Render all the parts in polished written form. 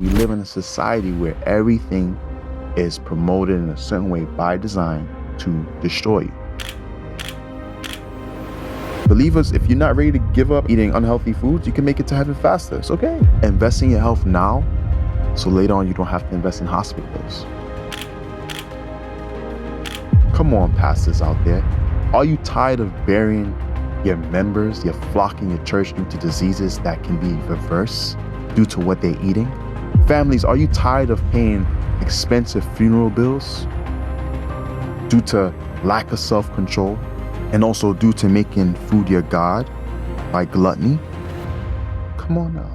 We live in a society where everything is promoted in a certain way by design to destroy you. Believers, if you're not ready to give up eating unhealthy foods, you can make it to heaven faster. It's okay. Invest in your health now, so later on you don't have to invest in hospital bills. Come on, pastors out there. Are you tired of burying your members, your flock in your church due to diseases that can be reversed due to what they're eating? Families, are you tired of paying expensive funeral bills due to lack of self-control and also due to making food your God by gluttony? Come on now.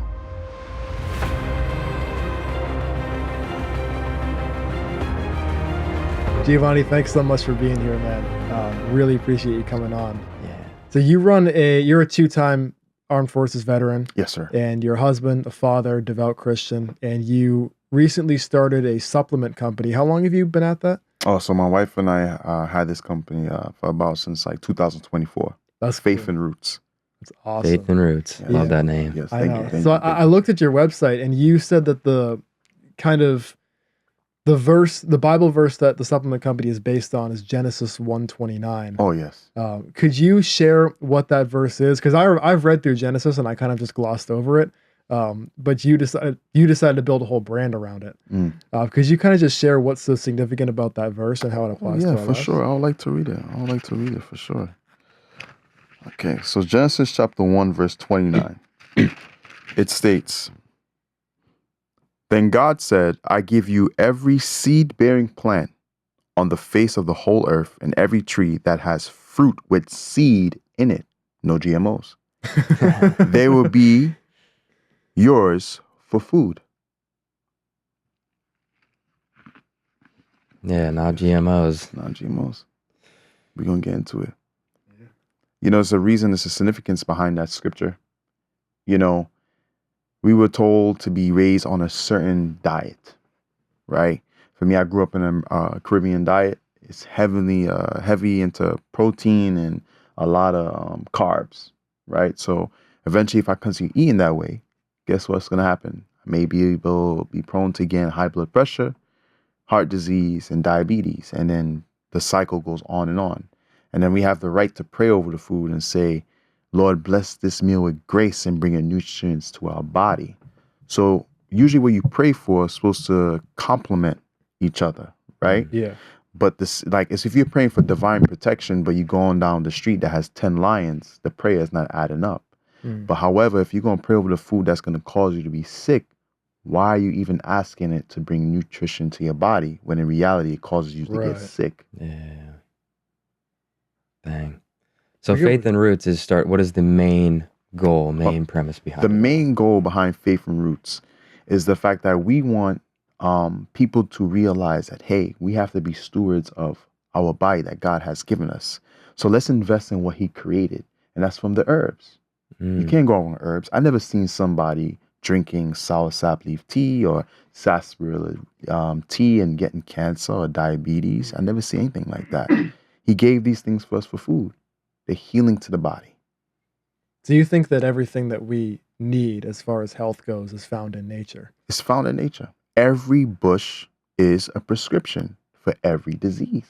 Giovani, thanks so much for being here, man. Really appreciate you coming on. Yeah. So you're a two-time Armed Forces veteran. Yes, sir. And your husband, a father, devout Christian, and you recently started a supplement company. How long have you been at that? Oh, so my wife and I had this company for about since like 2024. That's Faith cool. and Roots. That's awesome. Faith and Roots. Yeah. Love that name. Yes, I thank know. you. Thank So you. Thank I looked at your website, and you said that the Bible verse that the supplement company is based on is Genesis 1:29. Oh, yes. Could you share what that verse is? Because I've read through Genesis and I kind of just glossed over it. But you decided to build a whole brand around it. Could you kind of just share what's so significant about that verse and how it applies to our for lives? sure. I would like to read it for sure. Okay, so Genesis chapter 1, verse 29. It states, "Then God said, I give you every seed-bearing plant on the face of the whole earth and every tree that has fruit with seed in it, no GMOs. They will be yours for food." Yeah, not GMOs. Non-GMOs. We're going to get into it. You know, there's a significance behind that scripture. You know, we were told to be raised on a certain diet, right? For me, I grew up in a Caribbean diet. It's heavy into protein and a lot of carbs, right? So eventually, if I continue eating that way, guess what's going to happen? I may be prone to again high blood pressure, heart disease, and diabetes. And then the cycle goes on. And then we have the right to pray over the food and say, Lord, bless this meal with grace and bring in nutrients to our body. So usually what you pray for is supposed to complement each other, right? Yeah. But this, like, it's if you're praying for divine protection, but you're going down the street that has 10 lions, the prayer is not adding up. But however, if you're going to pray over the food that's going to cause you to be sick, why are you even asking it to bring nutrition to your body when in reality it causes you to get sick? Yeah. Dang. So Faith and Roots what is the main goal, premise behind The it? main goal behind Faith and Roots is the fact that we want people to realize that, hey, we have to be stewards of our body that God has given us. So let's invest in what he created. And that's from the herbs. You can't go wrong with herbs. I never seen somebody drinking sour sap leaf tea or sarsaparilla tea and getting cancer or diabetes. I never see anything like that. He gave these things for us for food. They're healing to the body. Do you think that everything that we need as far as health goes is found in nature? It's found in nature. Every bush is a prescription for every disease.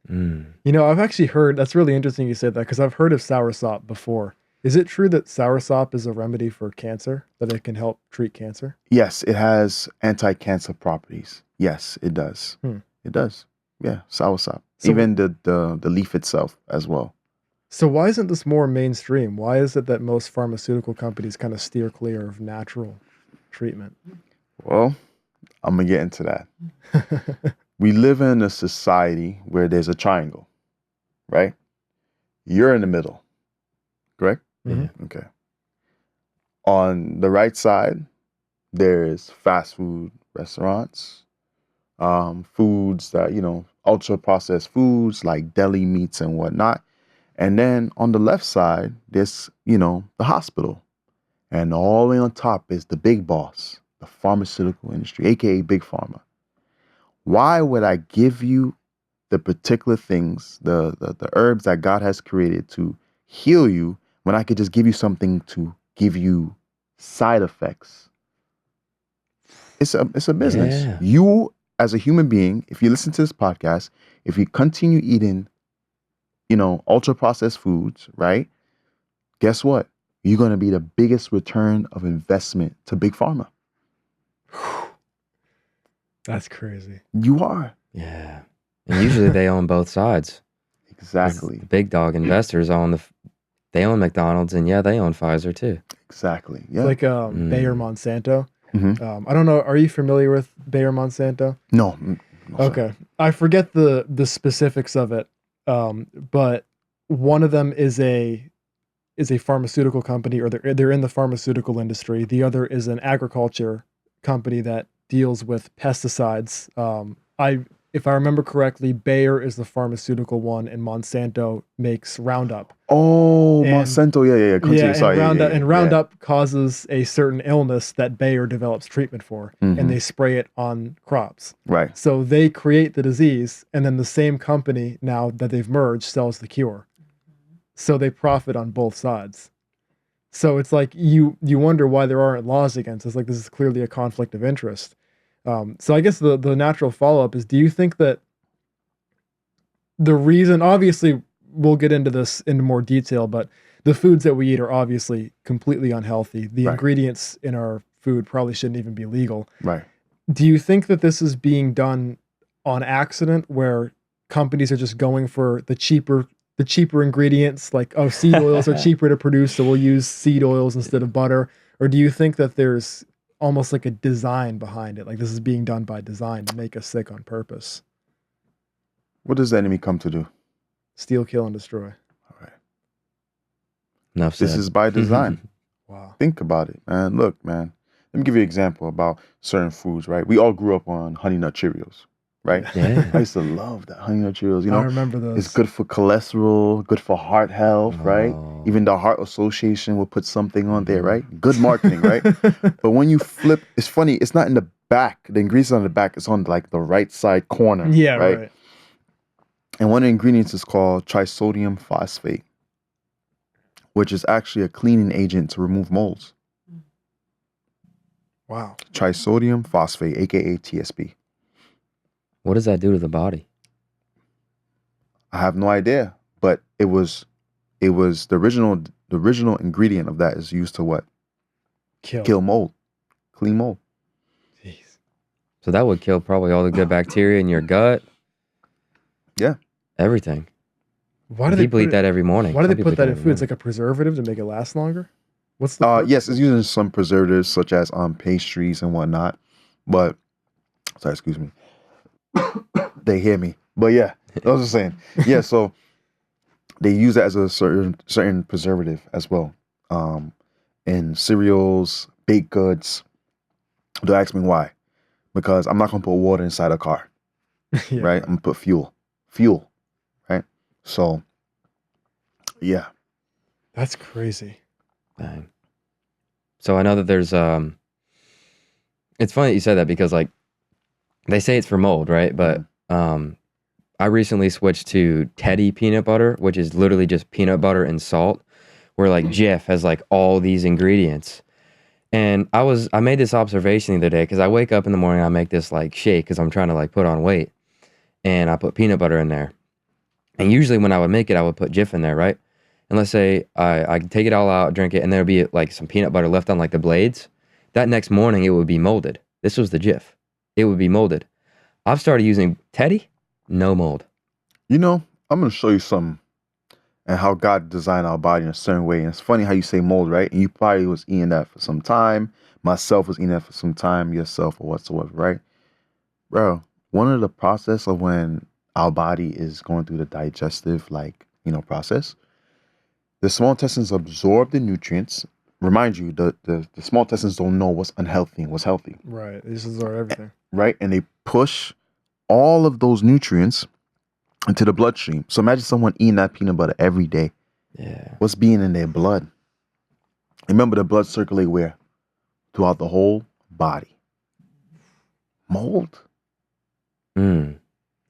You know, I've actually heard, that's really interesting you said that, because I've heard of soursop before. Is it true that soursop is a remedy for cancer, that it can help treat cancer? Yes, it has anti-cancer properties. Yes, it does. It does. Yeah, soursop. So, even the leaf itself as well. So why isn't this more mainstream? Why is it that most pharmaceutical companies kind of steer clear of natural treatment? Well, I'm going to get into that. We live in a society where there's a triangle, right? You're in the middle, correct? Okay. On the right side, there's fast food restaurants, foods that, ultra processed foods like deli meats and whatnot. And then on the left side, there's, the hospital. And all the way on top is the big boss, the pharmaceutical industry, aka Big Pharma. Why would I give you the particular things, the herbs that God has created to heal you, when I could just give you something to give you side effects It's a business. Yeah. You, as a human being, if you listen to this podcast, if you continue eating, ultra processed foods, right? Guess what? You're going to be the biggest return of investment to big pharma. That's crazy. You are. Yeah. And usually they own both sides. 'Cause Exactly. the big dog investors they own McDonald's, and yeah, they own Pfizer too. Exactly. Yeah. It's like Bayer Monsanto. Mhm. I don't know. Are you familiar with Bayer Monsanto? No. Sir. Okay. I forget the specifics of it. But one of them is a pharmaceutical company, or they're in the pharmaceutical industry. The other is an agriculture company that deals with pesticides. If I remember correctly, Bayer is the pharmaceutical one, and Monsanto makes Roundup. Oh, And- Monsanto. Yeah. Continue. And Sorry. Roundup causes a certain illness that Bayer develops treatment for, and they spray it on crops. Right. So they create the disease, and then the same company, now that they've merged, sells the cure. So they profit on both sides. So it's like you wonder why there aren't laws against this. Like, this is clearly a conflict of interest. So I guess the natural follow-up is, do you think that the reason, obviously we'll get into this in more detail, but the foods that we eat are obviously completely unhealthy. The ingredients in our food probably shouldn't even be legal. Right. Do you think that this is being done on accident, where companies are just going for the cheaper ingredients, like, oh, seed oils are cheaper to produce, so we'll use seed oils instead of butter? Or do you think that there's almost like a design behind it, like this is being done by design to make us sick on purpose? What does the enemy come to do? Steal, kill, and destroy. All right. Enough This said. is by design. Wow. Think about it, man. Look, man. Let me give you an example about certain foods, right? We all grew up on Honey Nut Cheerios, right? Yeah. I used to love that Honey Nut Cheerios. I remember those. It's good for cholesterol, good for heart health, right? Oh. Even the Heart Association will put something on there, right? Good marketing, right? But when you flip, it's funny. It's not in the back. The ingredients on the back. It's on like the right side corner. Yeah, right. right. And one of the ingredients is called trisodium phosphate, which is actually a cleaning agent to remove molds. Wow. Trisodium phosphate, aka TSP. What does that do to the body? I have no idea, but it was the original ingredient of that is used to what? Kill mold, clean mold. Jeez. So that would kill probably all the good bacteria in your gut. Yeah. Everything. Why do People they eat that every morning. Why do Some they people put eat that in every food? It's morning. like a preservative to make it last longer. What's the purpose? Yes, it's using some preservatives such as pastries and whatnot. But sorry, excuse me. They hear me. But yeah, I was just saying. Yeah, so they use it as a certain preservative as well. In cereals, baked goods. They'll ask me why. Because I'm not gonna put water inside a car. Yeah. Right? I'm gonna put fuel. Right? So yeah. That's crazy. Dang. So I know that there's it's funny that you said that, because like they say it's for mold, right? But I recently switched to Teddy peanut butter, which is literally just peanut butter and salt, where like Jiff has like all these ingredients. And I made this observation the other day, because I wake up in the morning, I make this like shake because I'm trying to like put on weight, and I put peanut butter in there. And usually when I would make it, I would put Jiff in there, right? And let's say I take it all out, drink it, and there'd be like some peanut butter left on like the blades. That next morning, it would be molded. This was the Jiff. It would be molded. I've started using Teddy, no mold. I'm gonna show you something and how God designed our body in a certain way. And it's funny how you say mold, right? And you probably was eating that for some time. Myself was eating that for some time, yourself or whatsoever, right? Bro, one of the process of when our body is going through the digestive, process, the small intestines absorb the nutrients. Remind you, the small intestines don't know what's unhealthy and what's healthy. Right. This is everything. Right? And they push all of those nutrients into the bloodstream. So imagine someone eating that peanut butter every day. Yeah. What's being in their blood? Remember, the blood circulate where? Throughout the whole body. Mold.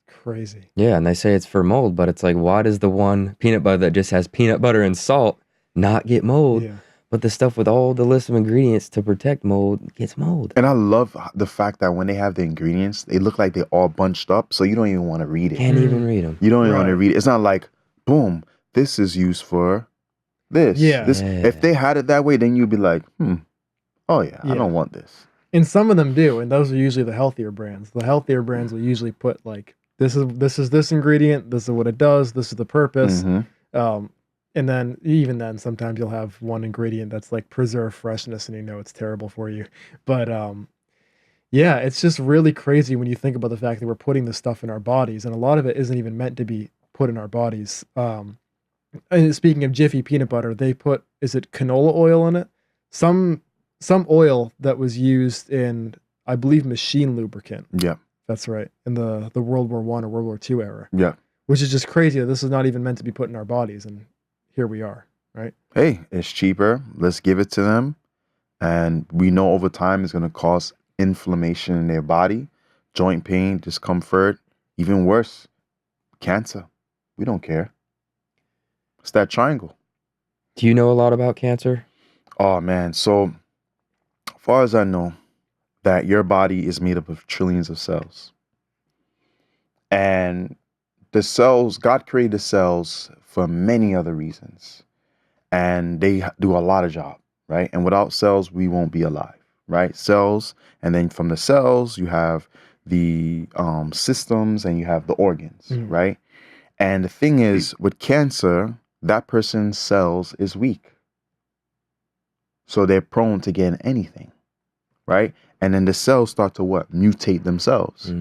Crazy. Yeah, and they say it's for mold, but it's like, why does the one peanut butter that just has peanut butter and salt not get mold? Yeah. But the stuff with all the list of ingredients to protect mold gets mold. And I love the fact that when they have the ingredients, they look like they're all bunched up, so you don't even want to read it. Can't even read them. You don't even want to Right. read it. It's not like, boom, this is used for this. Yeah. This. Yeah. If they had it that way, then you'd be like, oh yeah, I Yeah. don't want this. And some of them do, and those are usually the healthier brands. The healthier brands will usually put like this is this ingredient, this is what it does, this is the purpose. Mhm. And then even then sometimes you'll have one ingredient that's like preserve freshness and you know it's terrible for you. But yeah, it's just really crazy when you think about the fact that we're putting this stuff in our bodies, and a lot of it isn't even meant to be put in our bodies. And speaking of Jiffy peanut butter, they put, is it canola oil in it? Some oil that was used in, I believe, machine lubricant. Yeah. That's right, in the World War I or World War II era, Yeah. which is just crazy that this is not even meant to be put in our bodies, and here we are, right? Hey, it's cheaper. Let's give it to them. And we know over time it's going to cause inflammation in their body, joint pain, discomfort, even worse, cancer. We don't care. It's that triangle. Do you know a lot about cancer? Oh, man. So, as far as I know, that your body is made up of trillions of cells. And the cells, God created the cells for many other reasons. And they do a lot of job, right? And without cells, we won't be alive, right? Cells, and then from the cells, you have the systems and you have the organs, right? And the thing is, with cancer, that person's cells is weak. So they're prone to getting anything, right? And then the cells start to what? Mutate themselves.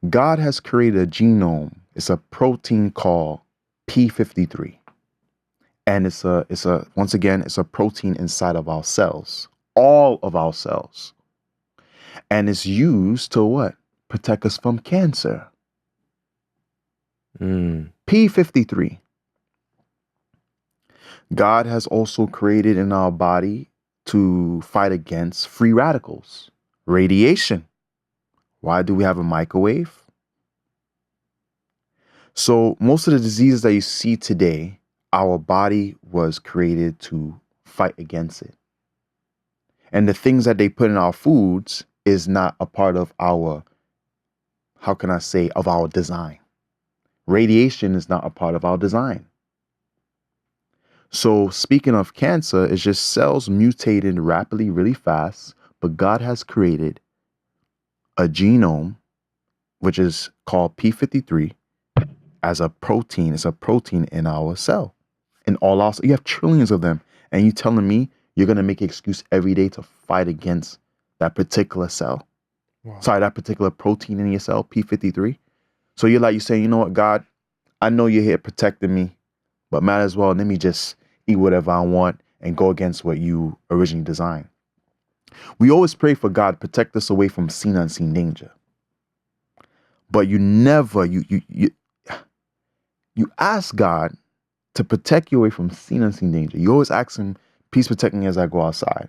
God has created a genome. It's a protein called P53. And it's a once again, it's a protein inside of our cells, all of our cells. And it's used to what? Protect us from cancer. P53. God has also created in our body to fight against free radicals, radiation. Why do we have a microwave? So most of the diseases that you see today, our body was created to fight against it. And the things that they put in our foods is not a part of our, how can I say, of our design. Radiation is not a part of our design. So speaking of cancer, it's just cells mutating rapidly, really fast, but God has created a genome, which is called P53, as a protein. It's a protein in our cell. And all our, you have trillions of them. And you telling me you're going to make an excuse every day to fight against that particular cell? Wow. Sorry, that particular protein in your cell, P53. So you're saying, you know what, God, I know you're here protecting me, but might as well, let me just eat whatever I want and go against what you originally designed. We always pray for God, protect us away from seen and unseen danger. But you never, you ask God to protect you away from seen and unseen danger. You always ask him, please protect me as I go outside.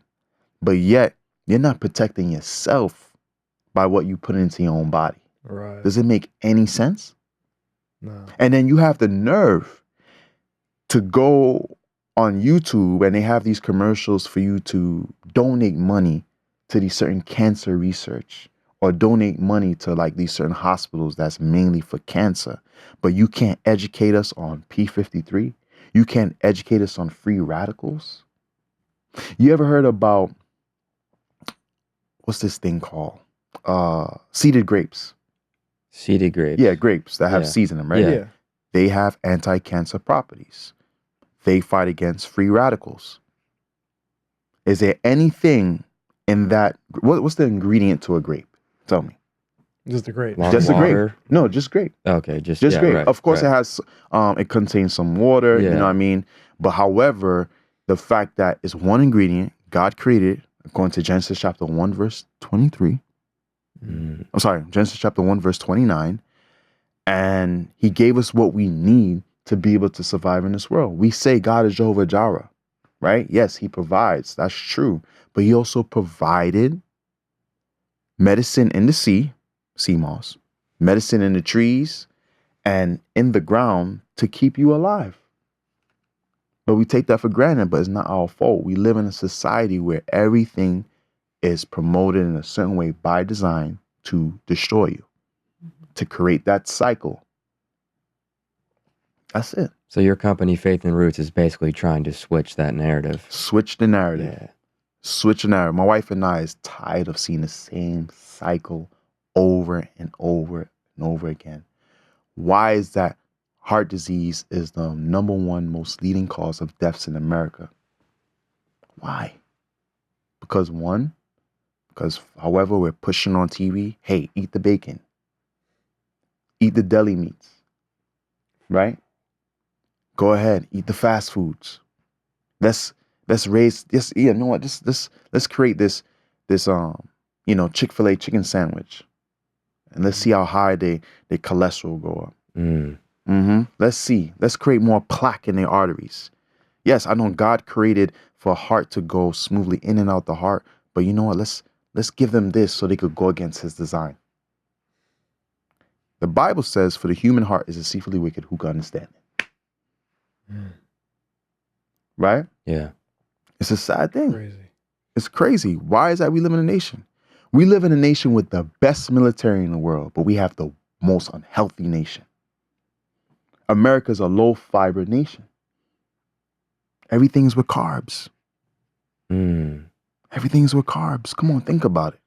But yet, you're not protecting yourself by what you put into your own body. Right. Does it make any sense? No. And then you have the nerve to go on YouTube and they have these commercials for you to donate money to these certain cancer research or donate money to like these certain hospitals that's mainly for cancer. But you can't educate us on P53. You can't educate us on free radicals. You ever heard about, what's this thing called? Seeded grapes. Seeded grapes. Yeah, grapes that have Yeah. seeds in them, right? Yeah. They have anti-cancer properties. They fight against free radicals. Is there anything in that? What's the ingredient to a grape? Tell me. Just a great. Water. Just a grape. No, just grape. Okay, just Just yeah, grape. right, Of course, right. it has. It contains some water. You Yeah. know what I mean. But however, the fact that it's one ingredient God created, according to Genesis chapter 1 verse 23. I'm sorry, Genesis chapter 1 verse 29, and He gave us what we need to be able to survive in this world. We say God is Jehovah Jireh, right? Yes, He provides. That's true. But He also provided medicine in the sea moss, medicine in the trees, and in the ground to keep you alive. But we take that for granted, but it's not our fault. We live in a society where everything is promoted in a certain way by design to destroy you, to create that cycle. That's it. So your company, Faith and Roots, is basically trying to switch that narrative. Switch the narrative. Yeah. Switch the narrative. My wife and I is tired of seeing the same cycle over and over and over again. Why is that? Heart disease is the number one most leading cause of deaths in America. Why? Because however we're pushing on TV, hey, eat the bacon, eat the deli meats, right? Go ahead, eat the fast foods. Let's raise this. Yeah, you know what? Let's create this Chick-fil-A chicken sandwich, and let's see how high their cholesterol go up. Let's see. Let's create more plaque in their arteries. Yes, I know God created for a heart to go smoothly in and out the heart, but you know what? Let's give them this so they could go against His design. The Bible says, "For the human heart is deceitfully wicked. Who can understand it?" Right? Yeah. It's a sad thing. Crazy. It's crazy. Why is that we live in a nation? We live in a nation with the best military in the world, but we have the most unhealthy nation. America's a low fiber nation. Everything's with carbs. Everything's with carbs. Come on, think about it.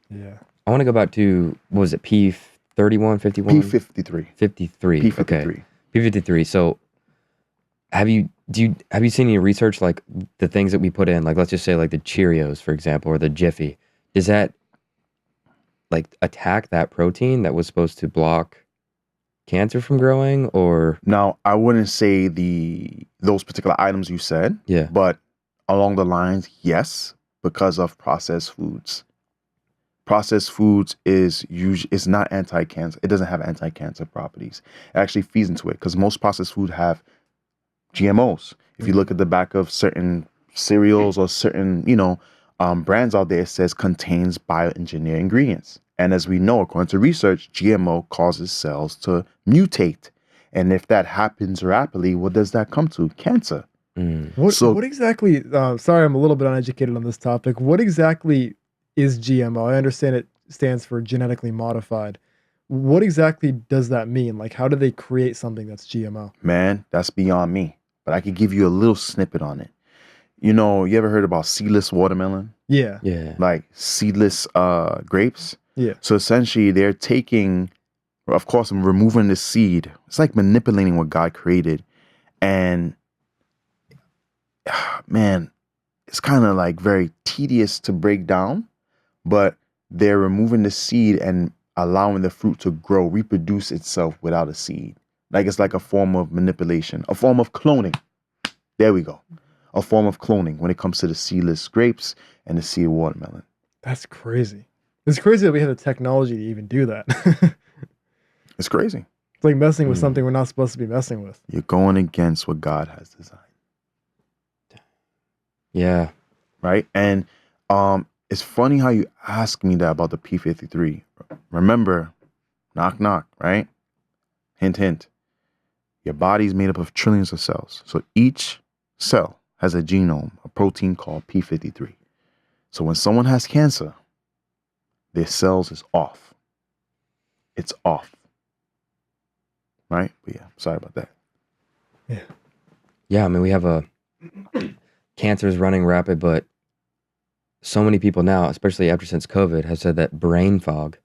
Yeah. I want to go back to, what was it, P31, 51? P53. 53. P53. Okay. P53. So have you seen any research, like the things that we put in, like let's just say like the Cheerios, for example, or the Jiffy, does that like attack that protein that was supposed to block cancer from growing? Or Now, I wouldn't say those particular items you said, yeah. but along the lines, yes, because of processed foods. Processed foods is not anti-cancer. It doesn't have anti-cancer properties. It actually feeds into it because most processed food have GMOs. If you look at the back of certain cereals or certain, brands out there, it says contains bioengineered ingredients. And as we know, according to research, GMO causes cells to mutate. And if that happens rapidly, what does that come to? Cancer. What exactly, sorry, I'm a little bit uneducated on this topic. What exactly is GMO? I understand it stands for genetically modified. What exactly does that mean? Like, how do they create something that's GMO? Man, that's beyond me. But I could give you a little snippet on it. You ever heard about seedless watermelon? Yeah. Yeah. Like seedless grapes? Yeah. So essentially they're taking, of course, I'm removing the seed. It's like manipulating what God created. And man, it's kind of like very tedious to break down, but they're removing the seed and allowing the fruit to grow, reproduce itself without a seed. Like it's like a form of manipulation, a form of cloning. There we go. A form of cloning when it comes to the seedless grapes and the seed watermelon. That's crazy. It's crazy that we have the technology to even do that. It's crazy. It's like messing with something we're not supposed to be messing with. You're going against what God has designed. Yeah. Right? And it's funny how you ask me that about the P53. Remember, knock, knock, right? Hint, hint. Your body's made up of trillions of cells. So each cell has a genome, a protein called P53. So when someone has cancer, their cells is off. It's off. Right? But yeah, sorry about that. Yeah. Yeah, I mean, we have cancer is running rapid, but so many people now, especially since COVID, have said that brain fog,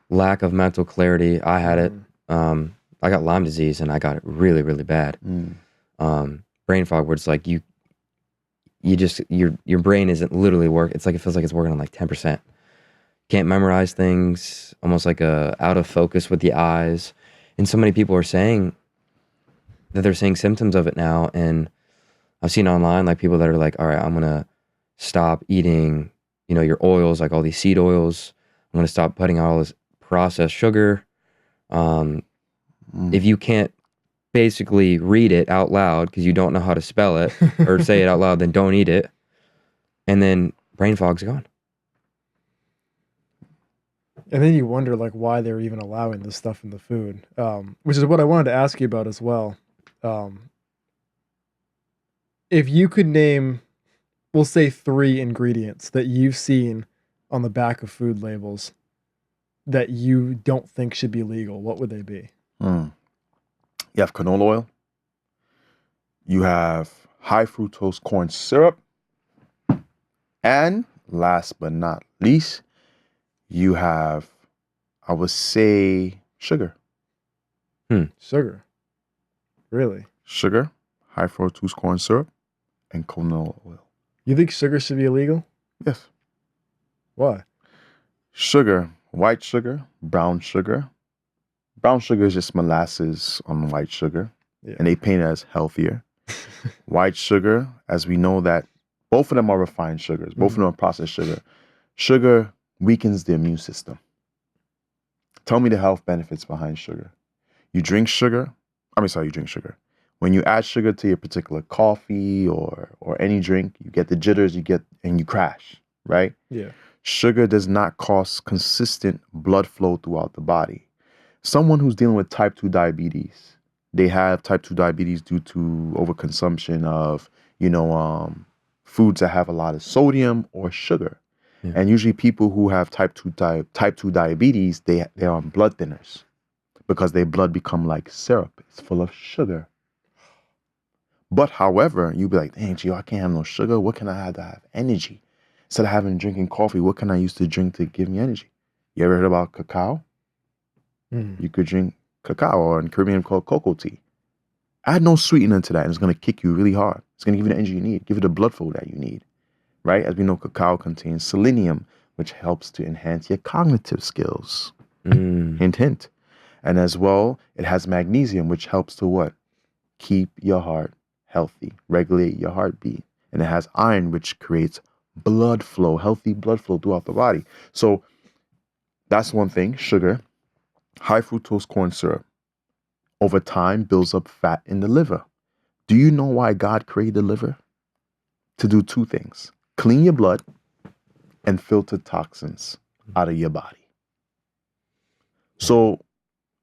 lack of mental clarity. I had it. I got Lyme disease and I got it really, really bad. Brain fog, where it's like you just your brain isn't literally work. It's like it feels like it's working on like 10%. Can't memorize things, almost like out of focus with the eyes. And so many people are saying that they're seeing symptoms of it now. And I've seen online like people that are like, all right, I'm gonna stop eating, your oils, like all these seed oils. I'm gonna stop putting all this processed sugar. If you can't basically read it out loud because you don't know how to spell it or say it out loud, then don't eat it. And then brain fog's gone. And then you wonder like why they're even allowing this stuff in the food, which is what I wanted to ask you about as well. if you could name, we'll say 3 ingredients that you've seen on the back of food labels that you don't think should be legal, what would they be? You have canola oil. You have high fructose corn syrup. And last but not least, you have, I would say, sugar. Sugar. Really? Sugar, high fructose corn syrup, and canola oil. You think sugar should be illegal? Yes. Why? Sugar, white sugar, brown sugar. Brown sugar is just molasses on white sugar, Yeah. and they paint it as healthier. White sugar, as we know that both of them are refined sugars, both of them are processed sugar. Sugar weakens the immune system. Tell me the health benefits behind sugar. You drink sugar. When you add sugar to your particular coffee or any drink, you get the jitters, and you crash, right? Yeah. Sugar does not cause consistent blood flow throughout the body. Someone who's dealing with type 2 diabetes, they have type 2 diabetes due to overconsumption of, foods that have a lot of sodium or sugar. Yeah. And usually people who have type 2 diabetes, they're on blood thinners because their blood become like syrup. It's full of sugar. But however, you'd be like, dang, Gio, I can't have no sugar. What can I have to have energy? Instead of drinking coffee, what can I use to drink to give me energy? You ever heard about cacao? You could drink cacao, or in Caribbean called cocoa tea. Add no sweetener to that, and it's going to kick you really hard. It's going to give you the energy you need, give you the blood flow that you need, right? As we know, cacao contains selenium, which helps to enhance your cognitive skills. Hint, hint. And as well, it has magnesium, which helps to what? Keep your heart healthy, regulate your heartbeat. And it has iron, which creates blood flow, healthy blood flow throughout the body. So that's one thing, sugar. High fructose corn syrup over time builds up fat in the liver. Do you know why God created the liver? To do 2 things: clean your blood and filter toxins out of your body. So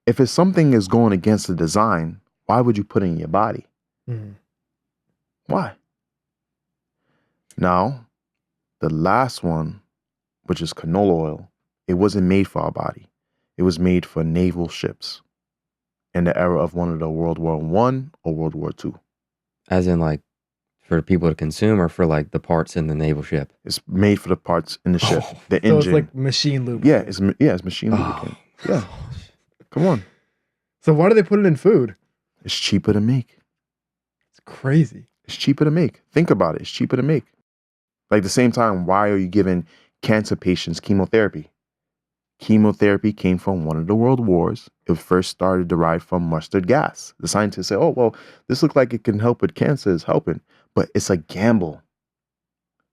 if it's something is going against the design, why would you put it in your body? Why? Now, the last one, which is canola oil, it wasn't made for our body. It was made for naval ships in the era of one of the World War I or World War II. As in, like, for people to consume, or for like the parts in the naval ship? It's made for the parts in the ship, the So engine. it's like machine lubricant. It's machine lubricant. Yeah, come on. So why do they put it in food? It's cheaper to make. It's crazy. It's cheaper to make. Think about it. It's cheaper to make. Like, the same time, why are you giving cancer patients chemotherapy? Chemotherapy came from one of the world wars. It first started derived from mustard gas. The scientists say, oh, well, this looks like it can help with cancer. It's helping. But it's a gamble.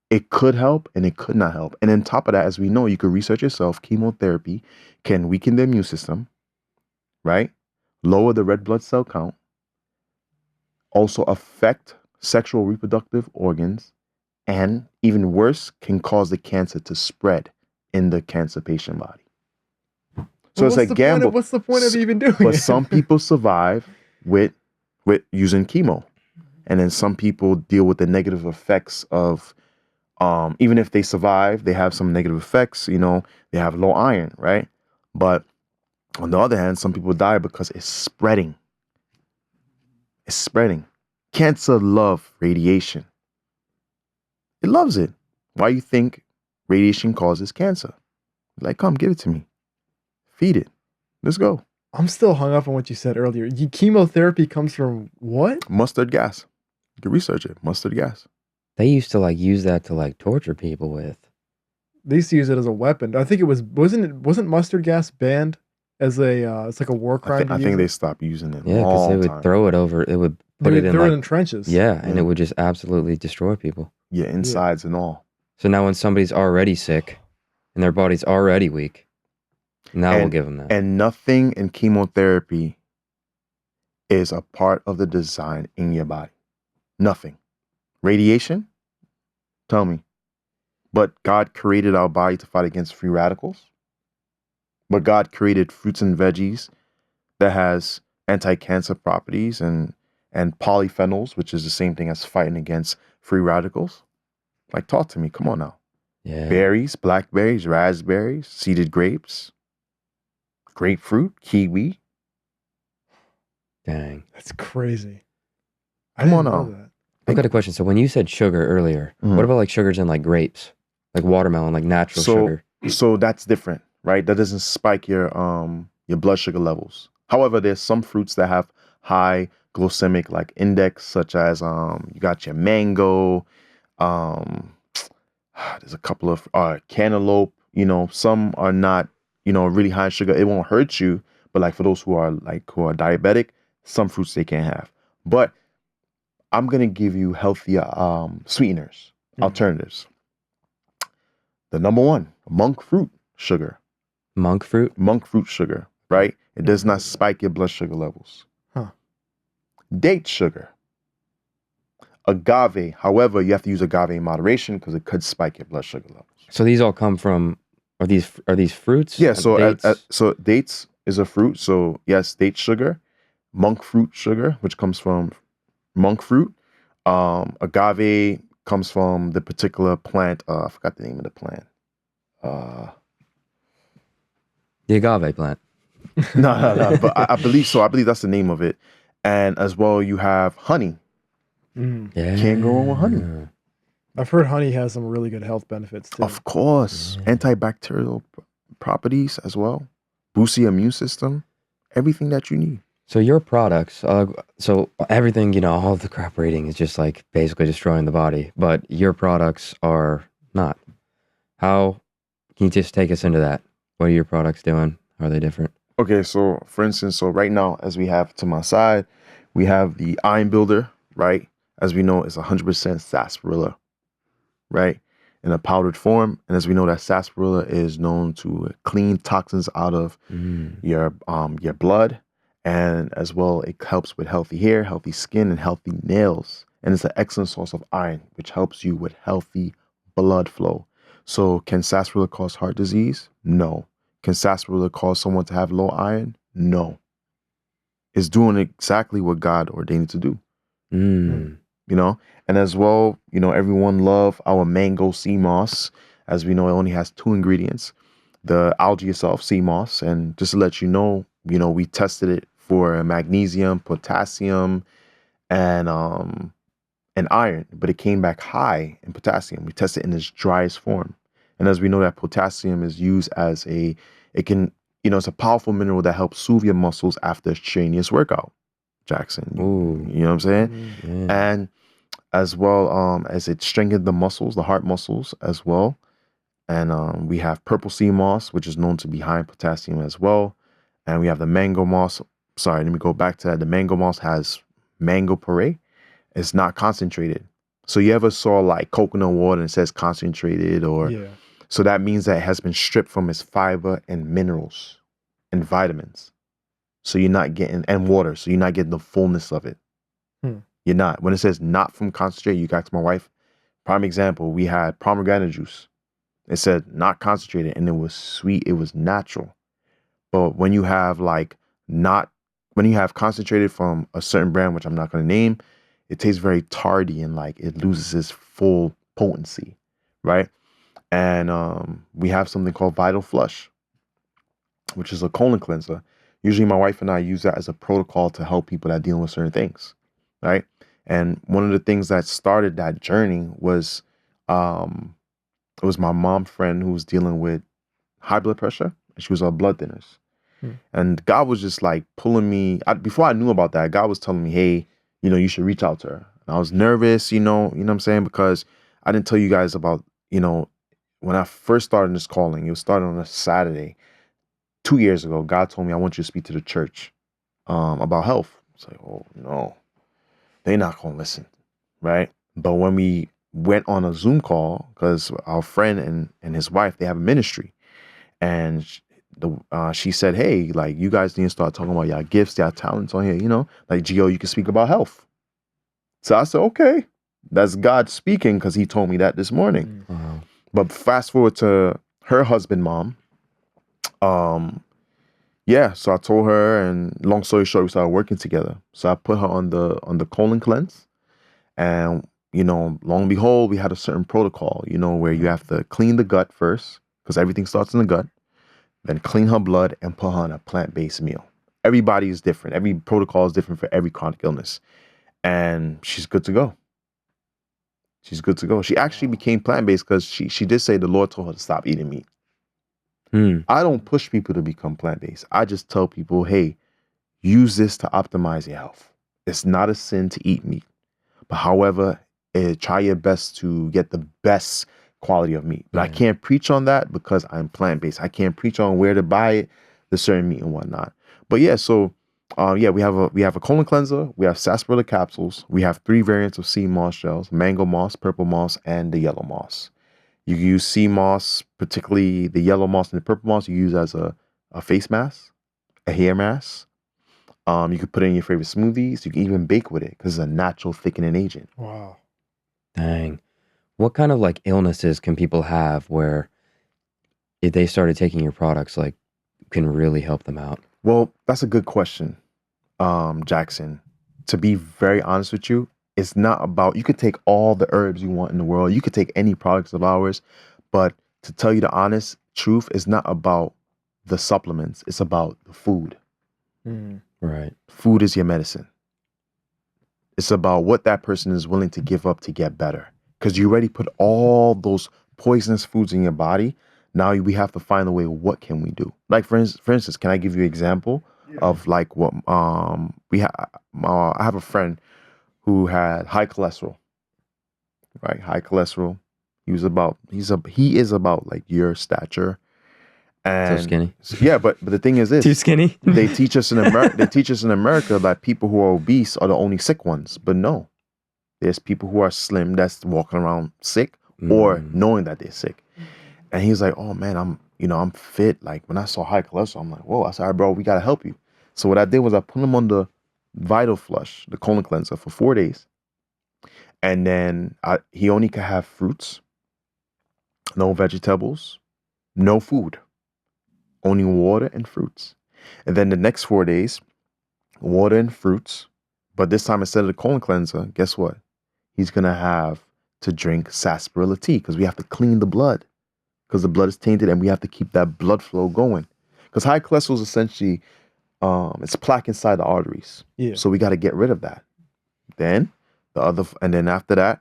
It could help and it could not help. And on top of that, as we know, you could research yourself, chemotherapy can weaken the immune system, right? Lower the red blood cell count. Also affect sexual reproductive organs. And even worse, can cause the cancer to spread in the cancer patient body. So it's a gamble. What's the point of even doing But it? some people survive with using chemo. And then some people deal with the negative effects of, even if they survive, they have some negative effects, they have low iron, right? But on the other hand, some people die because it's spreading. It's spreading. Cancer loves radiation. It loves it. Why you think radiation causes cancer? Like, come, give it to me. Feed it. Let's go. I'm still hung up on what you said earlier. Chemotherapy comes from what? Mustard gas. You can research it. Mustard gas. They used to like use that to like torture people with. They used to use it as a weapon. I think it wasn't mustard gas banned as a it's like a war crime. I think they stopped using it. Yeah, because they would throw it over. It would put it in throw like, it in trenches. Yeah, and it would just absolutely destroy people. Yeah, insides and all. So now when somebody's already sick and their body's already weak, now we'll give them that. And nothing in chemotherapy is a part of the design in your body. Nothing. Radiation? Tell me. But God created our body to fight against free radicals. But God created fruits and veggies that has anti-cancer properties and and polyphenols, which is the same thing as fighting against free radicals. Like, talk to me. Come on now. Yeah. Berries, blackberries, raspberries, seeded grapes, grapefruit, kiwi. Dang. That's crazy. I Come on didn't know now. that. I've got a question. So when you said sugar earlier, Mhm. what about like sugars in like grapes, like watermelon, like natural sugar? So that's different, right? That doesn't spike your blood sugar levels. However, there's some fruits that have high glycemic like index, such as you got your mango, um there's a couple of cantaloupe. You know, some are not, you know, really high in sugar. It won't hurt you, but like for those who are diabetic, some fruits they can't have. But I'm gonna give you healthier sweeteners, alternatives. The number one, monk fruit sugar. Monk fruit? Monk fruit sugar, right? It does Never heard not of that. spike your blood sugar levels. Huh. Date sugar. Agave. However, you have to use agave in moderation because it could spike your blood sugar levels. So these all come from, are these fruits? Yeah, Like so dates? so dates is a fruit. So yes, date sugar, monk fruit sugar, which comes from monk fruit. Agave comes from the particular plant. I forgot the name of the plant. The agave plant. No. But I believe so. I believe that's the name of it. And as well, you have honey. Yeah. Can't go wrong with honey. I've heard honey has some really good health benefits too. Of course, Yeah. antibacterial properties as well. Boosts the immune system. Everything that you need. So your products, so everything, you know, all the crap we're eating is just like basically destroying the body, but your products are not. How can you just take us into that? What are your products doing? Are they different? Okay, so for instance, so right now, as we have to my side, we have the Iron Builder, right? As we know, it's 100% sarsaparilla, right? In a powdered form. And as we know, that sarsaparilla is known to clean toxins out of your blood. And as well, it helps with healthy hair, healthy skin, and healthy nails. And it's an excellent source of iron, which helps you with healthy blood flow. So can sarsaparilla cause heart disease? No. Can sarsaparilla cause someone to have low iron? No. It's doing exactly what God ordained it to do. You know, and as well, you know, everyone love our mango sea moss. As we know, it only has 2 ingredients: the algae itself, sea moss, and just to let you know, we tested it for magnesium, potassium, and iron, but it came back high in potassium. We tested it in its driest form, and as we know, that potassium is used as it's a powerful mineral that helps soothe your muscles after a strenuous workout. Jackson, Ooh. you know what I'm saying? Yeah. And as well as it strengthened the muscles, the heart muscles as well. And we have purple sea moss, which is known to be high in potassium as well. And we have the mango moss. Sorry, let me go back to that. The mango moss has mango puree. It's not concentrated. So you ever saw like coconut water and it says concentrated Yeah. so that means that it has been stripped from its fiber and minerals and vitamins. So you're not getting, and water, so you're not getting the fullness of it. You're not. When it says not from concentrate, you got to my wife. Prime example, we had pomegranate juice. It said not concentrated and it was sweet. It was natural. But when you have concentrated from a certain brand, which I'm not going to name, it tastes very tardy and like it loses its full potency, right? And we have something called Vital Flush, which is a colon cleanser. Usually my wife and I use that as a protocol to help people that are dealing with certain things, right? And one of the things that started that journey was it was my mom's friend who was dealing with high blood pressure, and she was on blood thinners. And God was just like pulling me, before I knew about that, God was telling me, hey, you should reach out to her. And I was nervous, you know what I'm saying? Because I didn't tell you guys about, when I first started this calling, it was started on a Saturday. 2 years ago, God told me, I want you to speak to the church about health. It's like, oh no, they're not going to listen, right? But when we went on a Zoom call, because our friend and his wife, they have a ministry, and she said, hey, like, you guys need to start talking about your gifts, your talents on here, like, Gio, you can speak about health. So I said, okay, that's God speaking, because he told me that this morning. But fast forward to her husband, mom. Yeah, so I told her, and long story short, we started working together. So I put her on the colon cleanse, and long and behold, we had a certain protocol, where you have to clean the gut first, because everything starts in the gut, then clean her blood and put her on a plant-based meal. Everybody is different. Every protocol is different for every chronic illness, and she's good to go. She's good to go. She actually became plant-based because she did say the Lord told her to stop eating meat. I don't push people to become plant-based. I just tell people, hey, use this to optimize your health. It's not a sin to eat meat. But however, try your best to get the best quality of meat. But I can't preach on that because I'm plant-based. I can't preach on where to buy it, the certain meat and whatnot. But yeah, so we have a colon cleanser, we have sarsaparilla capsules, we have 3 variants of sea moss gels: mango moss, purple moss, and the yellow moss. You can use sea moss, particularly the yellow moss and the purple moss, you use as a face mask, a hair mask. You could put it in your favorite smoothies. You can even bake with it because it's a natural thickening agent. Wow. Dang. What kind of like illnesses can people have where if they started taking your products, like can really help them out? Well, that's a good question, Jackson. To be very honest with you, it's not about, you could take all the herbs you want in the world. You could take any products of ours. But to tell you the honest truth, it's not about the supplements. It's about the food. Right. Food is your medicine. It's about what that person is willing to give up to get better. Because you already put all those poisonous foods in your body. Now we have to find a way, what can we do? Like for instance, can I give you an example of like what we have? I have a friend who had high cholesterol. Right, high cholesterol. He is about like your stature. And So skinny. Yeah, but the thing is this: Too skinny. they teach us in America that people who are obese are the only sick ones. But no, there's people who are slim that's walking around sick or knowing that they're sick. And he's like, "Oh man, I'm fit." Like when I saw high cholesterol, I'm like, "Whoa!" I said, "All right, bro, we gotta help you." So what I did was I put him on the Vital Flush, the colon cleanser, for 4 days, and then he only could have fruits, no vegetables, no food, only water and fruits. And then the next 4 days, water and fruits. But this time, instead of the colon cleanser, guess what? He's going to have to drink sarsaparilla tea because we have to clean the blood because the blood is tainted and we have to keep that blood flow going. Because high cholesterol is essentially, it's plaque inside the arteries. Yeah. So we got to get rid of that. Then after that,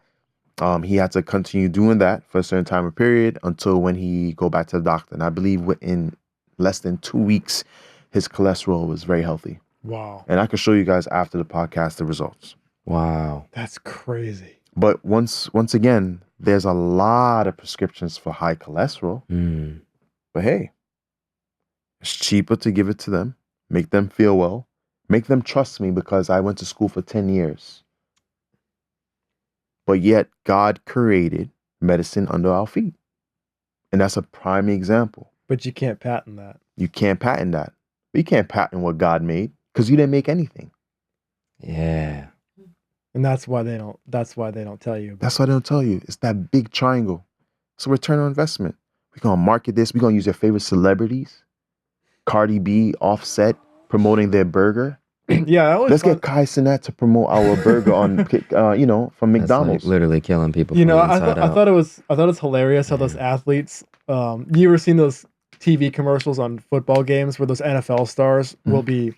he had to continue doing that for a certain time of period until when he go back to the doctor. And I believe within less than 2 weeks, his cholesterol was very healthy. Wow. And I can show you guys after the podcast the results. Wow. That's crazy. But once again, there's a lot of prescriptions for high cholesterol. But hey, it's cheaper to give it to them, make them feel well, make them trust me because I went to school for 10 years. But yet God created medicine under our feet. And that's a prime example. But you can't patent that. You can't patent that. You can't patent what God made because you didn't make anything. Yeah. And that's why they don't tell you. That's why they don't tell you. It's that big triangle. It's a return on investment. We're going to market this. We're going to use your favorite celebrities. Cardi B, Offset, promoting their burger. Yeah, let's get Kai Cenat to promote our burger on, from McDonald's. That's like literally killing people. You from know, the I inside out. thought it's hilarious how those athletes. You ever seen those TV commercials on football games where those NFL stars will be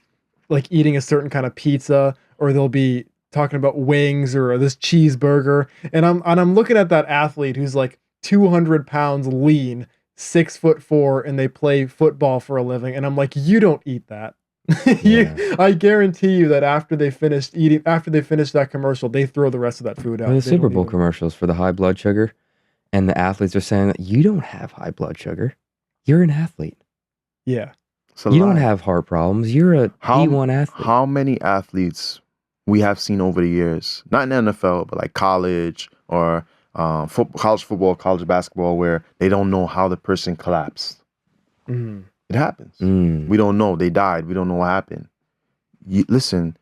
like eating a certain kind of pizza, or they'll be talking about wings or this cheeseburger, and I'm looking at that athlete who's like 200 pounds lean, 6'4", and they play football for a living, and I'm like, you don't eat that. I guarantee you that after they finish that commercial, they throw the rest of that food out. The Super Bowl commercials for the high blood sugar, and the athletes are saying that you don't have high blood sugar. You're an athlete. Yeah. You don't have heart problems. You're a D1 athlete. How many athletes we have seen over the years, not in the NFL, but like college or college football, college basketball, where they don't know how the person collapsed. It happens. We don't know. They died. We don't know what happened. Listen,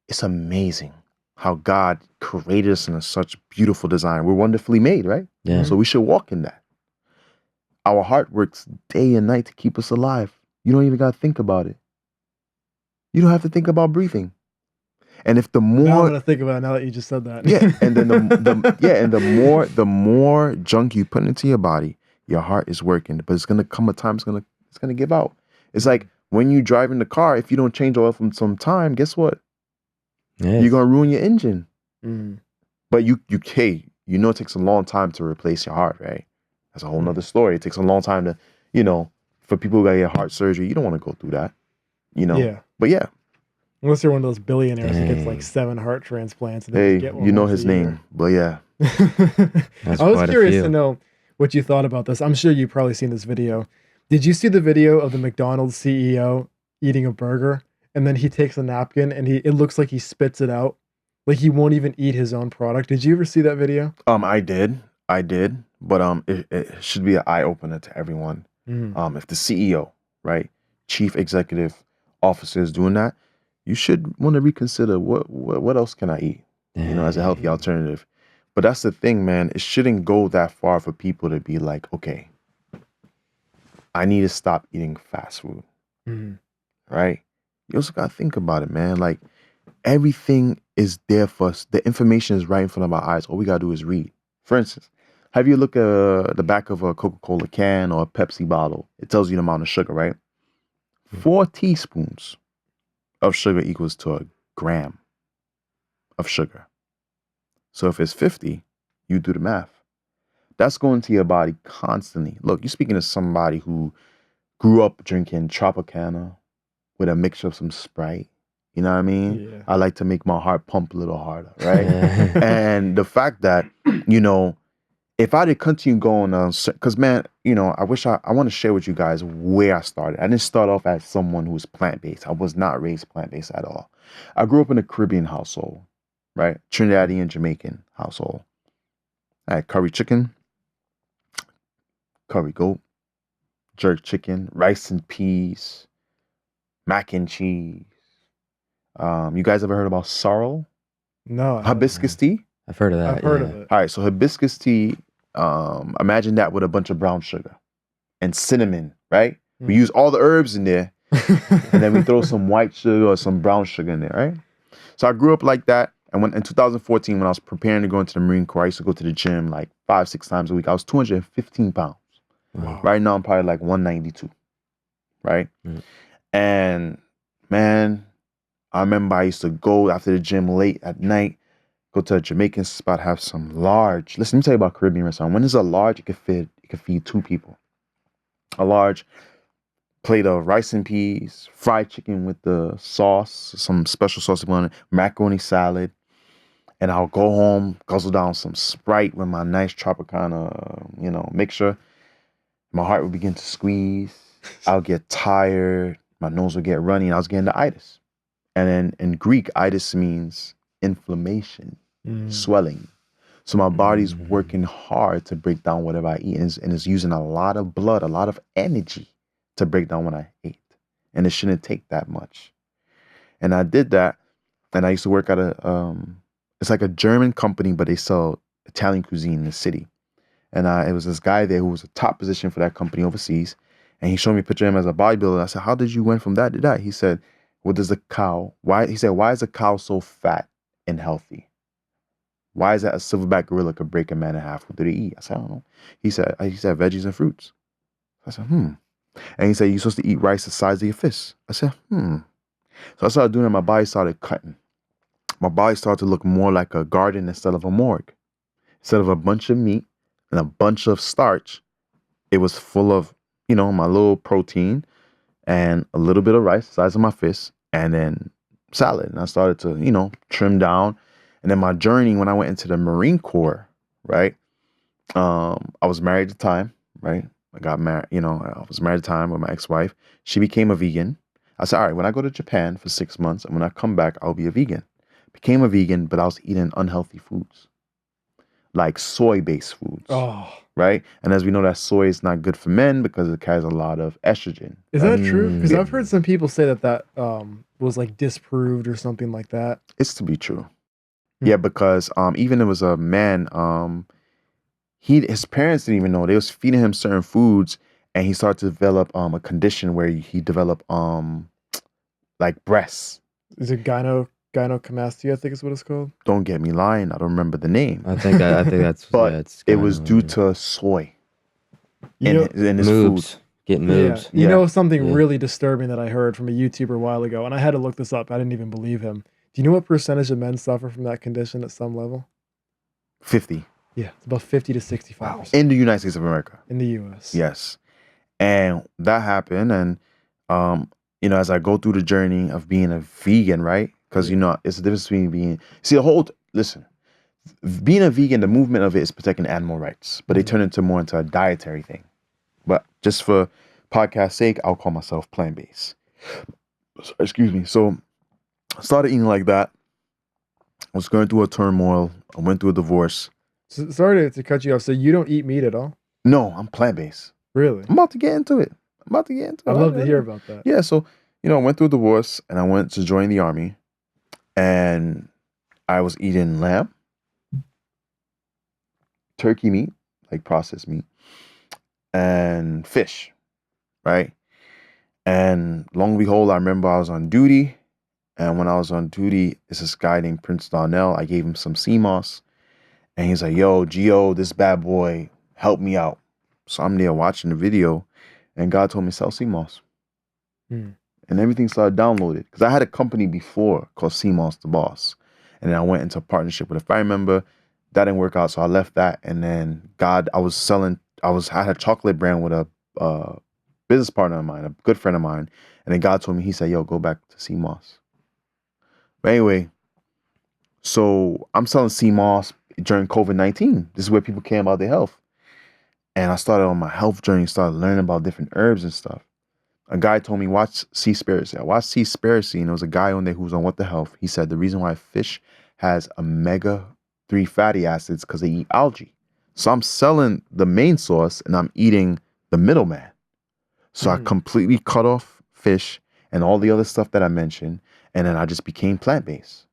it's amazing how God created us in such beautiful design. We're wonderfully made, right? Yeah. So we should walk in that. Our heart works day and night to keep us alive. You don't even got to think about it. You don't have to think about breathing. And if the Now I'm more, gonna think about it now that you just said that. yeah, and then the more junk you put into your body, your heart is working, but it's gonna come a time it's gonna give out. It's like when you drive in the car, if you don't change oil from some time, guess what? Yes. You're gonna ruin your engine. Mm. But you it takes a long time to replace your heart, right? That's a whole nother story. It takes a long time to, for people who gotta get heart surgery, you don't want to go through that, Yeah. But yeah, Unless you're one of those billionaires who gets like Dang. 7 heart transplants and they hey, just get one you know once his a year. name, but yeah, That's I was quite a curious few. to know what you thought about this. I'm sure you've probably seen this video. Did you see the video of the McDonald's CEO eating a burger and then he takes a napkin and it looks like he spits it out? Like he won't even eat his own product. Did you ever see that video? I did, but it should be an eye opener to everyone. Mm. If the CEO, right, chief executive officer is doing that, you should want to reconsider what else can I eat, as a healthy Dang. alternative. But that's the thing, man. It shouldn't go that far for people to be like, okay, I need to stop eating fast food, Mm. right? You also gotta think about it, man. Like everything is there for us. The information is right in front of our eyes. All we gotta do is read. For instance, have you look at the back of a Coca-Cola can or a Pepsi bottle? It tells you the amount of sugar, right? 4 teaspoons of sugar equals to a gram of sugar. So if it's 50, you do the math. That's going to your body constantly. Look, you're speaking to somebody who grew up drinking Tropicana with a mixture of some Sprite. You know what I mean? Yeah. I like to make my heart pump a little harder, right? And the fact that, if I did continue going on, because man, I want to share with you guys where I started. I didn't start off as someone who was plant-based. I was not raised plant-based at all. I grew up in a Caribbean household, right? Trinidadian Jamaican household. I had curry chicken, curry goat, jerk chicken, rice and peas, mac and cheese. You guys ever heard about sorrel? No, I haven't. Hibiscus tea? I've heard of that. I've heard yeah. of it. All right, so hibiscus tea, imagine that with a bunch of brown sugar and cinnamon, right? We use all the herbs in there, and then we throw some white sugar or some brown sugar in there, right? So I grew up like that. And when in 2014, when I was preparing to go into the Marine Corps, I used to go to the gym like 5-6 times a week. I was 215 pounds. Wow. Right now, I'm probably like 192, right? Mm. And man, I remember I used to go after the gym late at night, go to a Jamaican spot, have some large. Listen, let me tell you about Caribbean restaurant. When it's a large, it could feed 2 people. A large plate of rice and peas, fried chicken with the sauce, some special sauce on it, macaroni salad, and I'll go home, guzzle down some Sprite with my nice Tropicana, mixture. My heart would begin to squeeze. I'll get tired. My nose would get runny, and I was getting the itis. And then in Greek, itis means inflammation, swelling. So my body's working hard to break down whatever I eat, and it's using a lot of blood, a lot of energy to break down what I ate. And it shouldn't take that much. And I did that, and I used to work at it's like a German company, but they sell Italian cuisine in the city. And it was this guy there who was a top position for that company overseas. And he showed me a picture of him as a bodybuilder. I said, how did you went from that to that? He said, what does why is a cow so fat and healthy? Why is that a silverback gorilla could break a man in half? What do they eat? I said, I don't know. He said veggies and fruits. I said, And he said, you're supposed to eat rice the size of your fist. I said, So I started doing it. My body started cutting. My body started to look more like a garden instead of a morgue. Instead of a bunch of meat and a bunch of starch, it was full of, my little protein and a little bit of rice the size of my fist and then salad. And I started to, trim down. And then my journey when I went into the Marine Corps, right? I was married at the time, right? I got married, I was married at the time with my ex-wife. She became a vegan. I said, all right, when I go to Japan for 6 months and when I come back, I'll be a vegan. Became a vegan, but I was eating unhealthy foods, like soy-based foods, Oh, right? And as we know, that soy is not good for men because it carries a lot of estrogen. is right? that true? Because Yeah. I've heard some people say that was like disproved or something like that. It's to be true. Yeah, because even it was a man, his parents didn't even know. They was feeding him certain foods, and he started to develop a condition where he developed like breasts. Is it gynecomastia? I think is what it's called. Don't get me lying, I don't remember the name. I think that's But it's it was gyno, due yeah. to soy You know, in his moobs. food. Getting yeah. moobs. You Yeah. know something Yeah. really disturbing that I heard from a YouTuber a while ago, and I had to look this up. I didn't even believe him. Do you know what percentage of men suffer from that condition at some level? 50 Yeah, it's about 50 to 65% in the United States of America. in the U.S. Yes. And that happened. And, as I go through the journey of being a vegan, right? Because, it's the difference between being a vegan, the movement of it is protecting animal rights, but they turn it more into a dietary thing. But just for podcast sake, I'll call myself plant-based. Excuse me. So I started eating like that. I was going through a turmoil. I went through a divorce. So, sorry to cut you off. So you don't eat meat at all? No, I'm plant-based. Really? I'm about to get into it. I'd love to hear about that. Yeah, so I went through a divorce and I went to join the army, and I was eating lamb, turkey meat, like processed meat, and fish, right? And long and behold, I remember I was on duty, and when I was on duty, it's this guy named Prince Donnell. I gave him some sea moss, and he's like, "Yo, Gio, this bad boy, help me out." So I'm there watching the video, and God told me sell sea moss. And everything started downloaded because I had a company before called CMOS the Boss, and then I went into a partnership with a family member. That didn't work out, so I left that. And then I had a chocolate brand with a business partner of mine, a good friend of mine, and then God told me, he said, "Yo, go back to CMOS." But anyway, so I'm selling CMOS during COVID-19. This is where people care about their health, and I started on my health journey, started learning about different herbs and stuff. A guy told me, watch Seaspiracy. I watched Seaspiracy, and there was a guy on there who was on What the Health. He said the reason why fish has omega-3 fatty acids because they eat algae. So I'm selling the main source, and I'm eating the middleman. So I completely cut off fish and all the other stuff that I mentioned, and then I just became plant-based,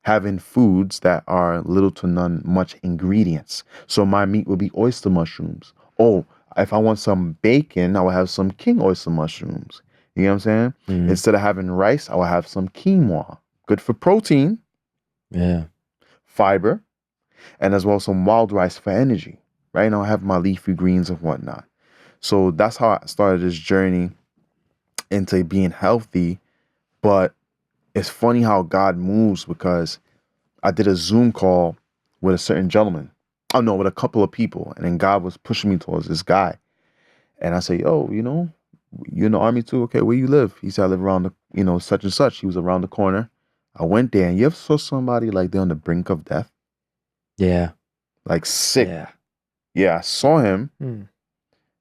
having foods that are little to none much ingredients. So my meat would be oyster mushrooms. Oh, if I want some bacon, I will have some king oyster mushrooms. You know what I'm saying? Mhm. Instead of having rice, I will have some quinoa. Good for protein, Yeah. fiber, and as well some wild rice for energy. Right now I have my leafy greens and whatnot. So that's how I started this journey into being healthy. But it's funny how God moves, because I did a Zoom call with a certain gentleman. Oh no, with a couple of people. And then God was pushing me towards this guy. And I say, "Yo, you in the army too? Okay, where you live?" He said, "I live around the, such and such." He was around the corner. I went there, and you ever saw somebody like they're on the brink of death? Yeah. Like sick. Yeah. Yeah, I saw him,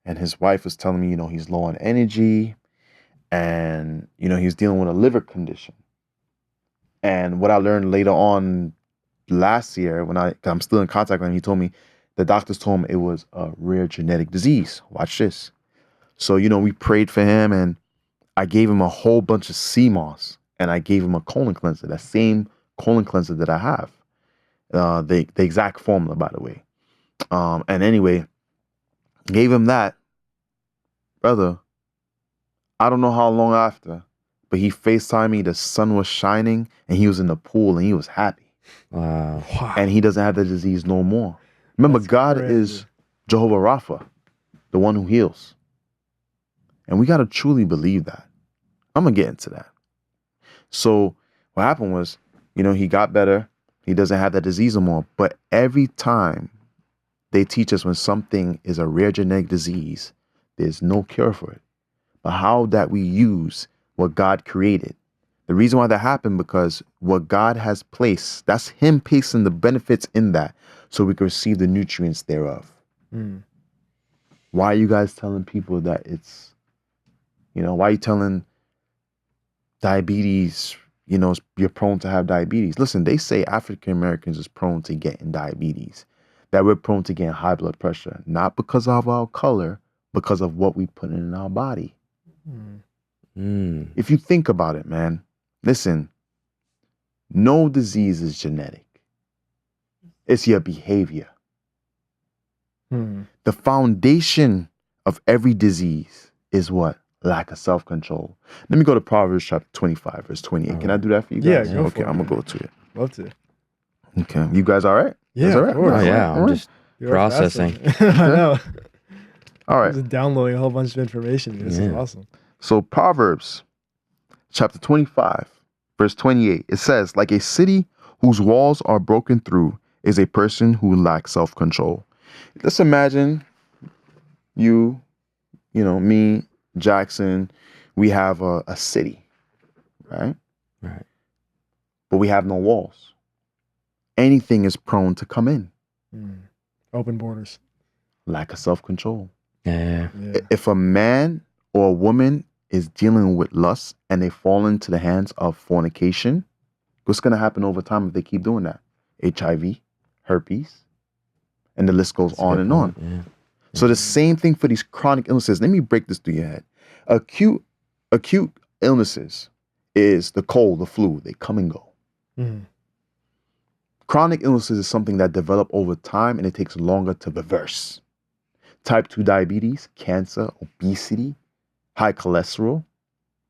and his wife was telling me, he's low on energy, and, he's dealing with a liver condition. And what I learned later on last year, 'cause I'm still in contact with him, he told me, the doctors told him it was a rare genetic disease. Watch this. So, we prayed for him, and I gave him a whole bunch of sea moss, and I gave him a colon cleanser, that same colon cleanser that I have. The exact formula, by the way. And anyway, gave him that. Brother, I don't know how long after, but he FaceTimed me, the sun was shining, and he was in the pool, and he was happy. Wow. And he doesn't have the disease no more. Remember, That's God crazy. is Jehovah Rapha, the one who heals. And we got to truly believe that. I'm going to get into that. So what happened was, he got better. He doesn't have that disease no more. But every time they teach us when something is a rare genetic disease, there's no cure for it. But how that we use what God created. The reason why that happened, because what God has placed, that's him placing the benefits in that so we can receive the nutrients thereof. Why are you guys telling people that it's, why are you telling diabetes, you're prone to have diabetes? Listen, they say African Americans is prone to getting diabetes, that we're prone to getting high blood pressure, not because of our color, because of what we put in our body. If you think about it, man, listen, no disease is genetic. It's your behavior. The foundation of every disease is what? Lack of self-control. Let me go to Proverbs chapter 25, verse 28. Can I do that for you guys? Yeah, go okay, for it. I'm going to go to it. Love to. Okay. You guys all right? Yeah, That's all of right? course. Oh, All yeah. right, I'm all right. just You are processing. fascinating. I know. All I'm right. just downloading a whole bunch of information. This is Yeah. awesome. So Proverbs chapter 25, verse 28, it says, like a city whose walls are broken through is a person who lacks self-control. Let's imagine you know, me, Jackson, we have a city, right? Right. But we have no walls. Anything is prone to come in. Open borders. Lack of self-control. Yeah. Yeah. If a man or a woman is dealing with lust and they fall into the hands of fornication, what's going to happen over time if they keep doing that? HIV, herpes, and the list goes That's a on good and point. on. Yeah. So the same thing for these chronic illnesses. Let me break this through your head. Acute illnesses is the cold, the flu. They come and go. Mhm. Chronic illnesses is something that develop over time and it takes longer to reverse. Type 2 diabetes, cancer, obesity, high cholesterol.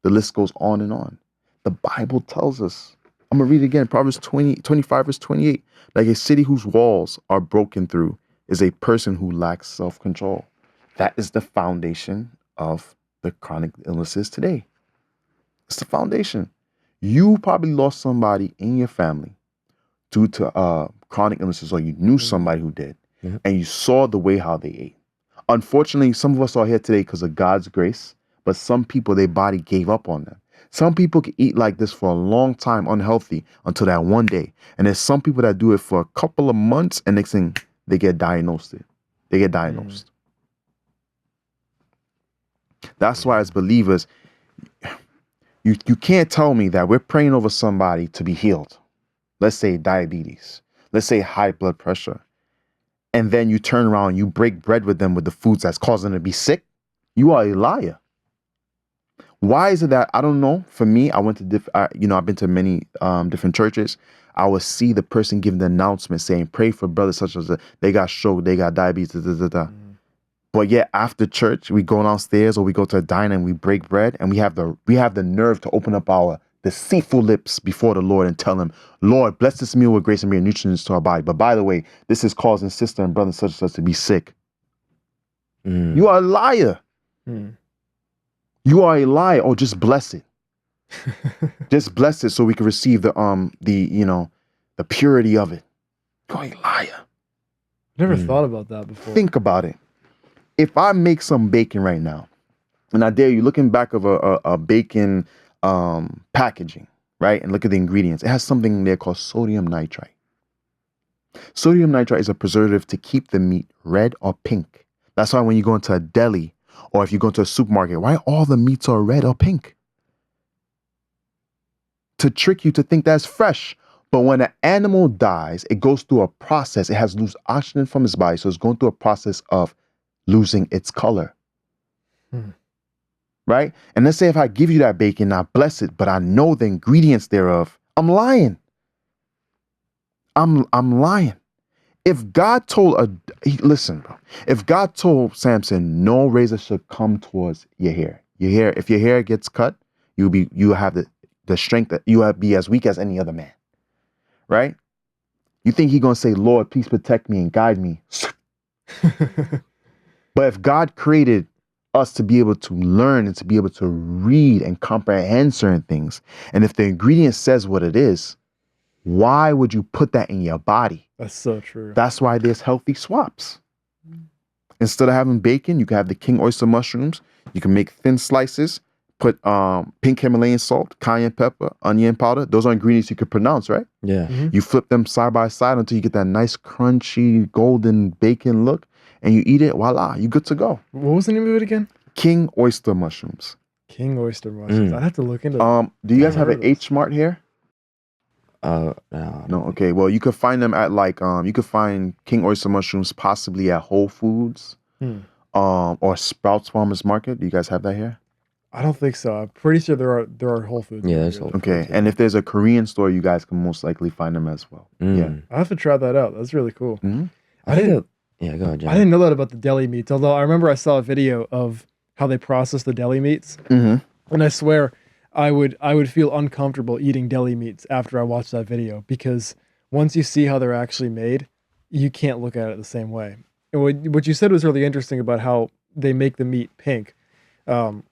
The list goes on and on. The Bible tells us, I'm going to read it again, Proverbs 25, verse 28. Like a city whose walls are broken through is a person who lacks self-control. That is the foundation of the chronic illnesses today. It's the foundation. You probably lost somebody in your family due to chronic illnesses, or you knew somebody who did, Yeah. and you saw the way how they ate. Unfortunately, some of us are here today because of God's grace, but some people, their body gave up on them. Some people can eat like this for a long time, unhealthy, until that one day. And there's some people that do it for a couple of months, and next thing, they get diagnosed. They get diagnosed. That's why as believers, you can't tell me that we're praying over somebody to be healed. Let's say diabetes. Let's say high blood pressure. And then you turn around, you break bread with them with the foods that's causing them to be sick. You are a liar. Why is it that, I don't know. For me, I went to, I've been to many different churches. I would see the person giving the announcement saying, pray for brothers such as they got stroke, they got diabetes, da, da, da, da. But yet after church, we go downstairs or we go to a diner and we break bread, and we have the nerve to open up our deceitful lips before the Lord and tell him, Lord, bless this meal with grace and mere nutrients to our body. But by the way, this is causing sister and brother such and such to be sick. You are a liar. You are a liar. Or just bless it. Just bless it so we can receive the purity of it. You're a liar. Never thought about that before. Think about it. If I make some bacon right now, and I dare you, looking back of a bacon packaging, right, and look at the ingredients, it has something in there called sodium nitrite. Sodium nitrite is a preservative to keep the meat red or pink. That's why when you go into a deli or if you go into a supermarket, why all the meats are red or pink? To trick you to think that's fresh. But when an animal dies, it goes through a process. It has to lose oxygen from its body, so it's going through a process of losing its color. Right? And let's say if I give you that bacon, I bless it, but I know the ingredients thereof, I'm lying. I'm lying. If God told listen, bro, if God told Samson no razor should come towards your hair, if your hair gets cut, you have the strength that you have be as weak as any other man. Right? You think he's gonna say, Lord, please protect me and guide me. But if God created us to be able to learn and to be able to read and comprehend certain things, and if the ingredient says what it is, why would you put that in your body? That's so true. That's why there's healthy swaps. Instead of having bacon, you can have the king oyster mushrooms. You can make thin slices, put pink Himalayan salt, cayenne pepper, onion powder. Those are ingredients you could pronounce, right? Yeah. You flip them side by side until you get that nice crunchy golden bacon look, and you eat it, voila, you're good to go. What was the name of it again? King oyster mushrooms. King oyster mushrooms. I'd have to look into that. Do you guys have heard an of this. H Mart here? No. No. Okay. Well, you could find them at you could find king oyster mushrooms possibly at Whole Foods, or Sprouts Farmers Market. Do you guys have that here? I don't think so. I'm pretty sure there are Whole Foods. Yeah, near there's here. Whole Okay. Foods, yeah. And if there's a Korean store, you guys can most likely find them as well. Yeah. I have to try that out. That's really cool. Mhm. I didn't. Yeah, go ahead, John. I didn't know that about the deli meats, although I remember I saw a video of how they process the deli meats. Mm-hmm. And I swear I would feel uncomfortable eating deli meats after I watched that video because once you see how they're actually made, you can't look at it the same way. And what you said was really interesting about how they make the meat pink. Um,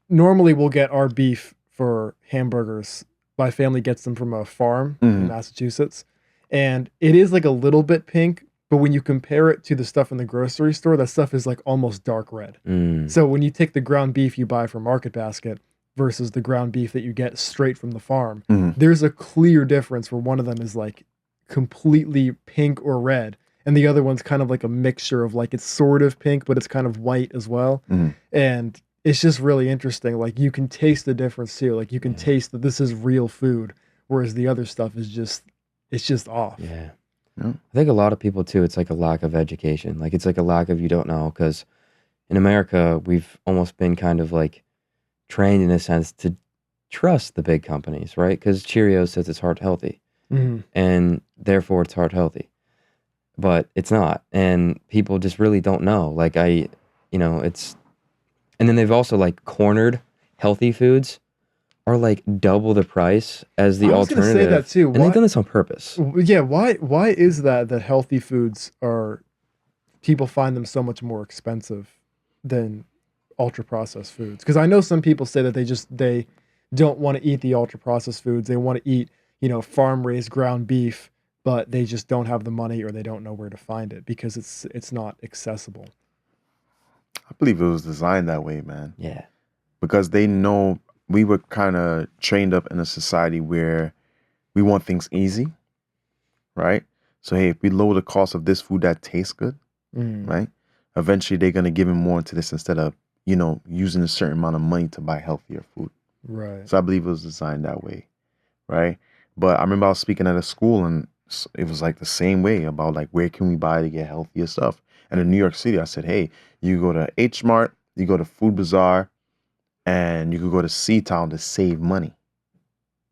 Normally we'll get our beef for hamburgers. My family gets them from a farm in Mm-hmm. Massachusetts, and it is like a little bit pink, but when you compare it to the stuff in the grocery store, that stuff is like almost dark red. Mm, So when you take the ground beef you buy from Market Basket versus the ground beef that you get straight from the farm, Mm-hmm. there's a clear difference where one of them is like completely pink or red, and the other one's kind of like a mixture of like it's sort of pink, but it's kind of white as well. Mm-hmm. And it's just really interesting. Like you can taste the difference too. Like you can Yeah. taste that this is real food, whereas the other stuff is just it's just off. yeah. Yeah. I think a lot of people too, it's like a lack of education. Like it's like a lack of you don't know, because in America, we've almost been kind of like trained in a sense to trust the big companies, right? Because Cheerios says it's heart healthy Mhm. and therefore it's heart healthy, but it's not. And people just really don't know. Like it's, and then they've also like cornered healthy foods are like double the price as the I was gonna say alternative. that too. And they've done this on purpose. Yeah, why is that healthy foods are people find them so much more expensive than ultra processed foods? Because I know some people say that they don't want to eat the ultra processed foods. They want to eat, farm raised ground beef, but they just don't have the money or they don't know where to find it because it's not accessible. I believe it was designed that way, man, Yeah. because they know we were kind of trained up in a society where we want things easy, right? So hey, if we lower the cost of this food that tastes good, Mm, right? Eventually they're gonna give in more into this instead of, using a certain amount of money to buy healthier food. right. So I believe it was designed that way, right? But I remember I was speaking at a school and it was like the same way about like where can we buy to get healthier stuff. And in New York City, I said, hey, you go to H Mart, you go to Food Bazaar, and you could go to C Town to save money.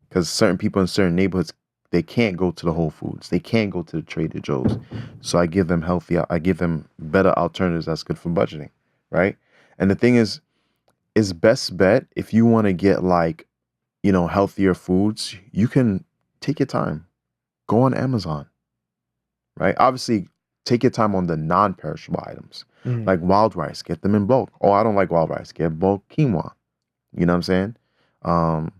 Because certain people in certain neighborhoods, they can't go to the Whole Foods, they can't go to the Trader Joe's. So I give them I give them better alternatives that's good for budgeting, right? And the thing is, best bet if you want to get like, healthier foods, you can take your time. Go on Amazon, right? Obviously, take your time on the non-perishable items. Mm, Like wild rice, get them in bulk. Oh, I don't like wild rice. Get bulk quinoa. You know what I'm saying? Um,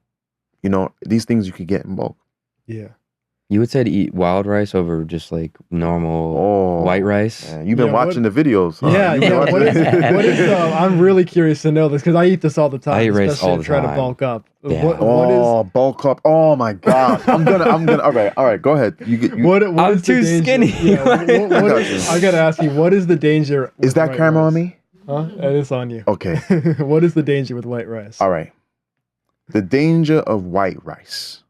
these things you could get in bulk. yeah. You would say to eat wild rice over just like normal Oh, white rice? man, you've been Yeah, watching the videos. Huh? Yeah, You've been yeah. watching- What is? I'm really curious to know this because I eat this all the time. I eat rice especially all to the try to time. bulk up. Yeah. What is? Oh, bulk up. Oh my God. I'm gonna. All right. Go ahead. What I'm is the too danger- skinny. Yeah, what got is- you. I gotta ask you, what is the danger? Is with that white camera on rice? me? Huh? It's on you. Okay. What is the danger with white rice? All right. The danger of white rice.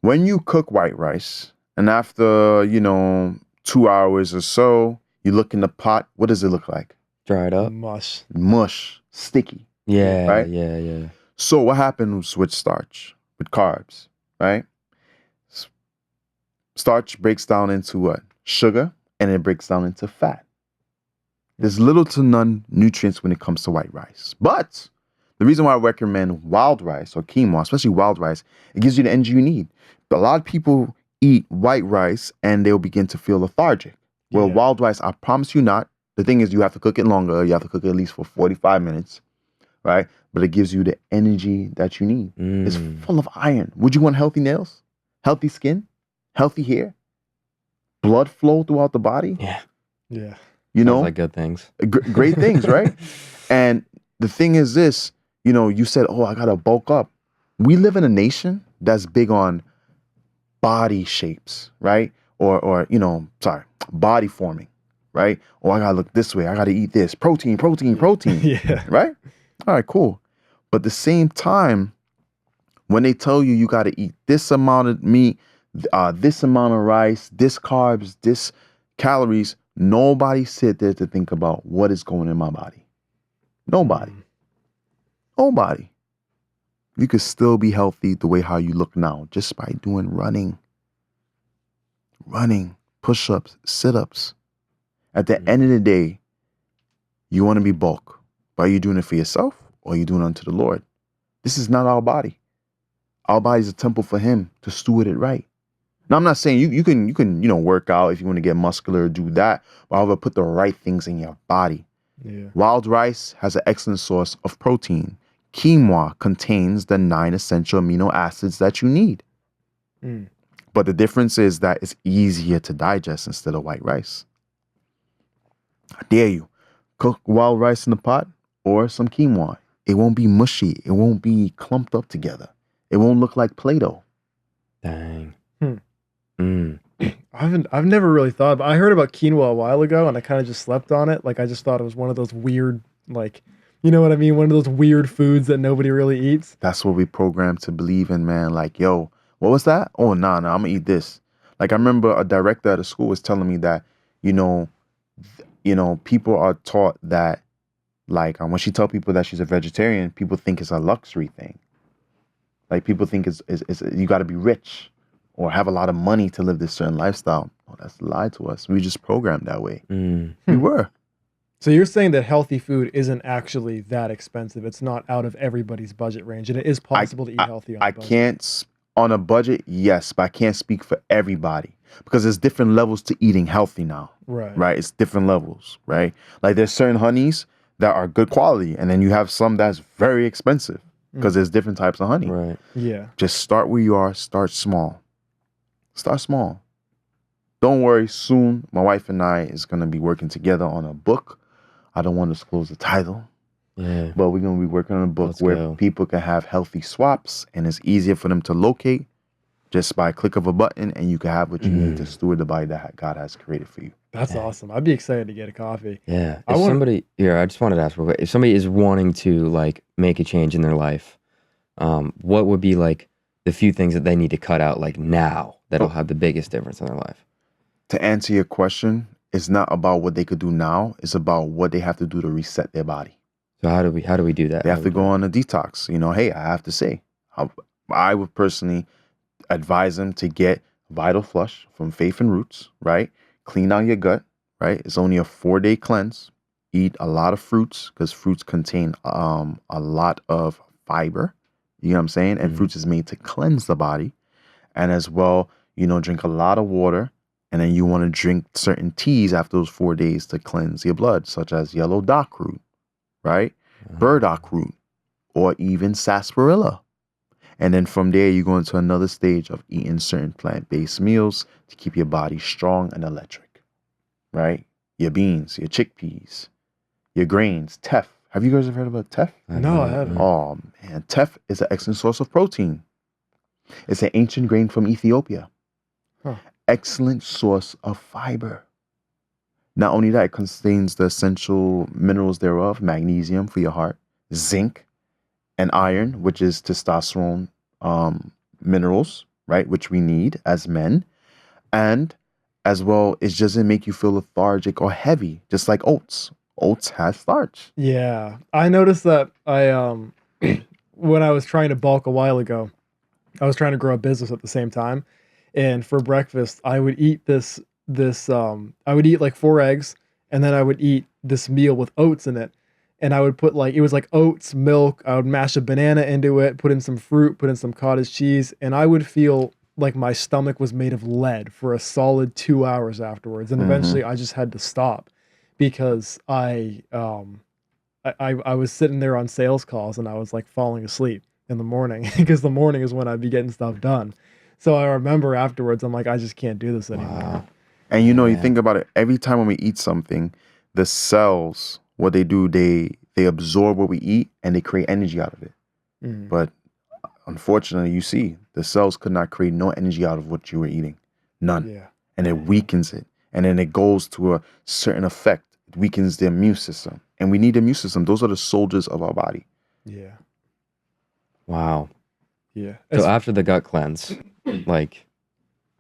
When you cook white rice, and after 2 hours or so, you look in the pot. What does it look like? Dry it up? Mush. Mush, sticky. Yeah, Right? yeah. So what happens with starch, with carbs, right? Starch breaks down into what? Sugar, and it breaks down into fat. There's little to none nutrients when it comes to white rice. But the reason why I recommend wild rice or quinoa, especially wild rice, it gives you the energy you need. But a lot of people eat white rice and they'll begin to feel lethargic. Well, Yeah. wild rice, I promise you not. The thing is, you have to cook it longer. You have to cook it at least for 45 minutes, right? But it gives you the energy that you need. It's Mm. full of iron. Would you want healthy nails? Healthy skin? Healthy hair? Blood flow throughout the body? Yeah. Yeah. You know, Sounds like good things. great things, right? And the thing is this, you said, oh, I got to bulk up. We live in a nation that's big on body shapes, right? Or body forming, right? Oh, I got to look this way. I got to eat this. Protein. Yeah. Right? All right, cool. But at the same time, when they tell you got to eat this amount of meat, this amount of rice, this carbs, this calories, nobody sit there to think about what is going in my body. Nobody. Nobody. You could still be healthy the way how you look now just by doing running, push-ups, sit-ups. At the end of the day, you want to be bulk. But are you doing it for yourself or are you doing it unto the Lord? This is not our body. Our body is a temple for him to steward it right. Now, I'm not saying you can work out if you want to get muscular or do that, but however, put the right things in your body. Yeah. Wild rice has an excellent source of protein. Quinoa contains the 9 essential amino acids that you need. But the difference is that it's easier to digest instead of white rice. I dare you. Cook wild rice in the pot or some quinoa. It won't be mushy. It won't be clumped up together. It won't look like Play-Doh. Dang. I've never really thought about. I heard about quinoa a while ago, and I kind of just slept on it. Like I just thought it was one of those weird, like, you know what I mean? One of those weird foods that nobody really eats. That's what we programmed to believe in, man. Like, yo, what was that? Oh, nah, I'm gonna eat this. Like I remember a director at a school was telling me that, people are taught that, like, when she tell people that she's a vegetarian, people think it's a luxury thing. Like people think it's you got to be rich or have a lot of money to live this certain lifestyle. Oh, that's a lie to us. We just programmed that way. We were. So you're saying that healthy food isn't actually that expensive. It's not out of everybody's budget range, and it is possible to eat healthy on a budget. Can't on a budget, yes, but I can't speak for everybody because there's different levels to eating healthy now. Right. It's different levels, right? Like there's certain honeys that are good quality, and then you have some that's very expensive because there's different types of honey. Right. Yeah. Just start where you are. Start small. Start small. Don't worry. Soon, my wife and I is going to be working together on a book. I don't want to disclose the title. Yeah. But we're going to be working on a book where people can have healthy swaps, and it's easier for them to locate just by a click of a button, and you can have what you need to steward the body that God has created for you. That's awesome. I'd be excited to get a coffee. Yeah. I just wanted to ask real quick, if somebody is wanting to like make a change in their life, what would be like the few things that they need to cut out like now that'll have the biggest difference in their life? To answer your question, it's not about what they could do now. It's about what they have to do to reset their body. So how do we do that? They have to go on a detox. Hey, I have to say, I would personally advise them to get Vital Flush from Faith and Roots, right? Clean out your gut, right? It's only a 4-day cleanse. Eat a lot of fruits because fruits contain a lot of fiber. You know what I'm saying? And fruits is made to cleanse the body. And as well, drink a lot of water. And then you want to drink certain teas after those 4 days to cleanse your blood, such as yellow dock root, right? Burdock root, or even sarsaparilla. And then from there, you go into another stage of eating certain plant-based meals to keep your body strong and electric, right? Your beans, your chickpeas, your grains, teff. Have you guys ever heard about teff? No, I haven't. Oh, man. Teff is an excellent source of protein. It's an ancient grain from Ethiopia. Excellent source of fiber. Not only that, it contains the essential minerals thereof, magnesium for your heart, zinc, and iron, which is testosterone minerals, right, which we need as men. And as well, it doesn't make you feel lethargic or heavy, just like oats. Oats has starch. Yeah. I noticed that when I was trying to bulk a while ago, I was trying to grow a business at the same time. And for breakfast, I would eat I would eat like 4 eggs, and then I would eat this meal with oats in it. And I would put it was like oats, milk. I would mash a banana into it, put in some fruit, put in some cottage cheese, and I would feel like my stomach was made of lead for a solid 2 hours afterwards. And eventually I just had to stop because I was sitting there on sales calls and I was like falling asleep in the morning because the morning is when I'd be getting stuff done. So I remember afterwards, I'm like, I just can't do this anymore. Wow. And you think about it, every time when we eat something, the cells, what they do, they absorb what we eat and they create energy out of it. But unfortunately, you see, the cells could not create no energy out of what you were eating. None. Yeah. And it weakens it. And then it goes to a certain effect. It weakens the immune system. And we need the immune system. Those are the soldiers of our body. Yeah. Wow. Yeah. So after the gut cleanse, like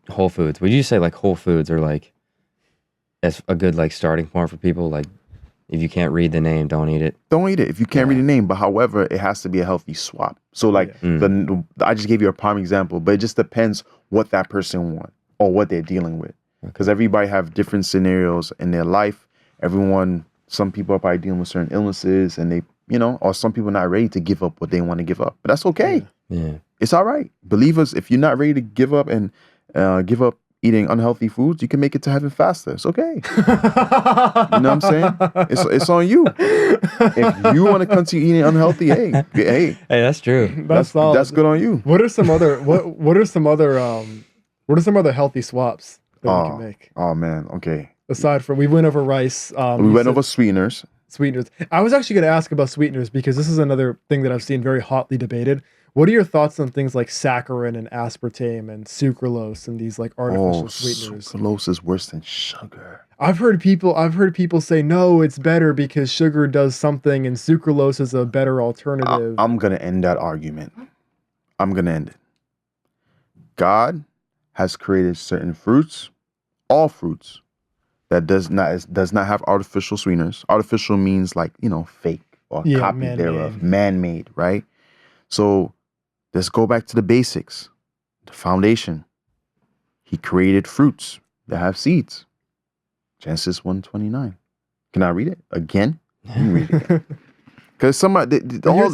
Whole Foods, would you say like Whole Foods are like as a good like starting point for people? Like if you can't read the name, don't eat it. Don't eat it if you can't read the name. But however, it has to be a healthy swap. So like I just gave you a prime example, but it just depends what that person wants or what they're dealing with. because everybody have different scenarios in their life. Some people are probably dealing with certain illnesses, and they, or some people not ready to give up what they want to give up. But that's okay. Yeah. It's all right. Believers, if you're not ready to give up and give up eating unhealthy foods, you can make it to heaven faster. It's okay. You know what I'm saying? It's on you. If you want to continue eating unhealthy, hey, that's true. That's good on you. What are some other what are some other healthy swaps that we can make? Oh man, okay. Aside from we went over rice, we went over sweeteners. Sweeteners. I was actually going to ask about sweeteners because this is another thing that I've seen very hotly debated. What are your thoughts on things like saccharin and aspartame and sucralose and these like artificial sweeteners? Sucralose is worse than sugar. I've heard people say no, it's better because sugar does something and sucralose is a better alternative. I'm gonna end that argument. I'm gonna end it. God has created certain fruits, all fruits, that does not have artificial sweeteners. Artificial means like, fake or copy thereof, man-made, right? So let's go back to the basics, the foundation. He created fruits that have seeds. Genesis 1:29. Can I read it again? Let me read it again. Because somebody,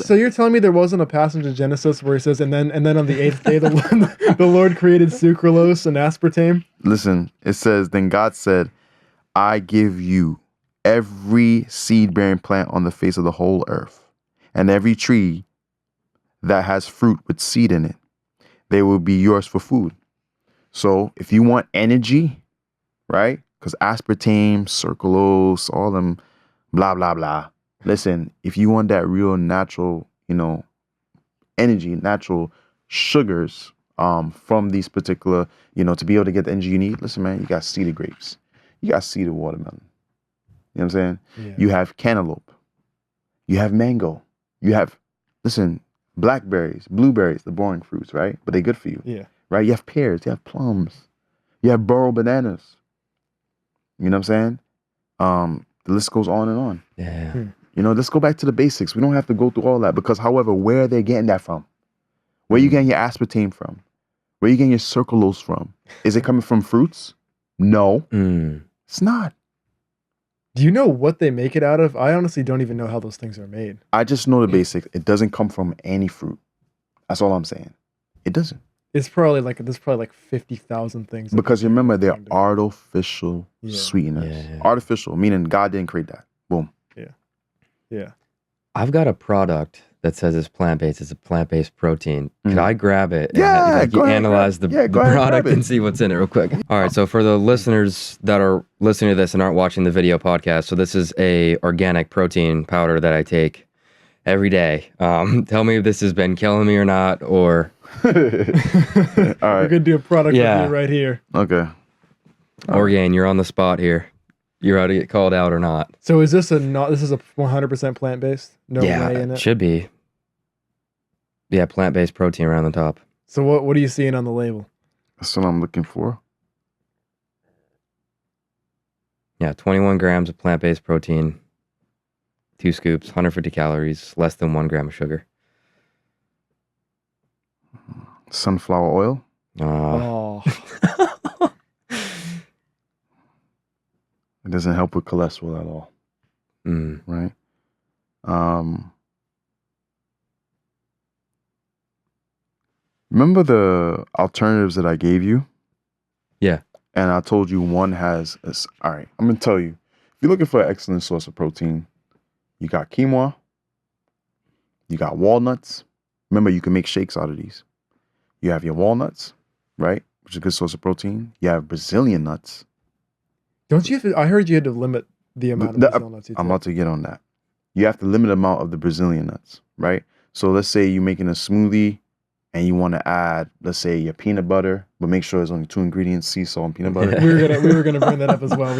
so you're telling me there wasn't a passage in Genesis where he says, and then on the eighth day, the Lord created sucralose and aspartame? Listen, it says, then God said, I give you every seed-bearing plant on the face of the whole earth, and every tree that has fruit with seed in it. They will be yours for food. So if you want energy, right? Because aspartame, sucralose, all them blah, blah, blah. Listen, if you want that real natural, energy, natural sugars from these particular, to be able to get the energy you need, listen, man, you got seeded grapes. You got seeded watermelon. You know what I'm saying? Yeah. You have cantaloupe. You have mango. You have, blackberries, blueberries, the boring fruits, right? But they're good for you. Yeah. Right? You have pears. You have plums. You have burro bananas. You know what I'm saying? The list goes on and on. Yeah. Let's go back to the basics. We don't have to go through all that because, however, where are they getting that from? Where are you getting your aspartame from? Where are you getting your sucralose from? Is it coming from fruits? No, it's not. Do you know what they make it out of? I honestly don't even know how those things are made. I just know the basics. It doesn't come from any fruit. That's all I'm saying. It doesn't. There's probably like 50,000 things. Because remember, they're artificial sweeteners. Yeah. Artificial, meaning God didn't create that. Boom. Yeah. I've got a product that says it's plant-based. It's a plant-based protein. Could I grab it? Yeah, and, go ahead, analyze the product and see what's in it real quick. All right. So for the listeners that are listening to this and aren't watching the video podcast, so this is a organic protein powder that I take every day. Tell me if this has been killing me or not, or all right. We're gonna do a product review right here. Okay. Orgain, you're on the spot here. You're about to get called out or not. So is this a 100% plant-based? No whey in it? Should be. Yeah, plant-based protein around the top. So what are you seeing on the label? That's what I'm looking for. Yeah, 21 grams of plant-based protein, 2 scoops, 150 calories, less than 1 gram of sugar. Sunflower oil. Oh. It doesn't help with cholesterol at all. Right? Remember the alternatives that I gave you? Yeah. And I told you one has... all right, I'm going to tell you. If you're looking for an excellent source of protein, you got quinoa. You got walnuts. Remember, you can make shakes out of these. You have your walnuts, right? Which is a good source of protein. You have Brazilian nuts. Don't you have to, I heard you had to limit the amount of Brazilian nuts you take. I'm about to get on that. You have to limit the amount of the Brazilian nuts, right? So let's say you're making a smoothie and you want to add, let's say, your peanut butter, but make sure there's only 2 ingredients, sea salt and peanut butter. we were gonna bring that up as well.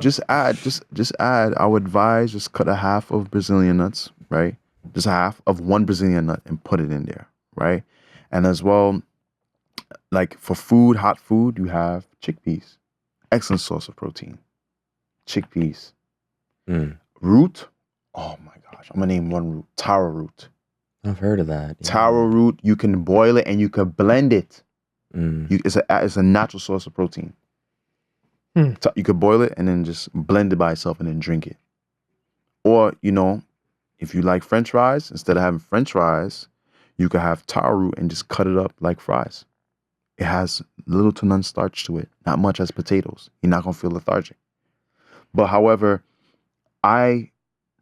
Just add. I would advise just cut a half of Brazilian nuts, right? Just a half of 1 Brazilian nut and put it in there, right? And as well, like for food, hot food, you have chickpeas. Excellent source of protein. Chickpeas. Root. Oh my gosh. I'm going to name one root. Taro root. I've heard of that. Yeah. Taro root. You can boil it and you can blend it. It's a natural source of protein. You could boil it and then just blend it by itself and then drink it. Or, if you like French fries, instead of having French fries, you could have taro root and just cut it up like fries. It has little to none starch to it, not much as potatoes. You're not going to feel lethargic. But however, I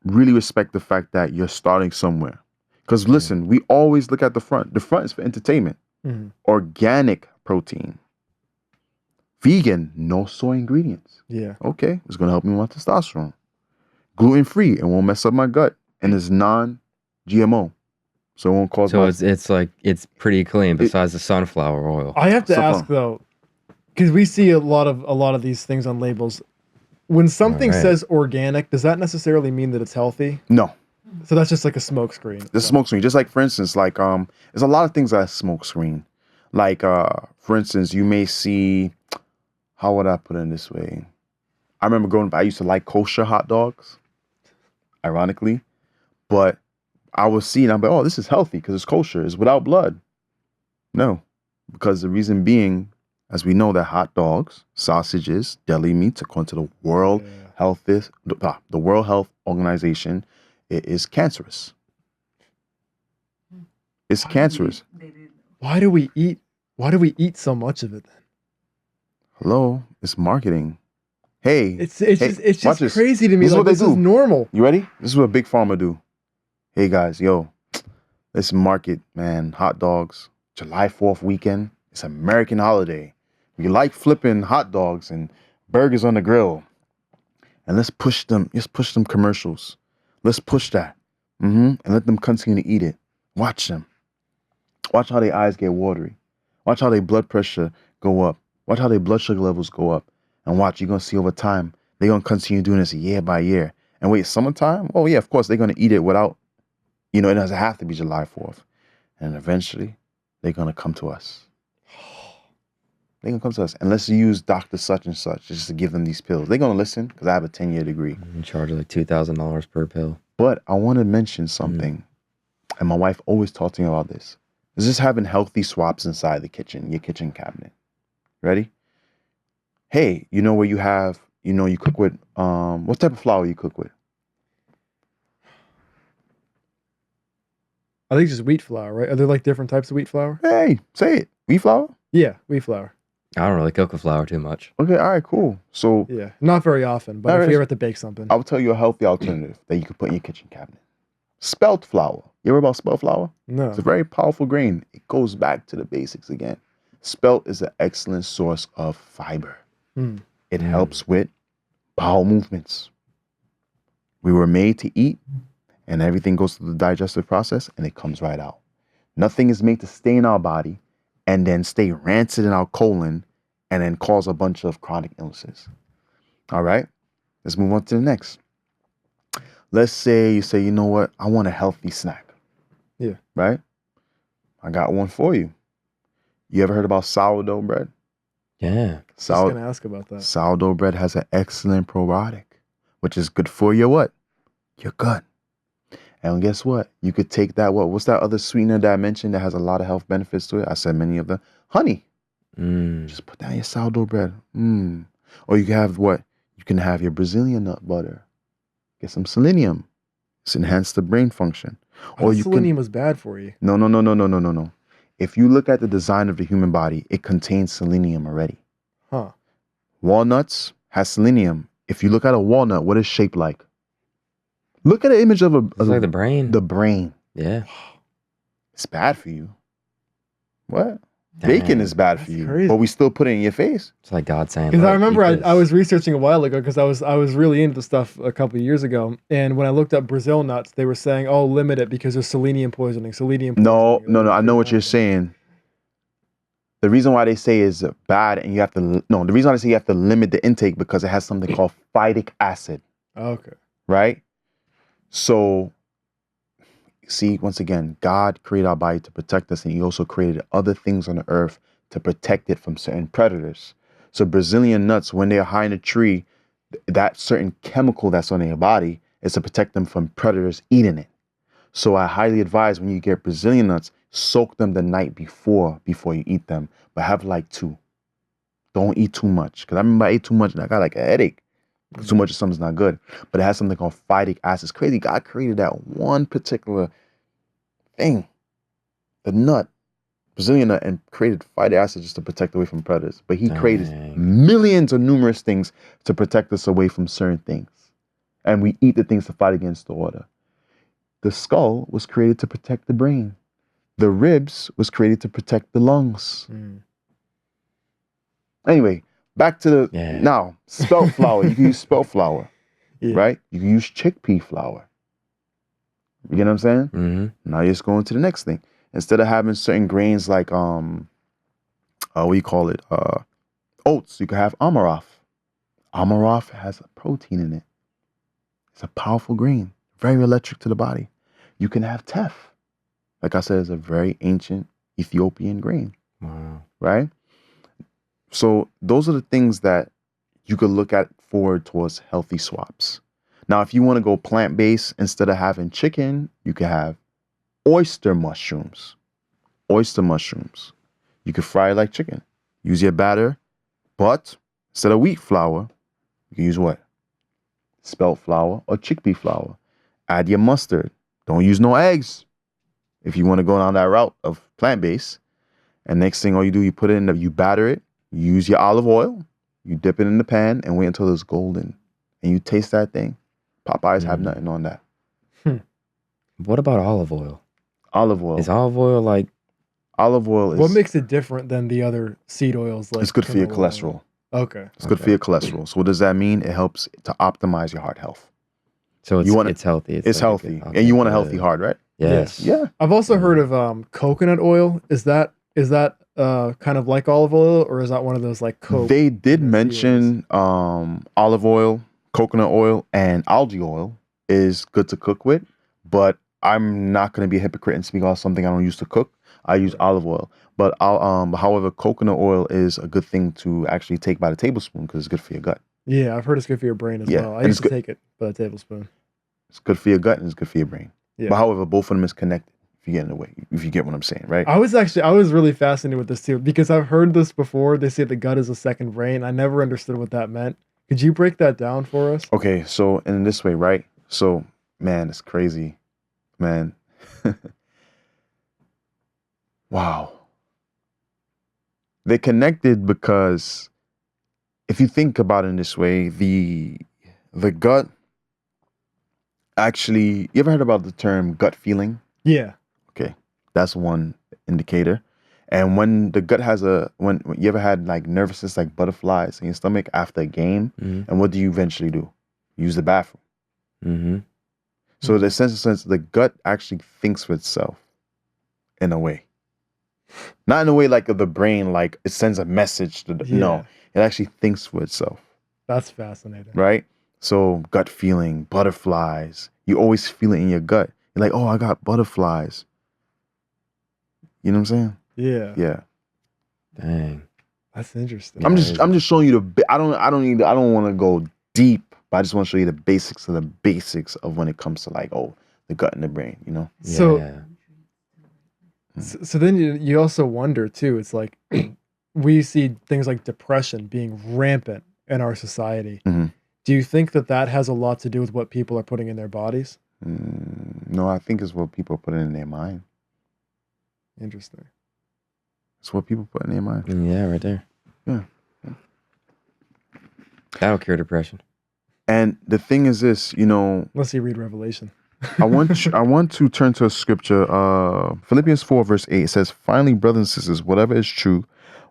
really respect the fact that you're starting somewhere. Because listen, we always look at the front. The front is for entertainment. Mm-hmm. Organic protein. Vegan, no soy ingredients. Yeah. Okay, it's going to help me with my testosterone. Gluten-free, it won't mess up my gut. And it's non-GMO. So it won't cause it's pretty clean besides the sunflower oil. I have to ask though, because we see a lot of these things on labels. When something says organic, does that necessarily mean that it's healthy? No. So that's just like a smoke screen. The smoke screen. Just like, for instance, there's a lot of things that smoke screen. Like, for instance, you may see, how would I put it this way? I remember growing up, I used to like kosher hot dogs, ironically. But I was seeing, I'm like, oh, this is healthy because it's kosher. It's without blood. No, because the reason being, as we know, that hot dogs, sausages, deli meats, according to the World Health Organization, it is cancerous. It's cancerous. Why do we eat so much of it then? Hello, it's marketing. Hey, it's just crazy to me. This is what they do. This is normal. You ready? This is what Big Pharma do. Hey guys, let's market, man, hot dogs. July 4th weekend. It's American holiday. We like flipping hot dogs and burgers on the grill. And let's push them commercials. Let's push that. And let them continue to eat it. Watch them. Watch how their eyes get watery. Watch how their blood pressure go up. Watch how their blood sugar levels go up. And watch, you're going to see over time, they're going to continue doing this year by year. And wait, summertime? Oh yeah, of course, they're going to eat it without, it doesn't have to be July 4th. And eventually, they're going to come to us. They're going to come to us. And let's use Dr. Such and Such just to give them these pills. They're going to listen because I have a 10-year degree. In charge of like $2,000 per pill. But I want to mention something. And my wife always talks to me about this. It's just having healthy swaps inside the kitchen, your kitchen cabinet. Ready? Hey, where you have, you cook with, what type of flour you cook with? I think just wheat flour, right? Are there like different types of wheat flour? Hey, say it. Wheat flour? Yeah, wheat flour. I don't really cook with flour too much. Okay, all right, cool. So yeah, not very often, but if you ever have to bake something, I'll tell you a healthy alternative that you can put in your kitchen cabinet. Spelt flour. You ever about spelt flour? No. It's a very powerful grain. It goes back to the basics again. Spelt is an excellent source of fiber. It helps with bowel movements. We were made to eat, and everything goes through the digestive process, and it comes right out. Nothing is made to stay in our body and then stay rancid in our colon and then cause a bunch of chronic illnesses. All right, let's move on to the next. Let's say you say, you know what? I want a healthy snack. Yeah. Right? I got one for you. You ever heard about sourdough bread? Yeah. I was going to ask about that. Sourdough bread has an excellent probiotic, which is good for your what? Your gut. And guess what? You could take that, what's that other sweetener that I mentioned that has a lot of health benefits to it? I said many of them. Honey. Just put that in your sourdough bread. Or you can have what? You can have your Brazilian nut butter. Get some selenium. It's enhanced the brain function. Or selenium was bad for you. No. If you look at the design of the human body, it contains selenium already. Huh. Walnuts has selenium. If you look at a walnut, what is it shaped like? Look at an image of it's like the brain. The brain. Yeah. It's bad for you. What? Dang. Bacon is bad for you, crazy. but we still put it in your face. It's like God saying. Because I remember I was researching a while ago because I was really into stuff a couple of years ago, and when I looked up Brazil nuts, they were saying, "Oh, limit it because there's selenium poisoning." No. I know what you're saying. The reason why they say is bad, and you have to the reason why they say you have to limit the intake because it has something called phytic acid. Okay. Right. So, see, once again, God created our body to protect us, and He also created other things on the earth to protect it from certain predators. So Brazilian nuts, when they're high in a tree, that certain chemical that's on their body is to protect them from predators eating it. So I highly advise when you get Brazilian nuts, soak them the night before you eat them, but have like 2. Don't eat too much. Because I remember I ate too much and I got like a headache. Because too much of something's not good. But it has something called phytic acid. It's crazy. God created that one particular thing, the nut, Brazilian nut, and created phytic acid just to protect away from predators. But he created millions of numerous things to protect us away from certain things. And we eat the things to fight against the order. The skull was created to protect the brain. The ribs was created to protect the lungs. Anyway, back to the now spelt flour. You can use spelt flour, right? You can use chickpea flour. You get what I'm saying? Mm-hmm. Now you're just going to the next thing. Instead of having certain grains like what do you call it? Oats. You can have amaranth. Amaranth has a protein in it. It's a powerful grain, very electric to the body. You can have teff. Like I said, it's a very ancient Ethiopian grain. Wow. Right? So those are the things that you could look at forward towards healthy swaps. Now, if you want to go plant-based, instead of having chicken, you can have oyster mushrooms. Oyster mushrooms. You can fry it like chicken. Use your batter, but instead of wheat flour, you can use what? Spelt flour or chickpea flour. Add your mustard. Don't use no eggs if you want to go down that route of plant-based. And next thing, all you do, you put it in, you batter it, you use your olive oil, you dip it in the pan and wait until it's golden. And you taste that thing. Popeyes have nothing on that. What about olive oil? Olive oil. Is olive oil like... Olive oil is... What makes it different than the other seed oils? Like it's good for your cholesterol. Oil? Okay. It's good for your cholesterol. So what does that mean? It helps to optimize your heart health. So it's healthy. It's like healthy. And you want a healthy heart, right? Yes. Yeah. I've also heard of coconut oil. Is that kind of like olive oil, or is that one of those like Coke? They did mention olive oil, coconut oil, and algae oil is good to cook with, but I'm not going to be a hypocrite and speak about something I don't use to cook. I use olive oil, but however, coconut oil is a good thing to actually take by the tablespoon because it's good for your gut. Yeah, I've heard it's good for your brain as well. I used to take it by the tablespoon. It's good for your gut and it's good for your brain. Yeah. But however, both of them is connected. If you get in the way, if you get what I'm saying, right? I was really fascinated with this too because I've heard this before. They say the gut is a second brain. I never understood what that meant. Could you break that down for us? Okay, so in this way, right? So, man, it's crazy, man. Wow. They're connected because if you think about it in this way, the gut actually, you ever heard about the term gut feeling? Yeah. Okay, that's one indicator. And when the gut has when you ever had like nervousness, like butterflies in your stomach after a game, and what do you eventually do? Use the bathroom. Mm-hmm. So the sense, the gut actually thinks for itself in a way. Not in a way like the brain, like it sends a message to no, it actually thinks for itself. That's fascinating. Right? So gut feeling, butterflies, you always feel it in your gut. You're like, oh, I got butterflies. You know what I'm saying? Yeah. Yeah. Dang. That's interesting. I'm just showing you I don't want to go deep, but I just want to show you the basics of when it comes to like, oh, the gut and the brain, you know? So then you also wonder too, it's like we see things like depression being rampant in our society. Mm-hmm. Do you think that has a lot to do with what people are putting in their bodies? No, I think it's what people put in their mind. Interesting. It's what people put in their mind. Yeah, right there. Yeah. That'll cure depression. And the thing is this, you know, unless you read Revelation. I want to turn to a scripture. Philippians 4 verse 8 says, "Finally, brothers and sisters, whatever is true,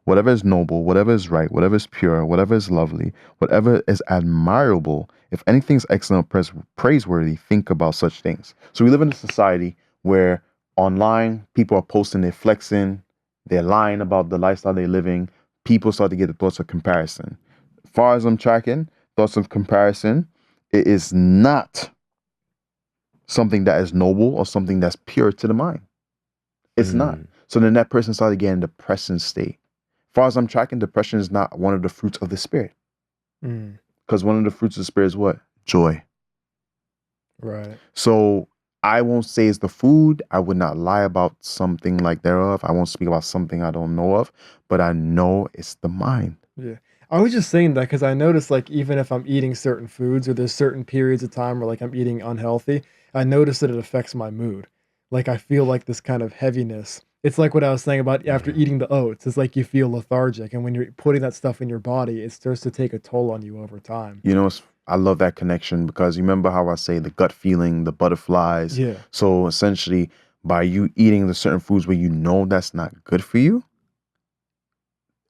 whatever is noble, whatever is right, whatever is pure, whatever is lovely, whatever is admirable, if anything is excellent or praiseworthy, think about such things." So we live in a society where online people are posting, they're flexing, they're lying about the lifestyle they're living. People start to get the thoughts of comparison. As far as I'm tracking, thoughts of comparison, it is not something that is noble or something that's pure to the mind. It's not. So then that person started getting in a depressing state. As far as I'm tracking, depression is not one of the fruits of the spirit. Because one of the fruits of the spirit is what? Joy. Right. So I won't say it's the food. I would not lie about something like thereof. I won't speak about something I don't know of, but I know it's the mind. Yeah. I was just saying that because I noticed, like, even if I'm eating certain foods or there's certain periods of time where, like, I'm eating unhealthy, I notice that it affects my mood. Like, I feel like this kind of heaviness. It's like what I was saying about after eating the oats. It's like you feel lethargic, and when you're putting that stuff in your body, it starts to take a toll on you over time. You know, I love that connection because you remember how I say the gut feeling, the butterflies. Yeah. So essentially, by you eating the certain foods where you know that's not good for you,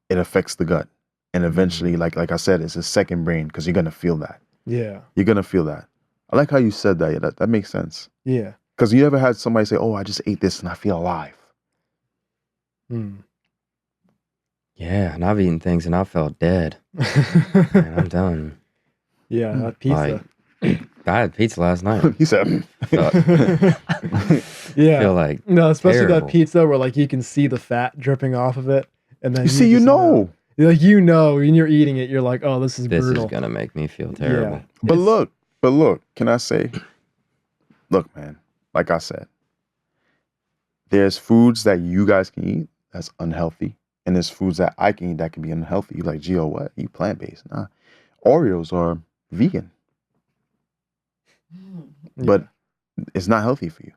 it affects the gut. And eventually, like I said, it's a second brain because you're gonna feel that. Yeah. You're gonna feel that. I like how you said that. Yeah, that makes sense. Yeah. Because you ever had somebody say, "Oh, I just ate this and I feel alive." Mm. Yeah, and I've eaten things and I felt dead. Man, I'm telling you. Yeah, that pizza. Like, I had pizza last night. He said, Felt, Yeah. feel like No, especially terrible. that pizza where like you can see the fat dripping off of it, and then "You see, you just know." Like you know, when you're eating it, you're like, oh, this is this brutal. is gonna make me feel terrible. Yeah. But It's- look, can I say, look, man, like I said, there's foods that you guys can eat that's unhealthy, and there's foods that I can eat that can be unhealthy. You're like, Gio, what? You plant-based? Nah. Oreos are vegan, but it's not healthy for you.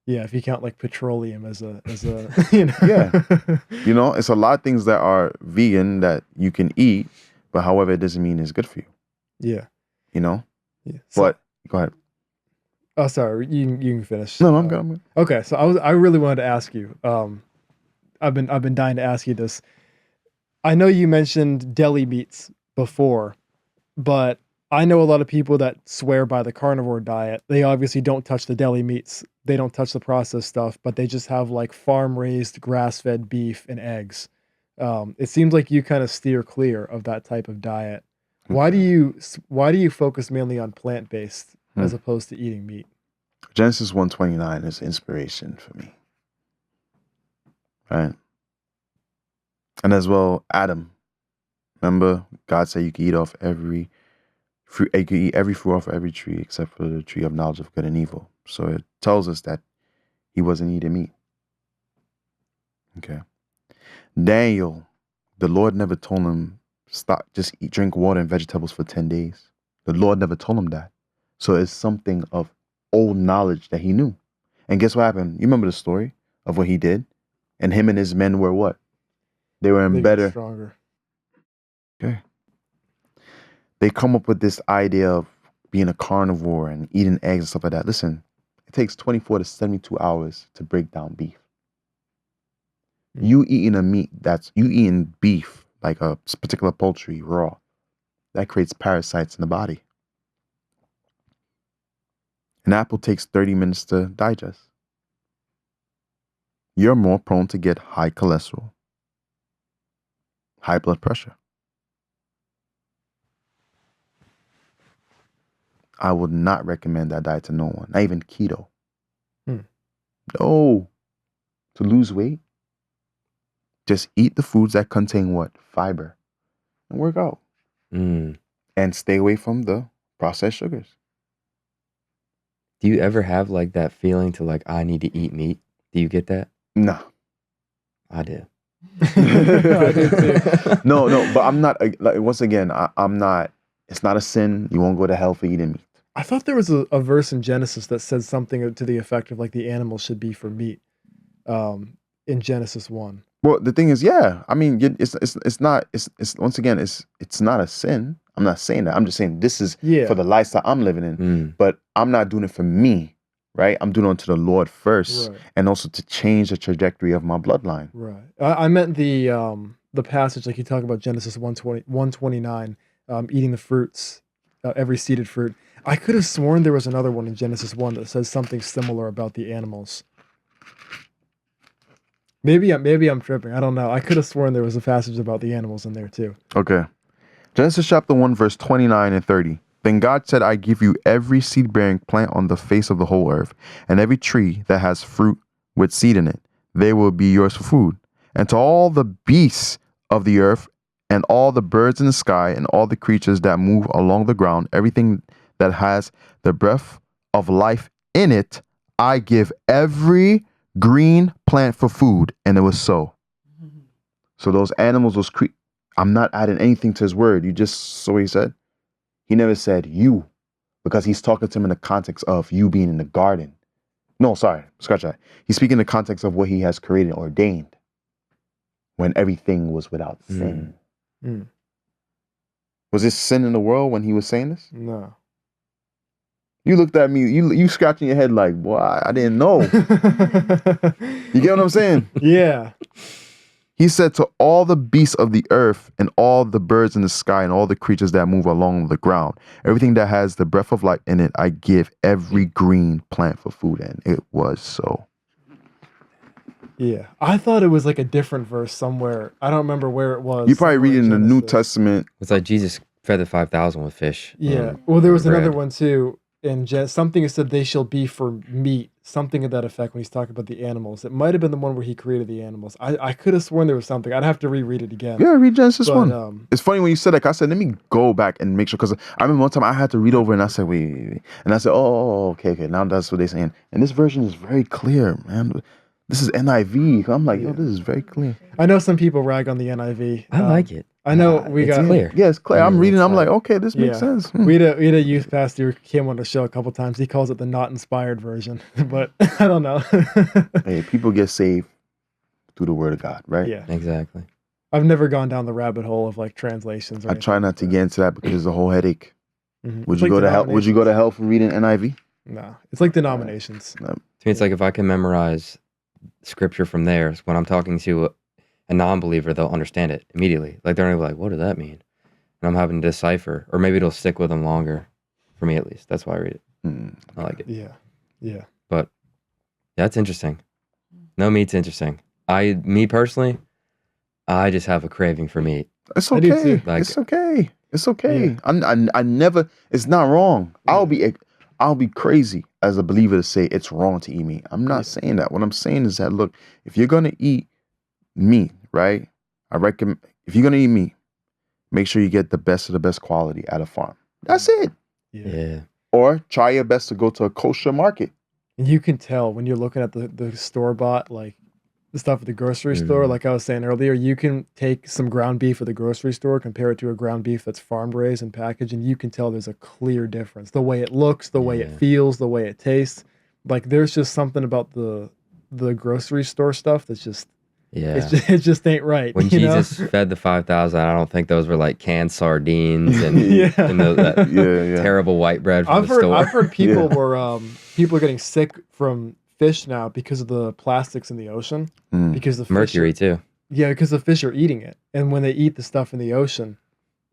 yeah, if you count like petroleum as a you know. Yeah. You know, it's a lot of things that are vegan that you can eat, but however, it doesn't mean it's good for you. Yeah. You know? Yeah. So, But go ahead. oh, sorry, you can finish. No, I'm good. I'm good. Okay, so I really wanted to ask you. I've been dying to ask you this. I know you mentioned deli meats before, but I know a lot of people that swear by the carnivore diet. They obviously don't touch the deli meats. They don't touch the processed stuff, but they just have like farm raised grass fed beef and eggs. It seems like you kind of steer clear of that type of diet. Why do you focus mainly on plant based as opposed to eating meat? Genesis 1:29 is inspiration for me. Right? And as well, Adam. Remember, God said you can eat off every fruit, you can eat every fruit off every tree except for the tree of knowledge of good and evil. So it tells us that he wasn't eating meat. Okay. Daniel, the Lord never told him stop, just drink water and vegetables for 10 days. The Lord never told him that. So it's something of old knowledge that he knew. And guess what happened? You remember the story of what he did? And him and his men were what? They were in Bigger, better. stronger. Okay. They come up with this idea of being a carnivore and eating eggs and stuff like that. Listen, it takes 24 to 72 hours to break down beef. You eating beef, like a particular poultry raw, that creates parasites in the body. An apple takes 30 minutes to digest. You're more prone to get high cholesterol, high blood pressure. I would not recommend that diet to no one, not even keto. No. To lose weight, just eat the foods that contain what? Fiber. And work out. And stay away from the processed sugars. Do you ever have like that feeling to like, I need to eat meat? Do you get that? No. I do. I do too. No, but I'm not, like, once again, I'm not, it's not a sin. You won't go to hell for eating meat. I thought there was a verse in Genesis that said something to the effect of like the animal should be for meat. In Genesis 1. Well, the thing is, yeah. I mean, it's not. It's once again, it's not a sin. I'm not saying that. I'm just saying this is for the lifestyle I'm living in. But I'm not doing it for me, right? I'm doing it unto the Lord first, and also to change the trajectory of my bloodline. Right. I meant the passage like you talk about Genesis 129, eating the fruits, every seeded fruit. I could have sworn there was another one in Genesis 1 that says something similar about the animals. Maybe I'm tripping. I don't know. I could have sworn there was a passage about the animals in there too. Okay. Genesis chapter 1, verse 29 and 30. Then God said, I give you every seed-bearing plant on the face of the whole earth, and every tree that has fruit with seed in it. They will be yours for food. And to all the beasts of the earth, and all the birds in the sky, and all the creatures that move along the ground, everything that has the breath of life in it, I give every green plant for food. And it was so. So those animals, I'm not adding anything to his word. You just saw what he said. He never said you, because he's talking to him in the context of you being in the garden. No, sorry, scratch that. He's speaking in the context of what he has created and ordained when everything was without sin. Was there sin in the world when he was saying this? No. You looked at me, you scratching your head like, boy, I didn't know. You get what I'm saying? Yeah. He said to all the beasts of the earth and all the birds in the sky and all the creatures that move along the ground, everything that has the breath of life in it, I give every green plant for food. And it was so. Yeah. I thought it was like a different verse somewhere. I don't remember where it was. You probably read it in the New Genesis. Testament. It's like Jesus fed the 5,000 with fish. Yeah. Well, there was bread. another one too. In something that said they shall be for meat, something of that effect when he's talking about the animals. It might have been the one where he created the animals. I could have sworn there was something. I'd have to reread it again. Yeah, read Genesis But, 1. It's funny when you said that. I said, let me go back and make sure. Because I remember one time I had to read over and I said, wait. And I said, okay. Now that's what they're saying. And this version is very clear, man. This is NIV. I'm like, yo, this is very clear. I know some people rag on the NIV. I like it. I know It's clear. Yeah, it's clear. I'm Yeah, reading. it's I'm like, like- okay, this makes sense. We had a youth pastor who came on the show a couple times. He calls it the not inspired version, but I don't know. Hey, people get saved through the word of God, right? Yeah, Exactly. I've never gone down the rabbit hole of like translations. Or I try not to get into that because it's a whole headache. Mhm. Would It's you like go to hell? Would you go to hell for reading NIV? No, it's like denominations. To me, it's like if I can memorize scripture from there, when I'm talking to a non-believer, they'll understand it immediately. Like they're gonna be like, "What does that mean?" And I'm having to decipher, or maybe it'll stick with them longer. For me, at least, that's why I read it. I like it. Yeah. But that's interesting. No meat's interesting. Me personally, I just have a craving for meat. It's I do okay. too. Like- It's okay. It's okay. Yeah. I never. It's not wrong. I'll be crazy as a believer to say it's wrong to eat meat. I'm not saying that. What I'm saying is that look, if you're gonna eat meat, right? I recommend if you're gonna eat meat, make sure you get the best of the best quality at a farm. That's it. Yeah. Or try your best to go to a kosher market. And you can tell when you're looking at the store bought, like the stuff at the grocery store, like I was saying earlier, you can take some ground beef at the grocery store, compare it to a ground beef that's farm raised and packaged, and you can tell there's a clear difference. The way it looks, the way it feels, the way it tastes. Like there's just something about the grocery store stuff that's just it just ain't right. When you know? Jesus fed the 5,000, I don't think those were like canned sardines and, Yeah. and that Yeah. terrible white bread from the store. I've heard people were people are getting sick from fish now because of the plastics in the ocean. Because the fish Mercury too. Yeah, because the fish are eating it. And when they eat the stuff in the ocean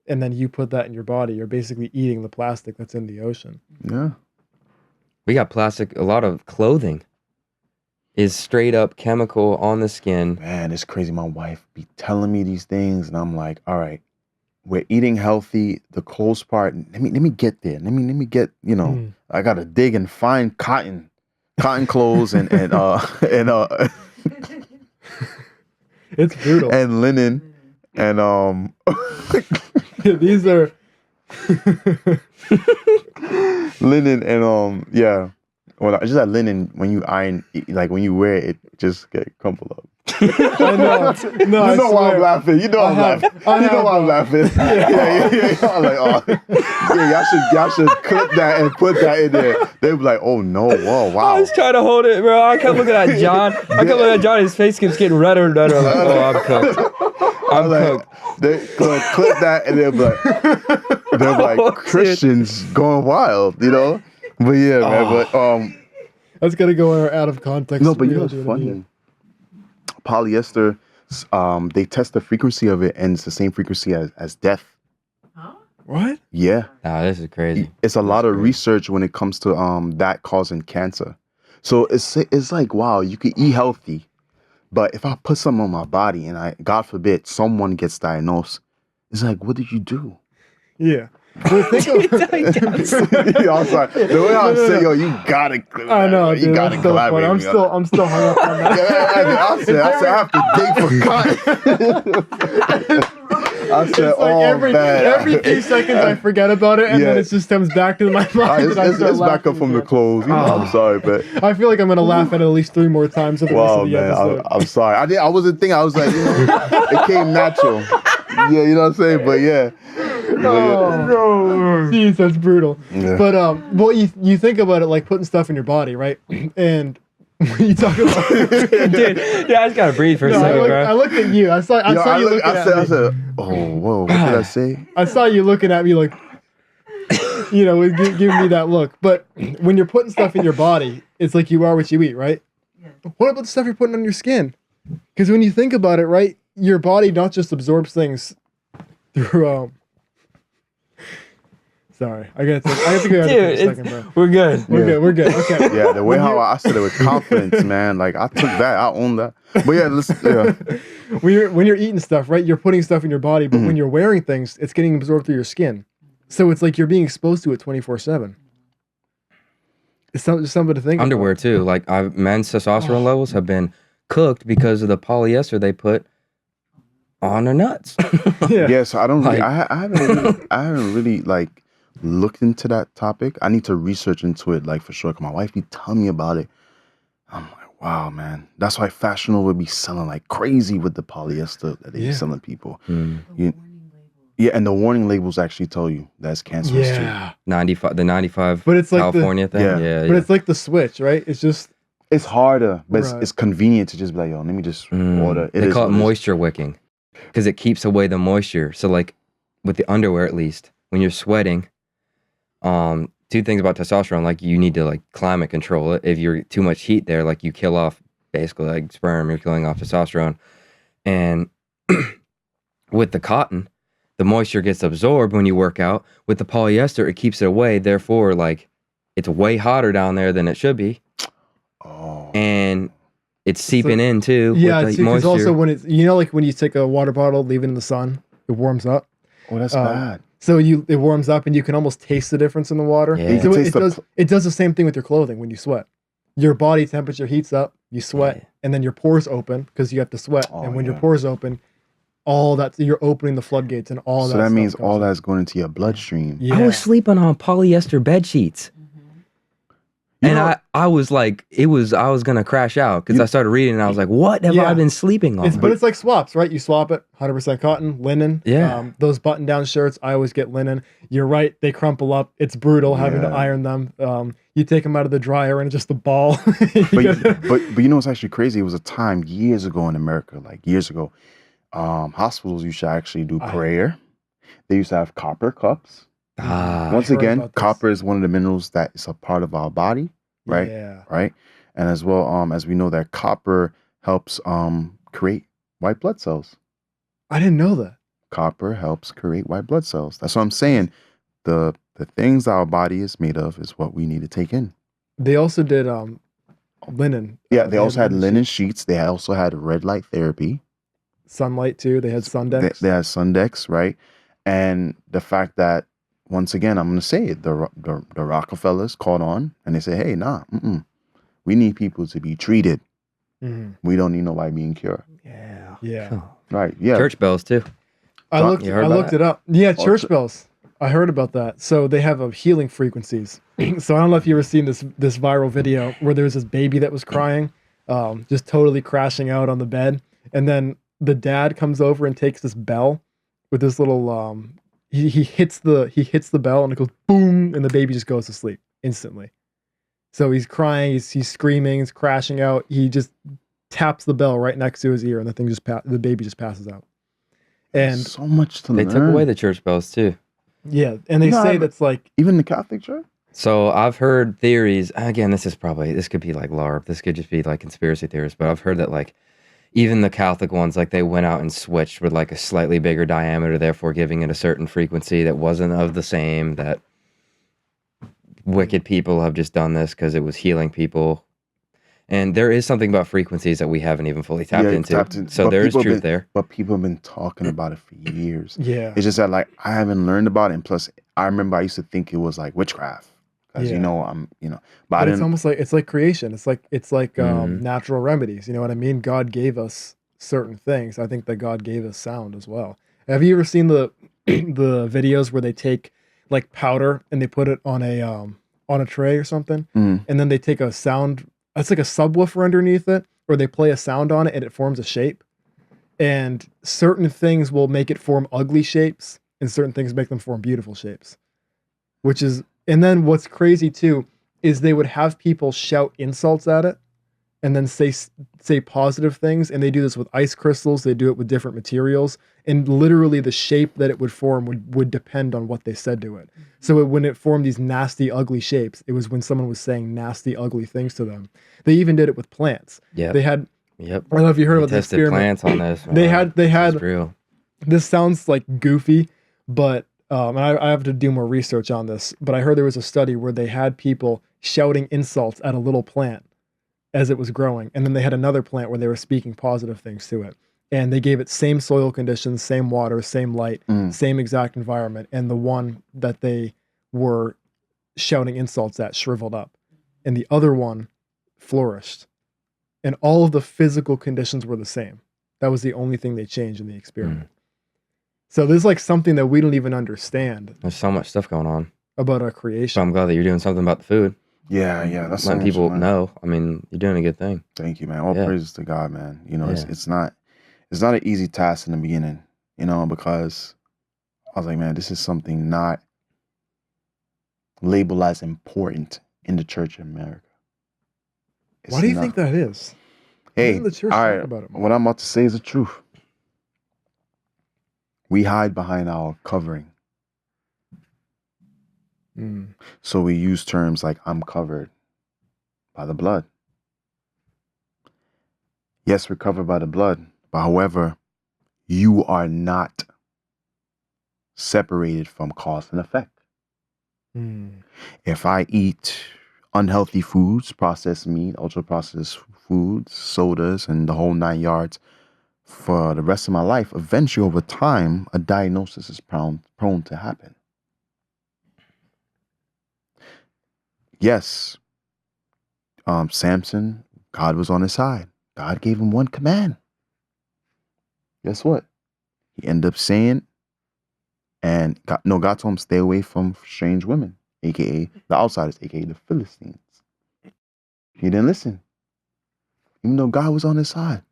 and then you put that in your body, you're basically eating the plastic that's in the ocean. Yeah. We got plastic. A lot of clothing is straight up chemical on the skin. Man, it's crazy. My wife be telling me these things, and I'm like, all right, we're eating healthy. The clothes part, let me get there. Let me get, I gotta dig and find cotton clothes and It's brutal. and linen and These are linen and yeah. Well, just that linen when you iron, like when you wear it, it just get crumpled up. I know. No, I You know why I'm swear. laughing. You know I'm laughing. You know why I'm laughing. Yeah. I'm like, y'all should clip that and put that in there. They be like, oh no, whoa, I wow. was trying to hold it, bro. I kept looking at John. I kept looking at John. His face keeps getting redder and redder. I'm like, oh, I'm cooked. I'm cooked. They gonna clip that and they're like, Oh, Christians going wild, But yeah, man. But That's gonna go out of context. no, but you know Really what's funny? Polyester, they test the frequency of it, and it's the same frequency as death. What? Yeah. Nah, this is crazy. It's a lot of research when it comes to that causing cancer. So it's like, wow, you can eat healthy, but if I put something on my body and God forbid someone gets diagnosed, it's like, what did you do? Yeah. Well, think of, Yo, I'm sorry. The way I say, yo, you gotta. I know, you dude. gotta That's so funny. collaborate. I'm still hung up on that. I said I have to dig for cotton. I said, It's like every few seconds I forget about it, and then Yeah. it just comes back to my mind. and I start It's back up laughing from the again. clothes. I'm sorry, but I feel like I'm gonna laugh at least 3 more times for the rest wow, of the man, episode. I'm sorry. I wasn't thinking. I was like, it came natural. Yeah, you know what I'm saying? But yeah. Oh, jeez, that's brutal. Yeah. But well, you think about it like putting stuff in your body, right? And when you talk about Dude, yeah, I just gotta breathe for a second, I bro. looked at you. I saw you looking at me. I said, oh, whoa, what did I say? I saw you looking at me like, giving me that look. But when you're putting stuff in your body, it's like you are what you eat, right? Yeah. What about the stuff you're putting on your skin? Because when you think about it, right, your body not just absorbs things through. Sorry, I got to go out Dude, for a second, bro. we're good. We're good. Okay. Yeah, the way how I said it with confidence, man. Like I took that, I own that. But yeah, When you're eating stuff, right, you're putting stuff in your body, but when you're wearing things, it's getting absorbed through your skin. So it's like you're being exposed to it 24/7. It's something to think Underwear about. too. Like men's testosterone levels have been cooked because of the polyester they put on their nuts. yeah. So I don't really, Like- I haven't really like looked into that topic. I need to research into it, like for sure. 'Cause my wife be telling me about it. I'm like, wow, man. That's why Fashion Nova would be selling like crazy with the polyester that they be selling people. Mm. You- Yeah, and the warning labels actually tell you that's cancerous too. Yeah. 95, the 95 But it's like California thing. Yeah. Yeah, But it's like the switch, right? It's just It's harder, but Right. it's convenient to just be like, yo, let me just order. They is call it what is. moisture wicking because it keeps away the moisture. So like with the underwear, at least when you're sweating, two things about testosterone, like you need to like climate control it. If you're too much heat there, like you kill off basically like sperm, you're killing off testosterone. And with the cotton, the moisture gets absorbed when you work out. With the polyester, it keeps it away. Therefore, like it's way hotter down there than it should be. Oh. And it's seeping in too. yeah. with It's the moisture. also when it's like when you take a water bottle, leave it in the sun, it warms up. Oh, that's bad. So it warms up, and you can almost taste the difference in the water. Yeah. You So can it taste the does it does the same thing with your clothing when you sweat. Your body temperature heats up, you sweat, Yeah. and then your pores open because you have to sweat. Oh, and when your yeah. pores open, all that you're opening the floodgates and all that. So that stuff means comes all in. that's going into your bloodstream. Yeah. I was sleeping on polyester bed sheets. You And know- I was like, I was gonna crash out because I started reading and I was like, what have Yeah. I been sleeping on? But it's like swaps, right? You swap it, 100% cotton, linen. Yeah. Those button-down shirts, I always get linen. You're right, they crumple up. It's brutal having to Yeah. iron them. You take them out of the dryer and it's just a ball. You But, gotta- but you know what's actually crazy? It was a time years ago in America, like years ago, hospitals used to actually do prayer. They used to have copper cups. Once heard again, about this. copper is one of the minerals that is a part of our body, right? Yeah. Right. And as well, as we know that copper helps create white blood cells. I didn't know that. Copper helps create white blood cells. That's what I'm saying. The things our body is made of is what we need to take in. They also did linen. Yeah, they also had linen sheets. sheets. They also had red light therapy. Sunlight too. They had Sundex. They had Sundex, right? And the fact that, once again, I'm going to say it, the Rockefellers caught on and they said, hey, nah, we need people to be treated. Mhm. We don't need nobody being cured. Yeah. Yeah. Right. Yeah. Church bells too. I looked You heard about it that? up. Yeah, Oh, church bells. I heard about that. So they have healing frequencies. So I don't know if you ever seen this viral video where there was this baby that was crying, just totally crashing out on the bed, and then the dad comes over and takes this bell with this little he hits the bell and it goes boom and the baby just goes to sleep instantly. So he's crying, he's screaming, he's crashing out. He just taps the bell right next to his ear and the baby just passes out. And so much to They learn. took away the church bells too. yeah, and they No, say I- that's like Even the Catholic Church? So I've heard theories. Again, this could be like LARP. This could just be like conspiracy theories. But I've heard that like even the Catholic ones, like they went out and switched with like a slightly bigger diameter, therefore giving it a certain frequency that wasn't of the same. That wicked people have just done this because it was healing people. And there is something about frequencies that we haven't even fully tapped into. So but there is people have truth been- there. But people have been talking about it for years. yeah. It's just that like I haven't learned about it. And plus, I remember I used to think it was like witchcraft. Because Yeah. but I But it's didn't. almost like it's like creation. It's like Mhm. natural remedies. You know what I mean? God gave us certain things. I think that God gave us sound as well. Have you ever seen the the videos where they take like powder and they put it on a tray or something, Mhm. and then they take a sound. It's like a subwoofer underneath it, or they play a sound on it and it forms a shape. And certain things will make it form ugly shapes, and certain things make them form beautiful shapes. And then what's crazy too is they would have people shout insults at it and then say positive things. And they do this with ice crystals. They do it with different materials, and literally the shape that it would form would depend on what they said to it. So when it formed these nasty, ugly shapes, it was when someone was saying nasty, ugly things to them. They even did it with plants. Yeah. They had. Yep. I don't know if you heard They about the tested experiment. plants on this. They man. had. It's real. This sounds like goofy, but and I have to do more research on this. But I heard there was a study where they had people shouting insults at a little plant as it was growing, and then they had another plant where they were speaking positive things to it, and they gave it same soil conditions, same water, same light, same exact environment, and the one that they were shouting insults at shriveled up, and the other one flourished, and all of the physical conditions were the same. That was the only thing they changed in the experiment. So there's like something that we don't even understand There's so much stuff going on. about our So creation. I'm glad that you're doing something about the food. Yeah, that's Letting so people much, man. know. I mean, you're doing a good thing. Thank you, man. All Yeah. praises to God, man. You know, Yeah. it's not an easy task in the beginning, you know, because I was like, man, this is something not labeled as important in the church in America. Why do you think that is? Why Hey, doesn't the church all talk right, about it more? what I'm about to say is the truth. We hide behind our covering. So we use terms like I'm covered by the blood. Yes, we're covered by the blood, but however, you are not separated from cause and effect. If I eat unhealthy foods, processed meat, ultra processed foods, sodas, and the whole 9 yards for the rest of my life, eventually over time, a diagnosis is prone to happen. Yes, Samson, God was on his side. God gave him one command. Guess what? He ended up saying, and God told him stay away from strange women, aka the outsiders, aka the Philistines. He didn't listen, even though God was on his side.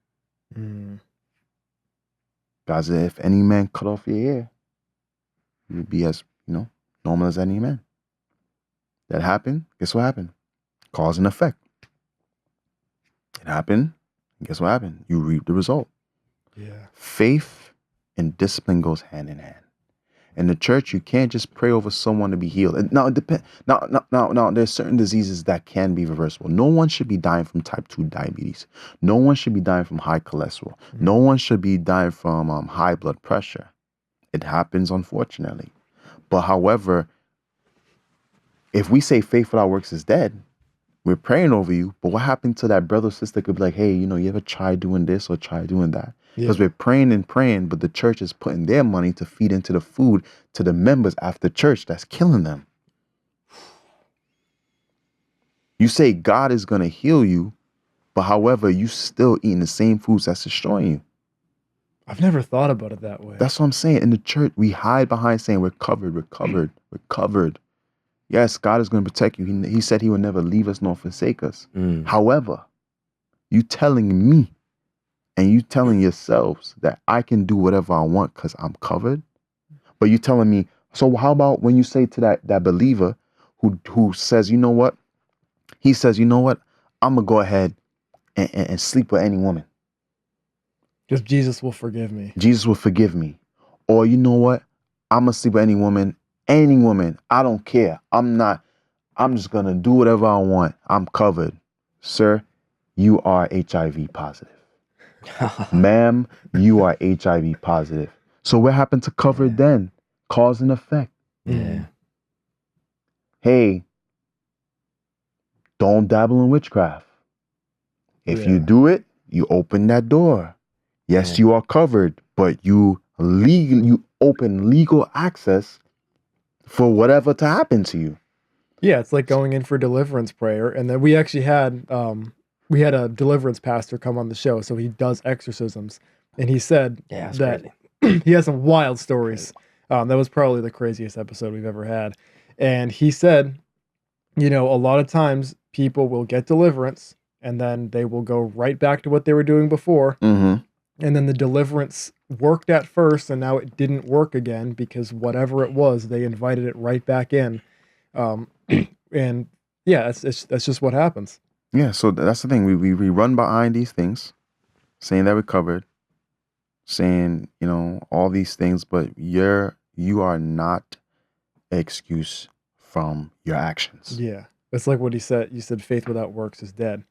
God said, if any man cut off your ear, you would be as, normal as any man. That happened. Guess what happened? Cause and effect. It happened. And guess what happened? You reap the result. Yeah. Faith and discipline goes hand in hand. In the church, you can't just pray over someone to be healed. Now, it depends. Now, there's certain diseases that can be reversible. No one should be dying from type 2 diabetes. No one should be dying from high cholesterol. No one should be dying from high blood pressure. It happens, unfortunately. But however, if we say faith without works is dead, we're praying over you, but what happened to that brother or sister could be like, hey, you ever try doing this or try doing that? Because we're praying and praying, but the church is putting their money to feed into the food to the members after church. That's killing them. You say God is going to heal you, but however, you still eating the same foods that's destroying you. I've never thought about it that way. That's what I'm saying. In the church, we hide behind saying we're covered, we're covered, we're covered. Yes, God is going to protect you. He said he will never leave us nor forsake us. However, you telling me and you telling yourselves that I can do whatever I want because I'm covered, but you telling me, so how about when you say to that believer who says, you know what? He says, you know what? I'm going to go ahead and sleep with any woman. Just Jesus will forgive me. Jesus will forgive me. Or you know what? I'm going to sleep with any woman. I don't care. I'm just going to do whatever I want. I'm covered. Sir, you are HIV positive. Ma'am, you are HIV positive. So what happened to covered then? Cause and effect. Yeah. Hey, don't dabble in witchcraft. If you do it, you open that door. Yes, you are covered, but you open legal access for whatever to happen to you. Yeah, it's like going in for deliverance prayer. And then we actually had a deliverance pastor come on the show, so he does exorcisms. And he said that he has some wild stories. That was probably the craziest episode we've ever had. And he said, a lot of times people will get deliverance and then they will go right back to what they were doing before. and then the deliverance worked at first, and now it didn't work again because whatever it was, they invited it right back in. Um, and yeah, that's just what happens. Yeah, so that's the thing. We run behind these things, saying that we're covered, saying, all these things, but you are not an excuse from your actions. Yeah, it's like what he said. You said faith without works is dead.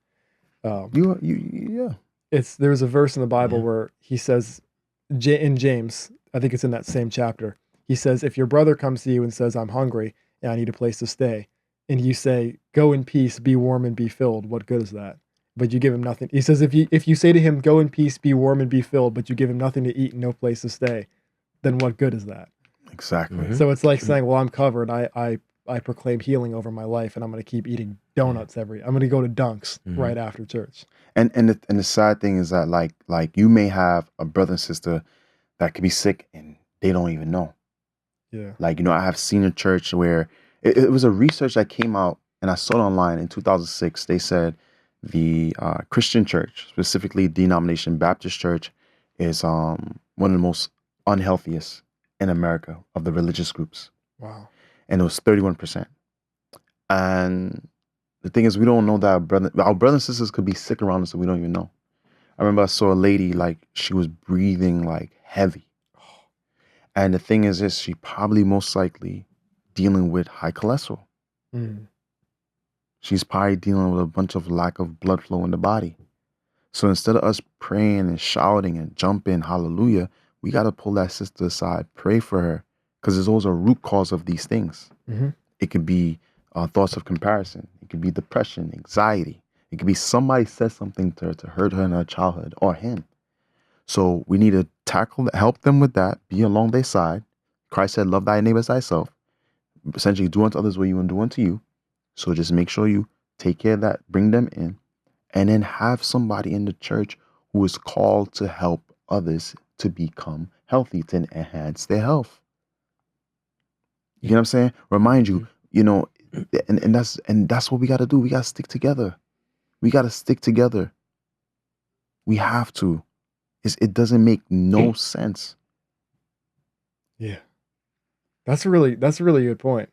Yeah. There's a verse in the Bible Yeah. where he says, in James, I think it's in that same chapter. He says, if your brother comes to you and says, I'm hungry and I need a place to stay, and you say, go in peace, be warm and be filled, what good is that? But you give him nothing. He says, if you say to him, go in peace, be warm and be filled, but you give him nothing to eat and no place to stay, then what good is that? Exactly. Mhm. So it's like saying, well, I'm covered. I proclaim healing over my life, and I'm going to keep eating donuts I'm going to go to Dunks right after church. And the sad thing is that like you may have a brother and sister that could be sick and they don't even know. Yeah. Like, I have seen a church where it was a research that came out, and I saw it online in 2006. They said the Christian church, specifically denomination Baptist church, is one of the most unhealthiest in America of the religious groups. Wow. And it was 31%. And the thing is, we don't know that our brothers and sisters could be sick around us and we don't even know. I remember I saw a lady, like, she was breathing like heavy. And the thing is this, she probably most likely dealing with high cholesterol. Mm. She's probably dealing with a bunch of lack of blood flow in the body. So instead of us praying and shouting and jumping, hallelujah, we got to pull that sister aside, pray for her, because there's always a root cause of these things. Mm-hmm. It could be thoughts of comparison. It could be depression, anxiety. It could be somebody said something to her to hurt her in her childhood or him. So we need to help them with that, be along their side. Christ said, love thy neighbor as thyself. Essentially, do unto others what you want to do unto you. So just make sure you take care of that, bring them in, and then have somebody in the church who is called to help others to become healthy, to enhance their health. You know what I'm saying? Remind you, and that's what we got to do. We got to stick together. We got to stick together. We have to. It doesn't make no sense. Yeah. That's a really good point.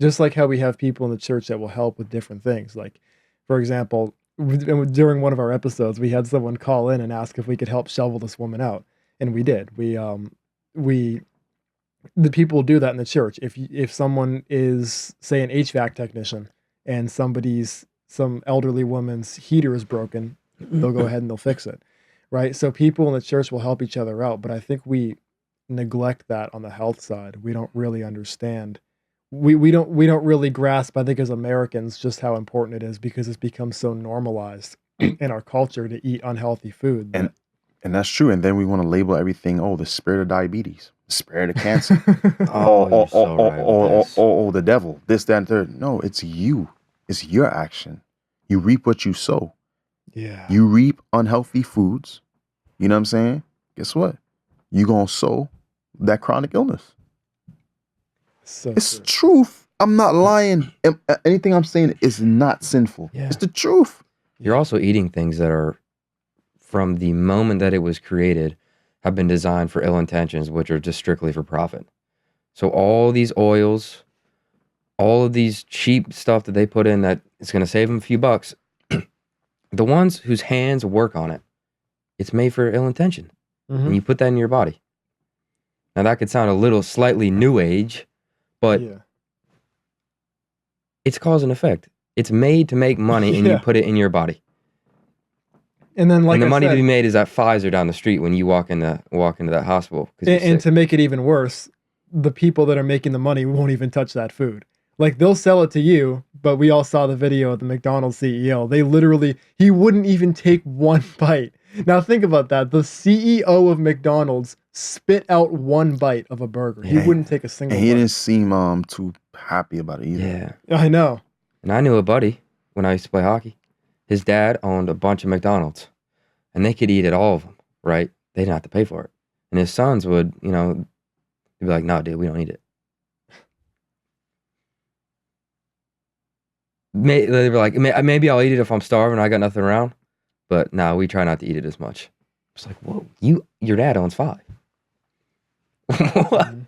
Just like how we have people in the church that will help with different things. Like, for example, during one of our episodes, we had someone call in and ask if we could help shovel this woman out, and we did. The people do that in the church. If someone is, say, an HVAC technician and some elderly woman's heater is broken, they'll go ahead and they'll fix it, right? So people in the church will help each other out, but I think we neglect that on the health side. We don't really understand. We don't really grasp, I think, as Americans, just how important it is, because it's become so normalized in our culture to eat unhealthy food. And that's true. And then we want to label everything, the spirit of diabetes, the spirit of cancer. You're so right with this. The devil, this, that, and third. No, it's you. It's your action. You reap what you sow. Yeah. You reap unhealthy foods. You know what I'm saying? Guess what? You're going to sow that chronic illness. So it's true. Truth. I'm not lying. Anything I'm saying is not sinful. Yeah. It's the truth. You're also eating things that are, from the moment that it was created, have been designed for ill intentions, which are just strictly for profit. So all these oils, all of these cheap stuff that they put in that is going to save them a few bucks, the ones whose hands work on it, it's made for ill intention. Mm-hmm. And you put that in your body. Now that could sound a little slightly new age, but it's cause and effect. It's made to make money, and you put it in your body. And then, the money to be made is at Pfizer down the street when you walk into that hospital. And to make it even worse, the people that are making the money won't even touch that food. Like, they'll sell it to you, but we all saw the video of the McDonald's CEO. He wouldn't even take one bite. Now think about that. The CEO of McDonald's spit out one bite of a burger. He wouldn't take a single bite. And he didn't seem too happy about it either. Yeah. I know. And I knew a buddy when I used to play hockey. His dad owned a bunch of McDonald's, and they could eat at all of them, right? They didn't have to pay for it. And his sons would, they'd be like, no, dude, we don't eat it. They were like, maybe I'll eat it if I'm starving and I got nothing around. But no, we try not to eat it as much. It's like, whoa, your dad owns 5.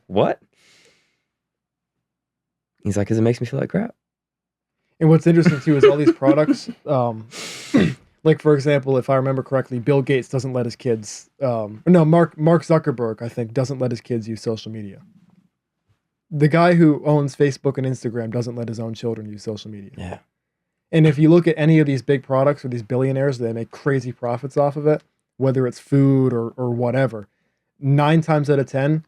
What? He's like, because it makes me feel like crap. And what's interesting too is all these products, like for example, if I remember correctly, Bill Gates doesn't let his kids, no, Mark Zuckerberg, I think, doesn't let his kids use social media. The guy who owns Facebook and Instagram doesn't let his own children use social media. Yeah. And if you look at any of these big products or these billionaires, they make crazy profits off of it, whether it's food or whatever. 9 times out of 10,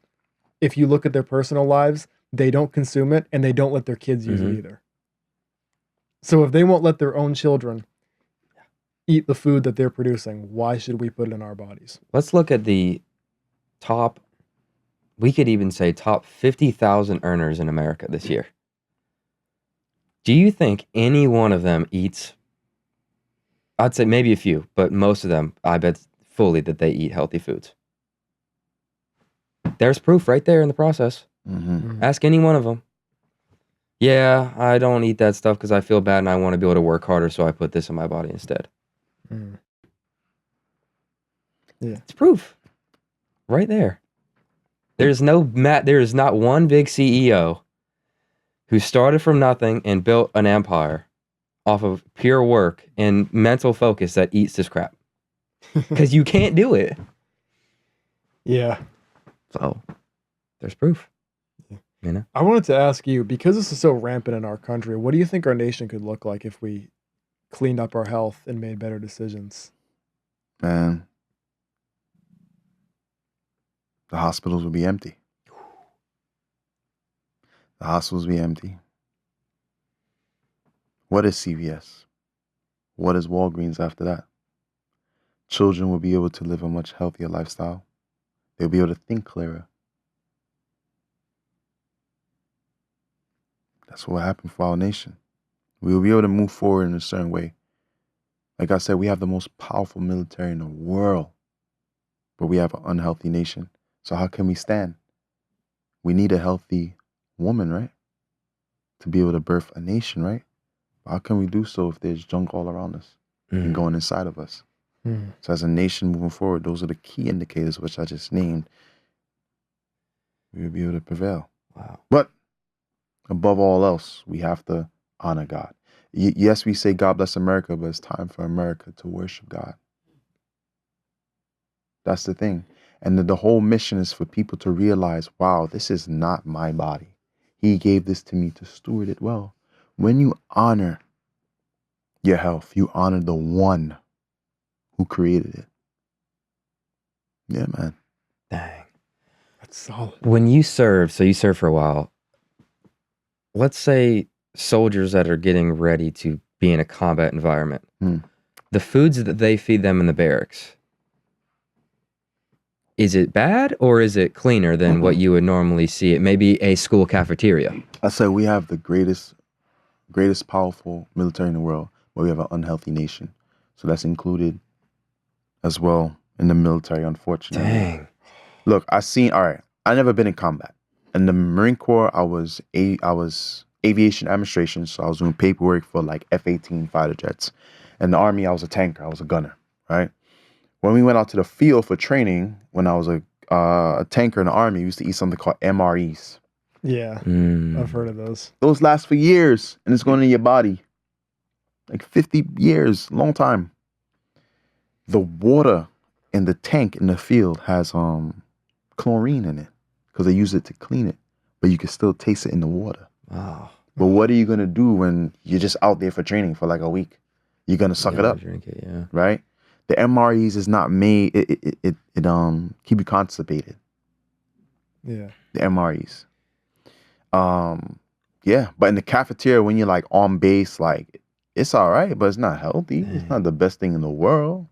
if you look at their personal lives, they don't consume it and they don't let their kids use it either. So if they won't let their own children eat the food that they're producing, why should we put it in our bodies? Let's look at the top, we could even say top 50,000 earners in America this year. Do you think any one of them eats, I'd say maybe a few, but most of them, I bet fully that they eat healthy foods? There's proof right there in the process. Ask any one of them. Yeah, I don't eat that stuff because I feel bad and I want to be able to work harder, so I put this in my body instead. Yeah. It's proof. Right there. There is not one big CEO who started from nothing and built an empire off of pure work and mental focus that eats this crap. Because you can't do it. Yeah. So, there's proof. You know? I wanted to ask you, because this is so rampant in our country, what do you think our nation could look like if we cleaned up our health and made better decisions? Man, the hospitals would be empty. The hospitals would be empty. What is CVS? What is Walgreens after that? Children will be able to live a much healthier lifestyle. They'll be able to think clearer. That's what will happen for our nation. We will be able to move forward in a certain way. Like I said, we have the most powerful military in the world, but we have an unhealthy nation. So how can we stand? We need a healthy woman, right? To be able to birth a nation, right? How can we do so if there's junk all around us and going inside of us? So as a nation moving forward, those are the key indicators which I just named. We will be able to prevail. Wow. But above all else, we have to honor God. Yes, we say God bless America, but it's time for America to worship God. That's the thing. And the whole mission is for people to realize, wow, this is not my body. He gave this to me to steward it well. When you honor your health, you honor the one who created it. Yeah, man. Dang. That's solid. When you serve, so you served for a while, let's say soldiers that are getting ready to be in a combat environment, the foods that they feed them in the barracks, is it bad or is it cleaner than what you would normally see at maybe a school cafeteria? I said we have the greatest powerful military in the world, but we have an unhealthy nation. So that's included as well in the military, unfortunately. Dang. Look, I never been in combat. In the Marine Corps, I was aviation administration, so I was doing paperwork for like F-18 fighter jets. In the Army, I was a tanker. I was a gunner, right? When we went out to the field for training, when I was a tanker in the Army, we used to eat something called MREs. Yeah, I've heard of those. Those last for years, and it's going in your body. Like 50 years, long time. The water in the tank in the field has chlorine in it because they use it to clean it, but you can still taste it in the water. Wow. But what are you going to do when you're just out there for training for like a week? You're going to suck it up, Drink it, yeah. right? The MREs is not made, it keep you constipated. Yeah. The MREs. Yeah, but in the cafeteria, when you're like on base, like it's all right, but it's not healthy. It's not the best thing in the world.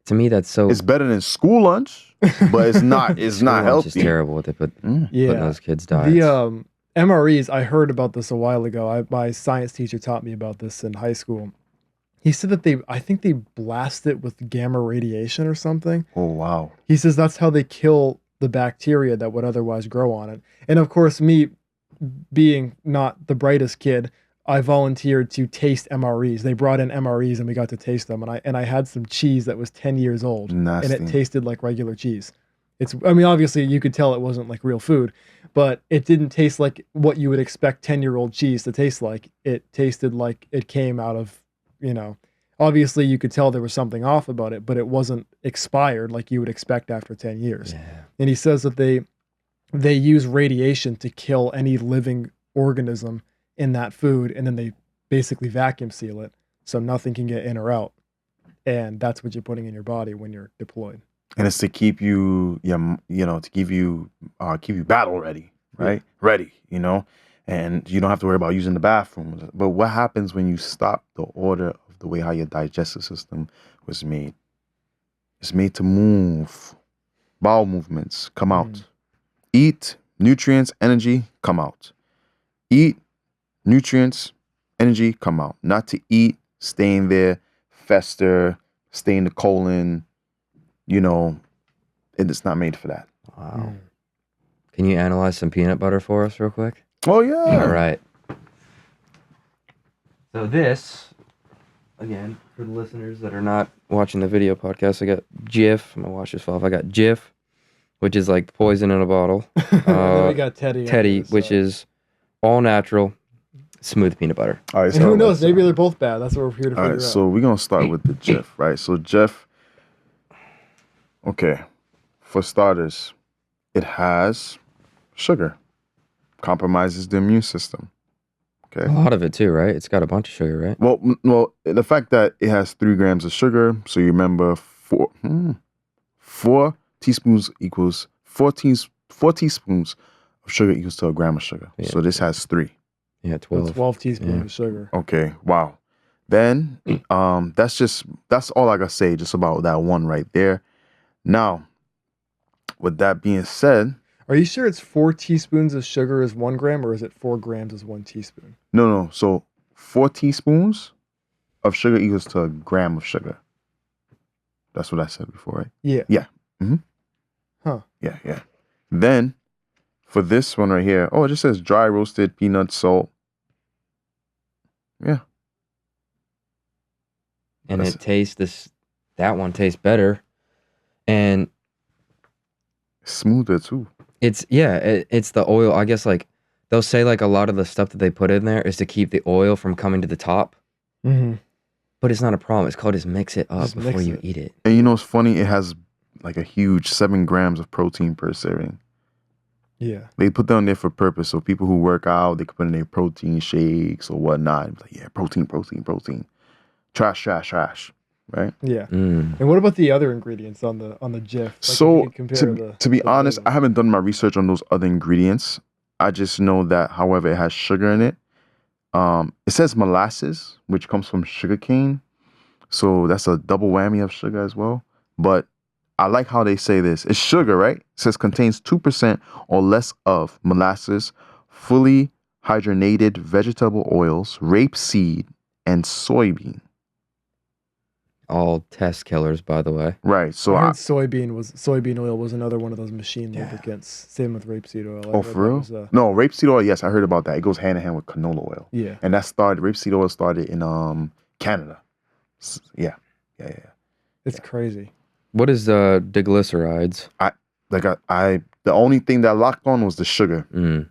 To me, that's so. It's better than school lunch, but it's not. It's not healthy. It's terrible what they put in those kids' diets. The MREs, I heard about this a while ago. My science teacher taught me about this in high school. He said that I think they blast it with gamma radiation or something. Oh, wow. He says that's how they kill the bacteria that would otherwise grow on it. And of course, me being not the brightest kid, I volunteered to taste MREs. They brought in MREs and we got to taste them. And I had some cheese that was 10 years old and Nasty. it tasted like regular cheese. I mean, obviously you could tell it wasn't like real food, but it didn't taste like what you would expect 10-year-old cheese to taste like. It tasted like it came out of, obviously you could tell there was something off about it, but it wasn't expired like you would expect after 10 years. Yeah. And he says that they use radiation to kill any living organism in that food, and then they basically vacuum seal it so nothing can get in or out. And that's what you're putting in your body when you're deployed. And it's to keep you, to keep you battle ready, right? Ready, and you don't have to worry about using the bathroom. But what happens when you stop the order of the way how your digestive system was made? It's made to move. Bowel movements come out. Eat, nutrients, energy, come out. Eat, nutrients, energy, come out. Not to eat, stay in there, fester, stay in the colon. It's not made for that. Wow. Can you analyze some peanut butter for us real quick? Oh, yeah. All right. So this, again, for the listeners that are not watching the video podcast, I got Jiff. I'm going to watch this off. I got Jiff, which is like poison in a bottle. Then we got Teddy. Teddy, which is all natural, smooth peanut butter. All right, And who knows? Maybe they're both bad. That's what we're here to figure all out. right, so we're going to start with the Jiff, right? So Jiff, okay, for starters, it has sugar, compromises the immune system. Okay. A lot of it too, right? It's got a bunch of sugar, right? Well, the fact that it has 3 grams of sugar, so you remember 4 teaspoons equals 4 teaspoons of sugar equals to a gram of sugar. Yeah. So this has 3. Yeah, So 12. 12 teaspoons of sugar. Okay, wow. Then that's all I gotta say just about that one right there. Now, with that being said, Are you sure it's 4 teaspoons of sugar is 1 gram, or is it 4 grams is 1 teaspoon? no. So 4 teaspoons of sugar equals to a gram of sugar. That's what I said before, right? Yeah. Yeah. Huh. Yeah. Then for this one right here, it just says dry roasted peanut salt. Yeah. And it tastes that one tastes better. And Smoother too. it's the oil. I guess like they'll say like a lot of the stuff that they put in there is to keep the oil from coming to the top. Mm-hmm. But it's not a problem. It's called just mix it up Just before mix you it. eat it. And it's funny, it has like a huge 7 grams of protein per serving. Yeah. They put that on there for purpose. So people who work out, they can put in their protein shakes or whatnot. It's like, yeah, protein. Trash. Right? Yeah. Mm. And what about the other ingredients on the Jiff? Like, So if you could compare to be the honest, flavors. I haven't done my research on those other ingredients. I just know that, however, it has sugar in it. It says molasses, which comes from sugarcane. So that's a double whammy of sugar as well. But I like how they say this. It's sugar, right? It says contains 2% or less of molasses, fully hydrogenated vegetable oils, rapeseed, and soybean. All test killers, by the way. Right. So I heard soybean oil was another one of those machine Yeah. lubricants. Same with rapeseed oil. I heard for that real? was, No, rapeseed oil. Yes, I heard about that. It goes hand in hand with canola oil. yeah. And rapeseed oil started in Canada. Yeah. It's crazy. What is diglycerides? The only thing that I locked on was the sugar, Mm.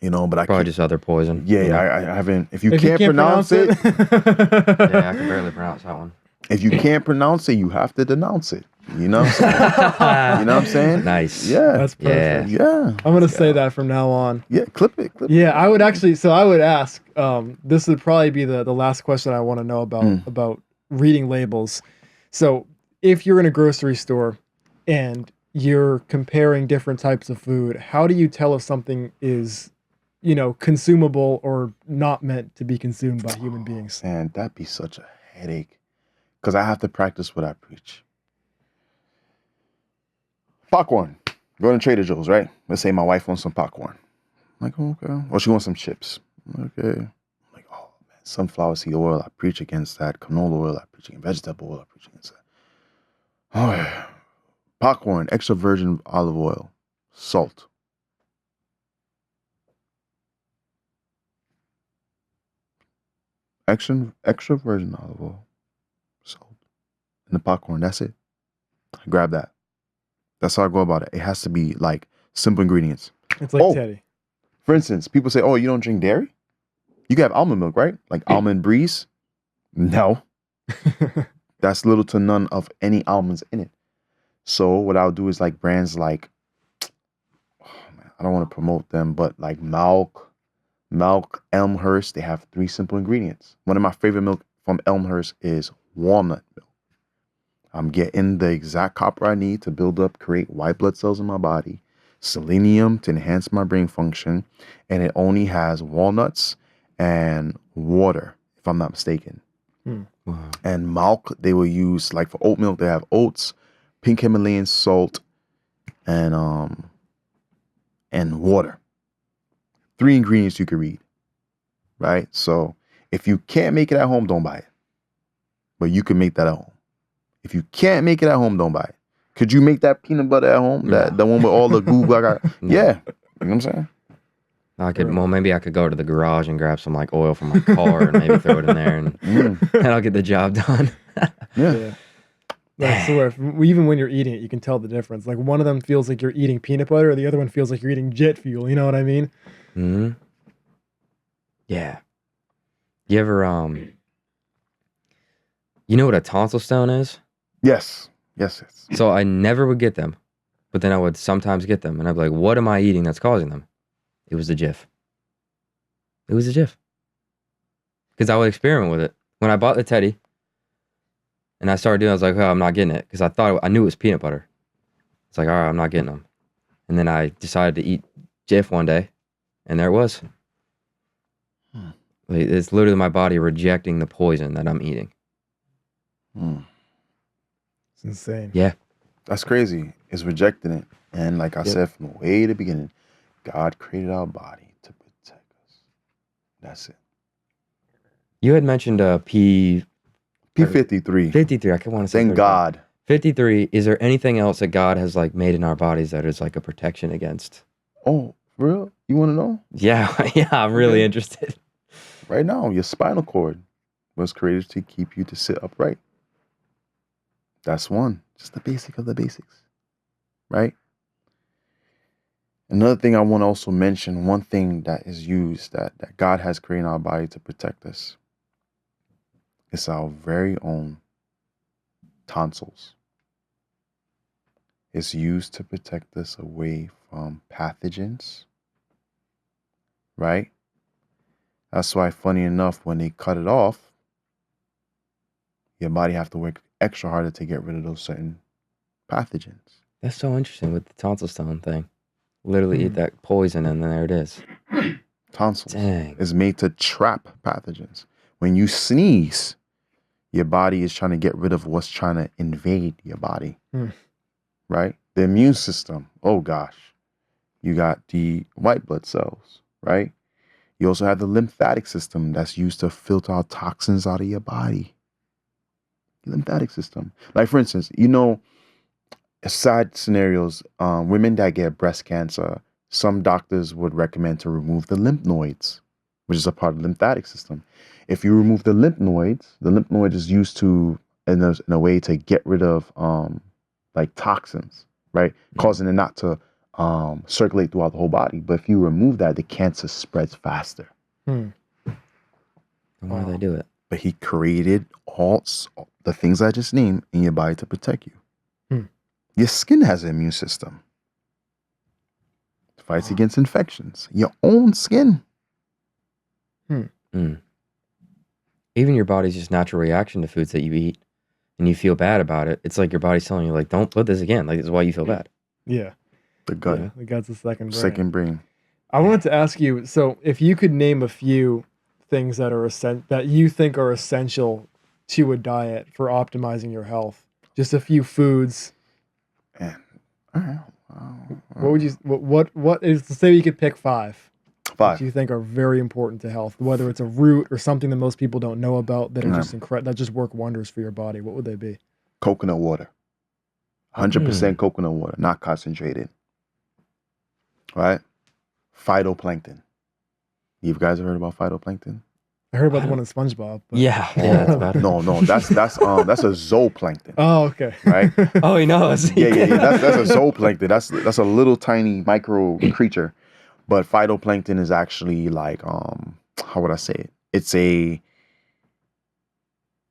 but I Probably can't. just other poison. Yeah, I haven't. If you If can't pronounce it, Yeah, I can barely pronounce that one. if you can't pronounce it, you have to denounce it. You know what I'm saying? Nice. Yeah. That's perfect. Yeah. I'm gonna say that from now on. Yeah, clip it. Yeah, I would actually. So I would ask. This would probably be the last question I want to know about reading labels. So if you're in a grocery store and you're comparing different types of food, how do you tell if something is, consumable or not meant to be consumed by human beings? Man, that'd be such a headache. Because I have to practice what I preach. Popcorn. Going to Trader Joe's, right? Let's say my wife wants some popcorn. I'm like, okay. Or she wants some chips. Okay. I'm like, oh, man, sunflower seed oil, I preach against that. Canola oil, I preach against vegetable oil, I preach against that. Oh, yeah. Popcorn, extra virgin olive oil, salt. extra virgin olive oil, salt, and the popcorn. That's it. Grab that. That's how I go about it. It has to be like simple ingredients. It's like Oh. Teddy. For instance, people say, "Oh, you don't drink dairy? You can have almond milk, right? Like almond breeze." No, that's little to none of any almonds in it. So what I'll do is like brands like, oh man, I don't want to promote them, but like Milk, Elmhurst, they have 3 simple ingredients. One of my favorite milk from Elmhurst is walnut milk. I'm getting the exact copper I need to build up, create white blood cells in my body, selenium to enhance my brain function, and it only has walnuts and water, if I'm not mistaken. Wow. And milk, they will use, like for oat milk, they have oats, pink Himalayan salt, and water. 3 ingredients you can read, right? So if you can't make it at home, don't buy it. But you can make that at home. If you can't make it at home, don't buy it. Could you make that peanut butter at home? No. The one with all the Google I got? No. Yeah. You know what I'm saying? I could, well, maybe I could go to the garage and grab some like oil from my car and maybe throw it in there and I'll get the job done. Yeah. I swear, even when you're eating it, you can tell the difference. Like one of them feels like you're eating peanut butter, or the other one feels like you're eating jet fuel. You know what I mean? Hmm. Yeah. You ever you know what a tonsil stone is? Yes. So I never would get them, but then I would sometimes get them, and I'd be like, "What am I eating that's causing them?" It was the Jiff. It was the Jiff. Because I would experiment with it. When I bought the Teddy, and I started doing, I was like, "Oh, I'm not getting it," because I knew it was peanut butter. It's like, all right, I'm not getting them. And then I decided to eat Jiff one day, and there it was. Like, it's literally my body rejecting the poison that I'm eating. It's insane. Yeah. That's crazy. It's rejecting it. And like I said from the way the beginning, God created our body to protect us. That's it. You had mentioned P53. P53. I want to say Thank 35. God. 53. Is there anything else that God has like made in our bodies that is like a protection against? Oh, for real? You want to know? Yeah. Yeah. I'm really interested. Right now, your spinal cord was created to keep you to sit upright. That's one. Just the basic of the basics. Right? Another thing I want to also mention, one thing that is used that God has created in our body to protect us, is our very own tonsils. It's used to protect us away from pathogens, right? That's why, funny enough, when they cut it off, your body have to work extra harder to get rid of those certain pathogens. That's so interesting with the tonsil stone thing. Literally eat that poison and then there it is. Tonsils Dang. is made to trap pathogens. When you sneeze, your body is trying to get rid of what's trying to invade your body, right? The immune system, oh gosh. You got the white blood cells, right? You also have the lymphatic system that's used to filter out toxins out of your body. The lymphatic system. Like, for instance, you know, sad scenarios, women that get breast cancer, some doctors would recommend to remove the lymph nodes, which is a part of the lymphatic system. If you remove the lymph node is used to, in a way to get rid of like toxins, right? Causing it not to circulate throughout the whole body. But if you remove that, the cancer spreads faster. And why do they do it? But he created all the things I just named in your body to protect you. Your skin has an immune system. It fights against infections. Your own skin. Even your body's just natural reaction to foods that you eat and you feel bad about it. It's like your body's telling you, like, don't put this again. Like, this is why you feel bad. Yeah. The gut. Yeah, the gut's the second brain. Second brain. I wanted to ask you, so if you could name a few things that are that you think are essential to a diet for optimizing your health, just a few foods. Man. All right. What would you? What is? Say you could pick 5. 5. That you think are very important to health, whether it's a root or something that most people don't know about that are just incredible, that just work wonders for your body. What would they be? Coconut water. 100% coconut water, not concentrated. Right? Phytoplankton. You guys heard about phytoplankton? I heard about the one in SpongeBob. But... Yeah, that's about it. No, that's a zooplankton, Oh, okay. right? Oh, he knows. Yeah. That's a zooplankton. That's a little tiny micro creature. But phytoplankton is actually like how would I say it? It's a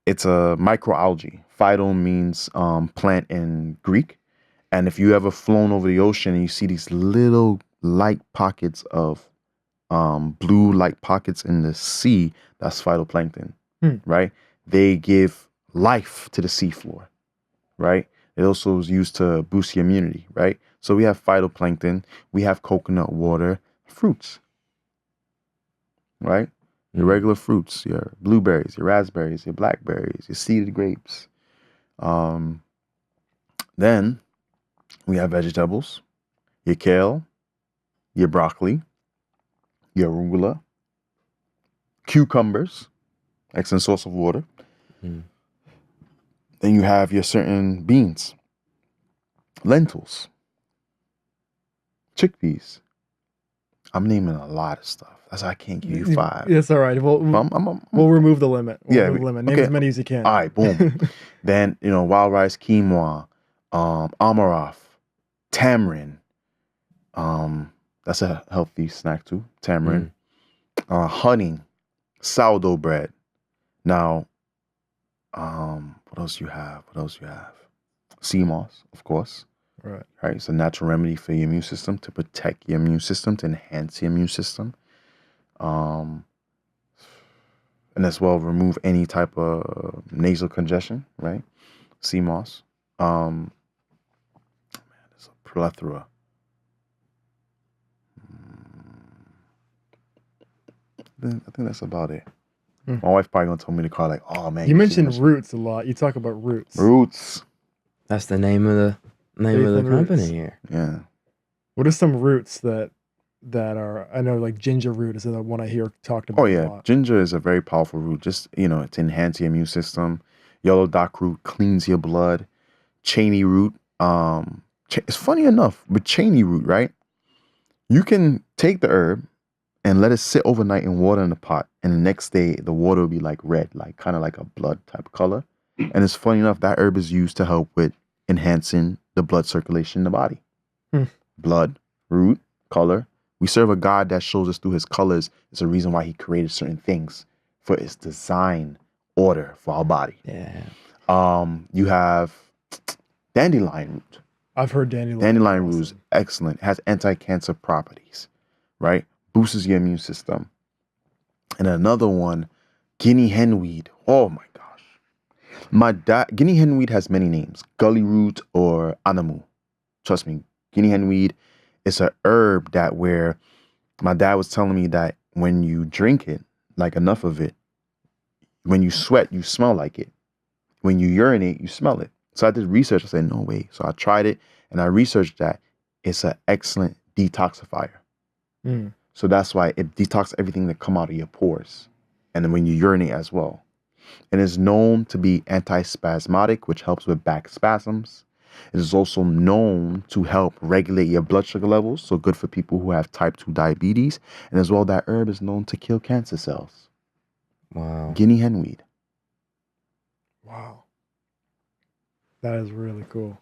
microalgae. Phyto means plant in Greek. And if you ever flown over the ocean and you see these little light pockets of blue light pockets in the sea, that's phytoplankton, right? They give life to the seafloor, right? It also is used to boost your immunity, right? So we have phytoplankton, we have coconut water, fruits, right? Your regular fruits, your blueberries, your raspberries, your blackberries, your seeded grapes. Then we have vegetables, your kale, your broccoli, your arugula, cucumbers, excellent source of water. Then you have your certain beans, lentils, chickpeas. I'm naming a lot of stuff. That's why I can't give you 5. It's all right. We'll remove the limit. Remove the limit. Name as many as you can. All right, boom. Then, wild rice, quinoa, amaranth, tamarind. That's a healthy snack too. Tamarind. Honey, sourdough bread. Now, what else you have? Sea moss, of course. Right. It's a natural remedy for your immune system, to protect your immune system, to enhance your immune system. And as well, remove any type of nasal congestion, right? Sea moss. Man, there's a plethora. I think that's about it. My wife probably gonna tell me to call like, oh man. You mentioned roots a lot. You talk about roots. Roots. That's the name of the company Roots. here. Yeah. What are some roots that are, I know like ginger root is the one I hear talked about Oh a yeah, lot. ginger is a very powerful root. Just to enhance your immune system. Yellow dock root cleans your blood. Cheney root. It's funny enough with cheney root, right? You can take the herb and let it sit overnight in water in the pot, and the next day the water will be like red, like kind of like a blood type of color. And it's funny enough, that herb is used to help with enhancing the blood circulation in the body. Blood, root, color. We serve a God that shows us through his colors. It's a reason why he created certain things for its design order for our body. Yeah. You have dandelion root. I've heard dandelion. Dandelion root is excellent. It has anti-cancer properties, right? Boosts your immune system. And another one, guinea hen weed. Oh my gosh. Guinea hen weed has many names. Gully root or anamu. Trust me, guinea hen weed is a herb that where my dad was telling me that when you drink it, like enough of it, when you sweat, you smell like it. When you urinate, you smell it. So I did research. I said, no way. So I tried it and I researched that it's an excellent detoxifier. So that's why it detoxes everything that come out of your pores. And then when you urinate as well. And it's known to be antispasmodic, which helps with back spasms. It is also known to help regulate your blood sugar levels. So good for people who have type 2 diabetes. And as well, that herb is known to kill cancer cells. Wow. Guinea hen weed. Wow. That is really cool.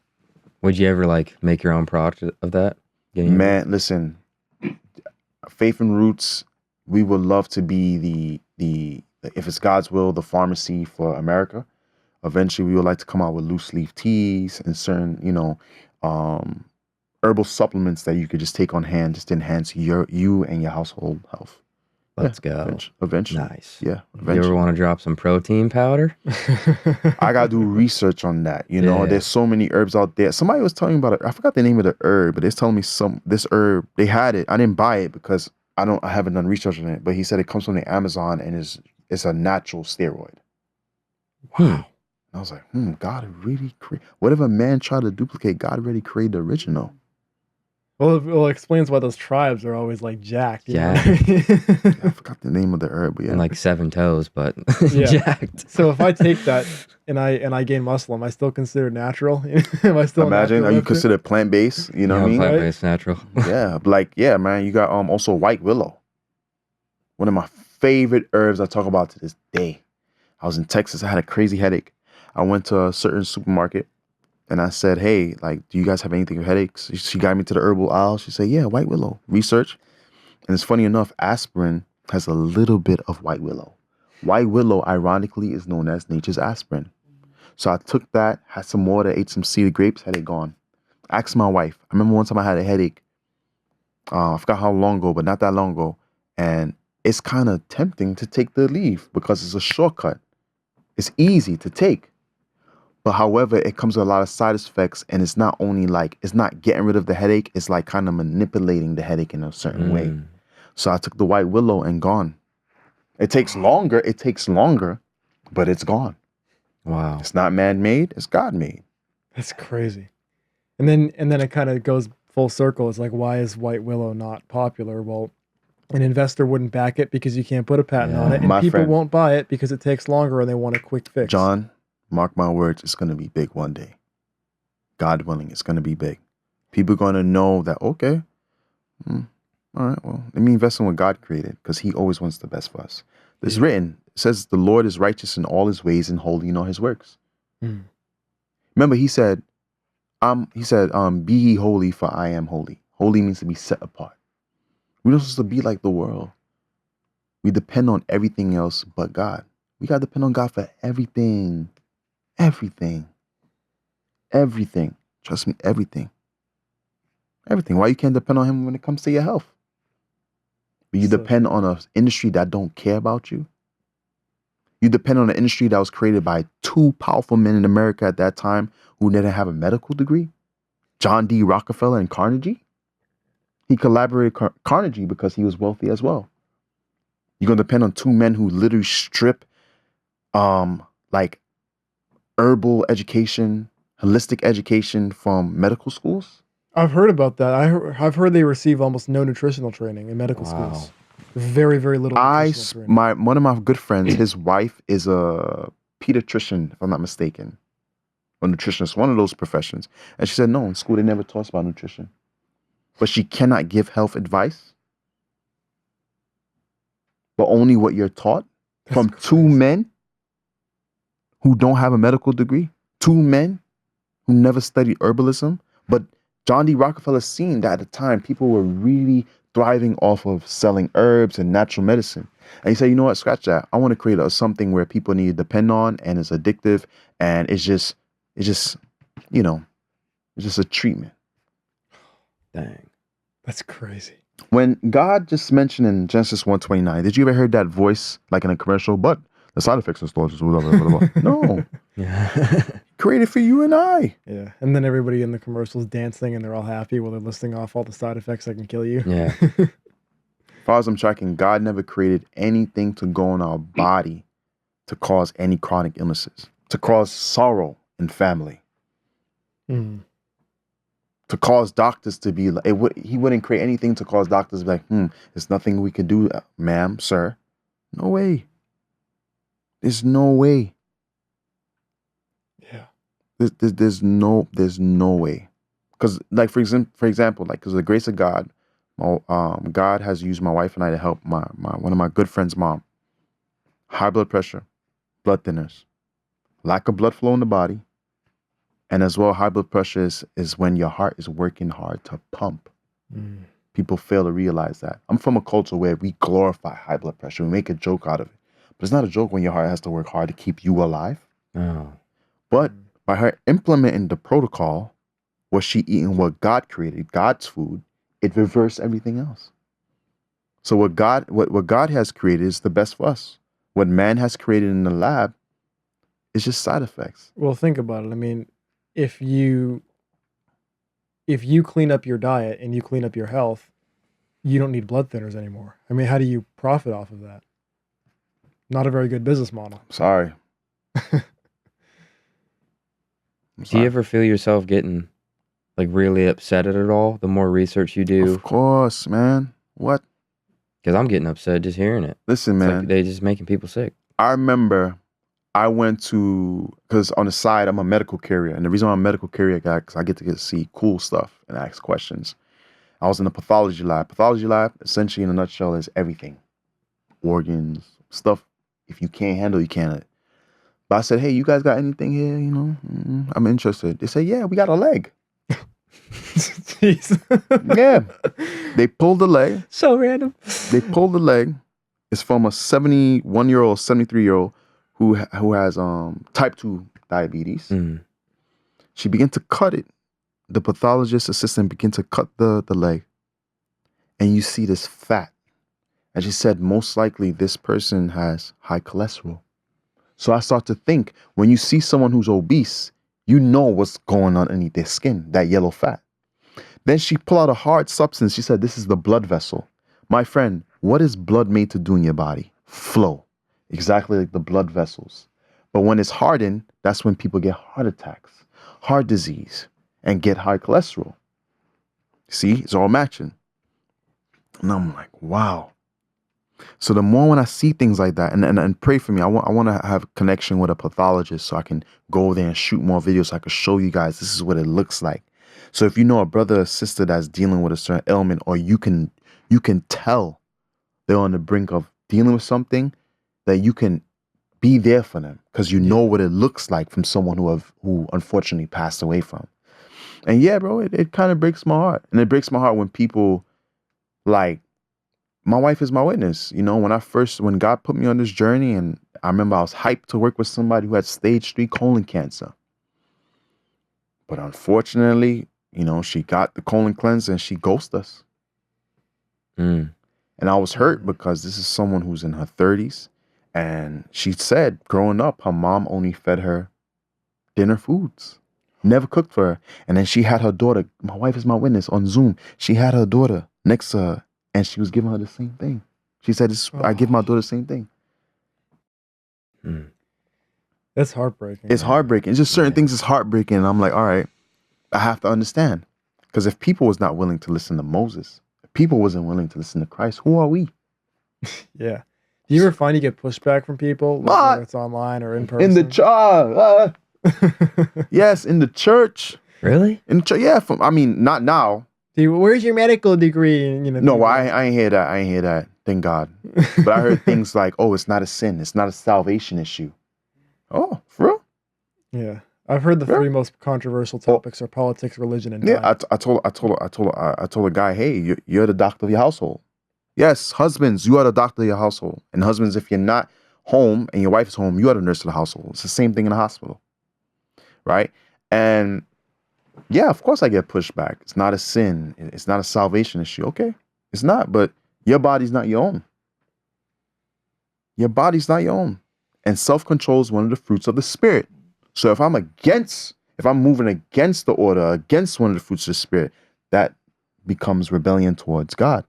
Would you ever like make your own product of that? Man, listen. Faith and Roots, we would love to be the if it's God's will, the pharmacy for America. Eventually, we would like to come out with loose leaf teas and certain, herbal supplements that you could just take on hand, just to enhance you and your household health. Let's go. Eventually. Nice. Yeah. You ever want to drop some protein powder? I gotta do research on that. There's so many herbs out there. Somebody was telling me about it. I forgot the name of the herb, but they're telling me this herb. They had it. I didn't buy it because I haven't done research on it. But he said it comes from the Amazon and it's a natural steroid. Wow. I was like, God really created. What if a man tried to duplicate? God already created the original. Well, it explains why those tribes are always like jacked. Yeah. I forgot the name of the herb, but yeah. And like 7 toes, but Yeah. jacked. So if I take that and I gain muscle, am I still considered natural? Am I still Imagine, are you considered plant-based? You know what I mean? Plant-based, natural. Yeah, man, you got also white willow. One of my favorite herbs I talk about to this day. I was in Texas. I had a crazy headache. I went to a certain supermarket and I said, hey, like, do you guys have anything for headaches? She got me to the herbal aisle. She said, yeah, white willow. Research. And it's funny enough, aspirin has a little bit of white willow. White willow, ironically, is known as nature's aspirin. So I took that, had some water, ate some seeded grapes, headache gone. Asked my wife. I remember one time I had a headache. I forgot how long ago, but not that long ago. And it's kind of tempting to take the leaf because it's a shortcut. It's easy to take. But however, it comes with a lot of side effects, and it's not only like, it's not getting rid of the headache, it's like kind of manipulating the headache in a certain way. So I took the white willow and gone. It takes longer, but it's gone. Wow. It's not man-made, it's God-made. That's crazy. And then it kind of goes full circle. It's like, why is white willow not popular? Well, an investor wouldn't back it because you can't put a patent on it, and My people friend. won't buy it because it takes longer and they want a quick fix. John, mark my words, it's going to be big one day. God willing, it's going to be big. People are going to know that, okay, all right, well, let me invest in what God created because he always wants the best for us. It's written, it says the Lord is righteous in all his ways and holy in all his works. Remember, he said, be ye holy for I am holy. Holy means to be set apart. We're not supposed to be like the world. We depend on everything else but God. We got to depend on God for everything. Everything. Everything. Trust me, everything. Everything. Why you can't depend on him when it comes to your health? But you depend on an industry that don't care about you. You depend on an industry that was created by two powerful men in America at that time who didn't have a medical degree. John D. Rockefeller and Carnegie. He collaborated with Carnegie because he was wealthy as well. You're going to depend on two men who literally strip like herbal education, holistic education from medical schools? I've heard about that. I've heard they receive almost no nutritional training in medical schools. Very, very little nutritional training. One of my good friends, his wife is a pediatrician, if I'm not mistaken, or nutritionist, one of those professions. And she said, no, in school they never taught us about nutrition. But she cannot give health advice, but only what you're taught from two men who don't have a medical degree, two men who never studied herbalism. But John D. Rockefeller seen that at the time people were really thriving off of selling herbs and natural medicine. And he said, you know what, scratch that. I want to create something where people need to depend on and it's addictive and it's just, you know, it's just a treatment. Dang. That's crazy. When God just mentioned in Genesis 1:29, did you ever hear that voice like in a commercial? But the side effects and storage, blah, blah, blah, blah. No. Created for you and I. Yeah. And then everybody in the commercials dancing and they're all happy while they're listing off all the side effects that can kill you. Yeah. As far as I'm tracking, God never created anything to go in our body to cause any chronic illnesses, to cause sorrow in family, to cause doctors to be like, he wouldn't create anything to cause doctors to be like, there's nothing we can do, ma'am, sir. No way. There's no way. Yeah. There's no way. Because like, for example, like, because of the grace of God, God has used my wife and I to help one of my good friends' mom. High blood pressure, blood thinners, lack of blood flow in the body, and as well, high blood pressure is when your heart is working hard to pump. People fail to realize that. I'm from a culture where we glorify high blood pressure. We make a joke out of it. But it's not a joke when your heart has to work hard to keep you alive. Oh. But by her implementing the protocol, was she eating what God created, God's food, it reversed everything else. So what God has created is the best for us. What man has created in the lab is just side effects. Well, think about it. I mean, if you clean up your diet and you clean up your health, you don't need blood thinners anymore. I mean, how do you profit off of that? Not a very good business model. Sorry. Do you ever feel yourself getting like really upset at it all? The more research you do? Of course, man. What? Because I'm getting upset just hearing it. Listen, It's man. like they just making people sick. I remember I went to, because on the side, I'm a medical carrier. And the reason I'm a medical carrier guy, because I get to see cool stuff and ask questions. I was in the pathology lab. Pathology lab, essentially in a nutshell, is everything. organs, stuff. If you can't handle, you can't. But I said, hey, you guys got anything here? You know, I'm interested. They say, yeah, we got a leg. Jeez. Yeah. They pulled the leg. So random. They pulled the leg. It's from a 71-year-old, 73-year-old who has type 2 diabetes. Mm. She began to cut it. The pathologist assistant began to cut the leg. And you see this fat. And she said, most likely this person has high cholesterol. So I start to think, when you see someone who's obese, you know what's going on underneath their skin, that yellow fat. Then she pulled out a hard substance. She said, this is the blood vessel. My friend, what is blood made to do in your body? Flow. Exactly like the blood vessels. But when it's hardened, that's when people get heart attacks, heart disease, and get high cholesterol. See, it's all matching. And I'm like, wow. So the more when I see things like that, and pray for me, I want to have a connection with a pathologist so I can go there and shoot more videos so I can show you guys this is what it looks like. So if you know a brother or sister that's dealing with a certain ailment, or you can tell they're on the brink of dealing with something, that you can be there for them because you know what it looks like from someone who unfortunately passed away from. And yeah, bro, it kind of breaks my heart. And it breaks my heart when people, like, my wife is my witness. You know, when God put me on this journey, and I remember I was hyped to work with somebody who had stage 3 colon cancer. But unfortunately, you know, she got the colon cleanser and she ghosted us. Mm. And I was hurt because this is someone who's in her 30s. And she said growing up, her mom only fed her dinner foods, never cooked for her. And then she had her daughter, my wife is my witness, on Zoom. She had her daughter next to her and she was giving her the same thing. She said, I give my daughter the same thing. Mm. That's heartbreaking. It's heartbreaking. It's just certain things is heartbreaking. And I'm like, all right, I have to understand. Because if people was not willing to listen to Moses, if people wasn't willing to listen to Christ, who are we? Yeah. Do you ever find you get pushback from people, like whether it's online or in person? In the church. Yes, in the church. Really? In the church, yeah. Not now. Where's your medical degree? You know, No, I ain't hear that. I ain't hear that. Thank God. But I heard things like, oh, it's not a sin. It's not a salvation issue. Oh, for real? Yeah. I've heard the three most controversial topics are politics, religion, and diet. I told a guy, hey, you're the doctor of your household. Yes, husbands, you are the doctor of your household. And husbands, if you're not home and your wife is home, you are the nurse of the household. It's the same thing in the hospital. Right? And yeah, of course I get pushback. It's not a sin. It's not a salvation issue. Okay. It's not, but your body's not your own. Your body's not your own. And self-control is one of the fruits of the spirit. So if I'm moving against the order, against one of the fruits of the spirit, that becomes rebellion towards God.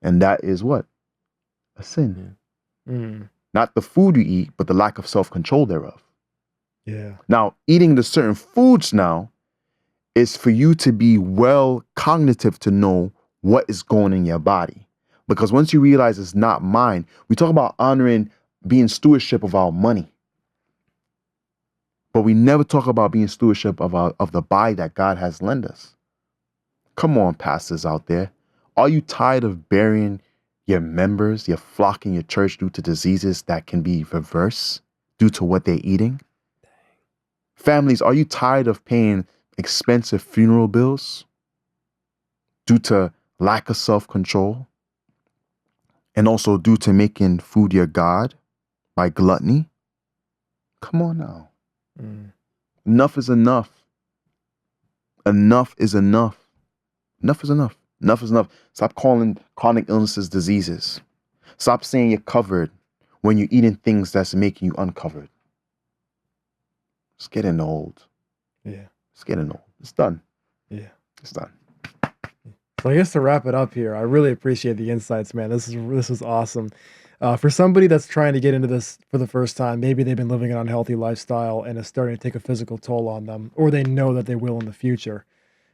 And that is what? A sin. Mm. Not the food you eat, but the lack of self-control thereof. Yeah. Now, eating the certain foods now is for you to be well cognitive to know what is going in your body. Because once you realize it's not mine, we talk about honoring, being stewardship of our money. But we never talk about being stewardship of the body that God has lent us. Come on, pastors out there. Are you tired of burying your members, your flock in your church due to diseases that can be reversed due to what they're eating? Families, are you tired of paying expensive funeral bills due to lack of self-control? And also due to making food your God by gluttony? Come on now. Mm. Enough is enough. Enough is enough. Enough is enough. Enough is enough. Stop calling chronic illnesses diseases. Stop saying you're covered when you're eating things that's making you uncovered. It's getting old. Yeah. It's getting old. It's done. Yeah. It's done. So I guess to wrap it up here, I really appreciate the insights, man. This is awesome. For somebody that's trying to get into this for the first time, maybe they've been living an unhealthy lifestyle and it's starting to take a physical toll on them, or they know that they will in the future.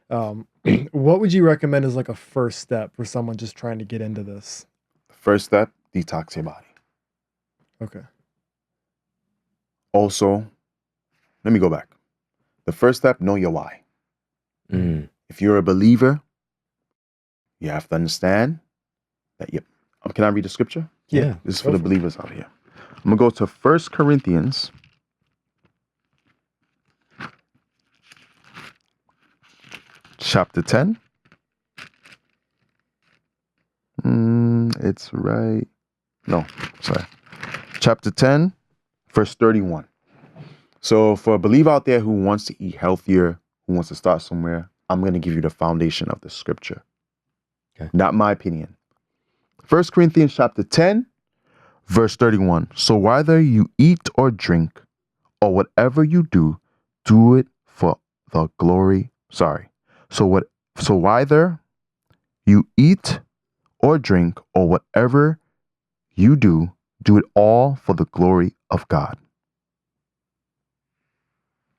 What would you recommend as like a first step for someone just trying to get into this? First step, detox your body. Okay. Also, let me go back. The first step, know your why. Mm. If you're a believer, you have to understand that Can I read the scripture? Yeah. This is for the believers out here. I'm going to go to 1 Corinthians chapter 10. It's right. No, sorry. Chapter 10, verse 31. So for a believer out there who wants to eat healthier, who wants to start somewhere, I'm going to give you the foundation of the scripture. Okay. Not my opinion. 1 Corinthians chapter 10, verse 31. So whether you eat or drink or whatever you do it for the glory. Sorry. So whether you eat or drink or whatever you do it all for the glory of God.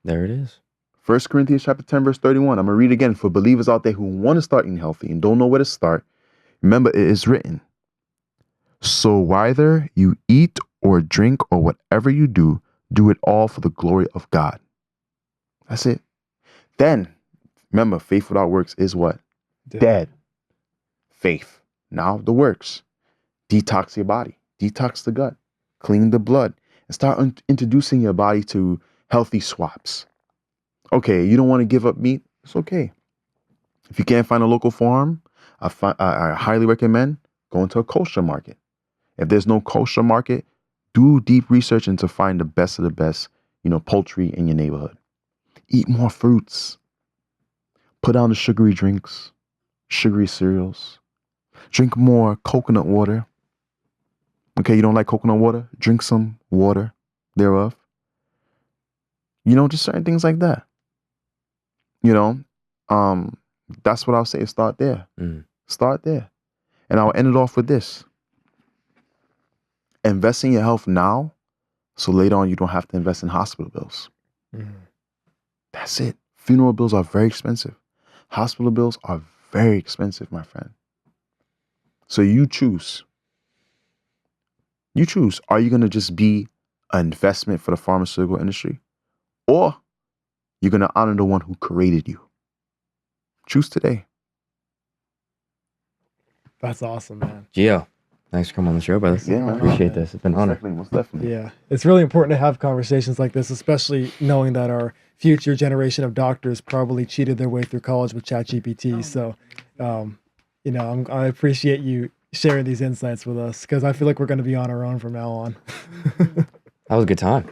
There it is. 1 Corinthians chapter 10, verse 31. I'm going to read again for believers out there who want to start eating healthy and don't know where to start. Remember, it is written. So whether you eat or drink or whatever you do it all for the glory of God. That's it. Then, remember, faith without works is what? Dead. Faith. Now the works. Detox your body. Detox the gut. Clean the blood. And start introducing your body to healthy swaps. Okay, you don't want to give up meat? It's okay. If you can't find a local farm, I highly recommend going to a kosher market. If there's no kosher market, do deep research into find the best of the best, poultry in your neighborhood. Eat more fruits. Put down the sugary drinks, sugary cereals. Drink more coconut water. Okay, you don't like coconut water? Drink some water thereof. Just certain things like that. That's what I'll say. Start there. Start there. And I'll end it off with this. Invest in your health now, so later on you don't have to invest in hospital bills. That's it. Funeral bills are very expensive. Hospital bills are very expensive, my friend. So you choose. You choose. Are you going to just be an investment for the pharmaceutical industry? Or you're going to honor the one who created you? Choose today. That's awesome, man. Gio, thanks for coming on the show, brother. Yeah, man. Appreciate this. It's been an honor. Most definitely. Yeah, it's really important to have conversations like this, especially knowing that our future generation of doctors probably cheated their way through college with ChatGPT. So, I appreciate you sharing these insights with us because I feel like we're going to be on our own from now on. That was a good time.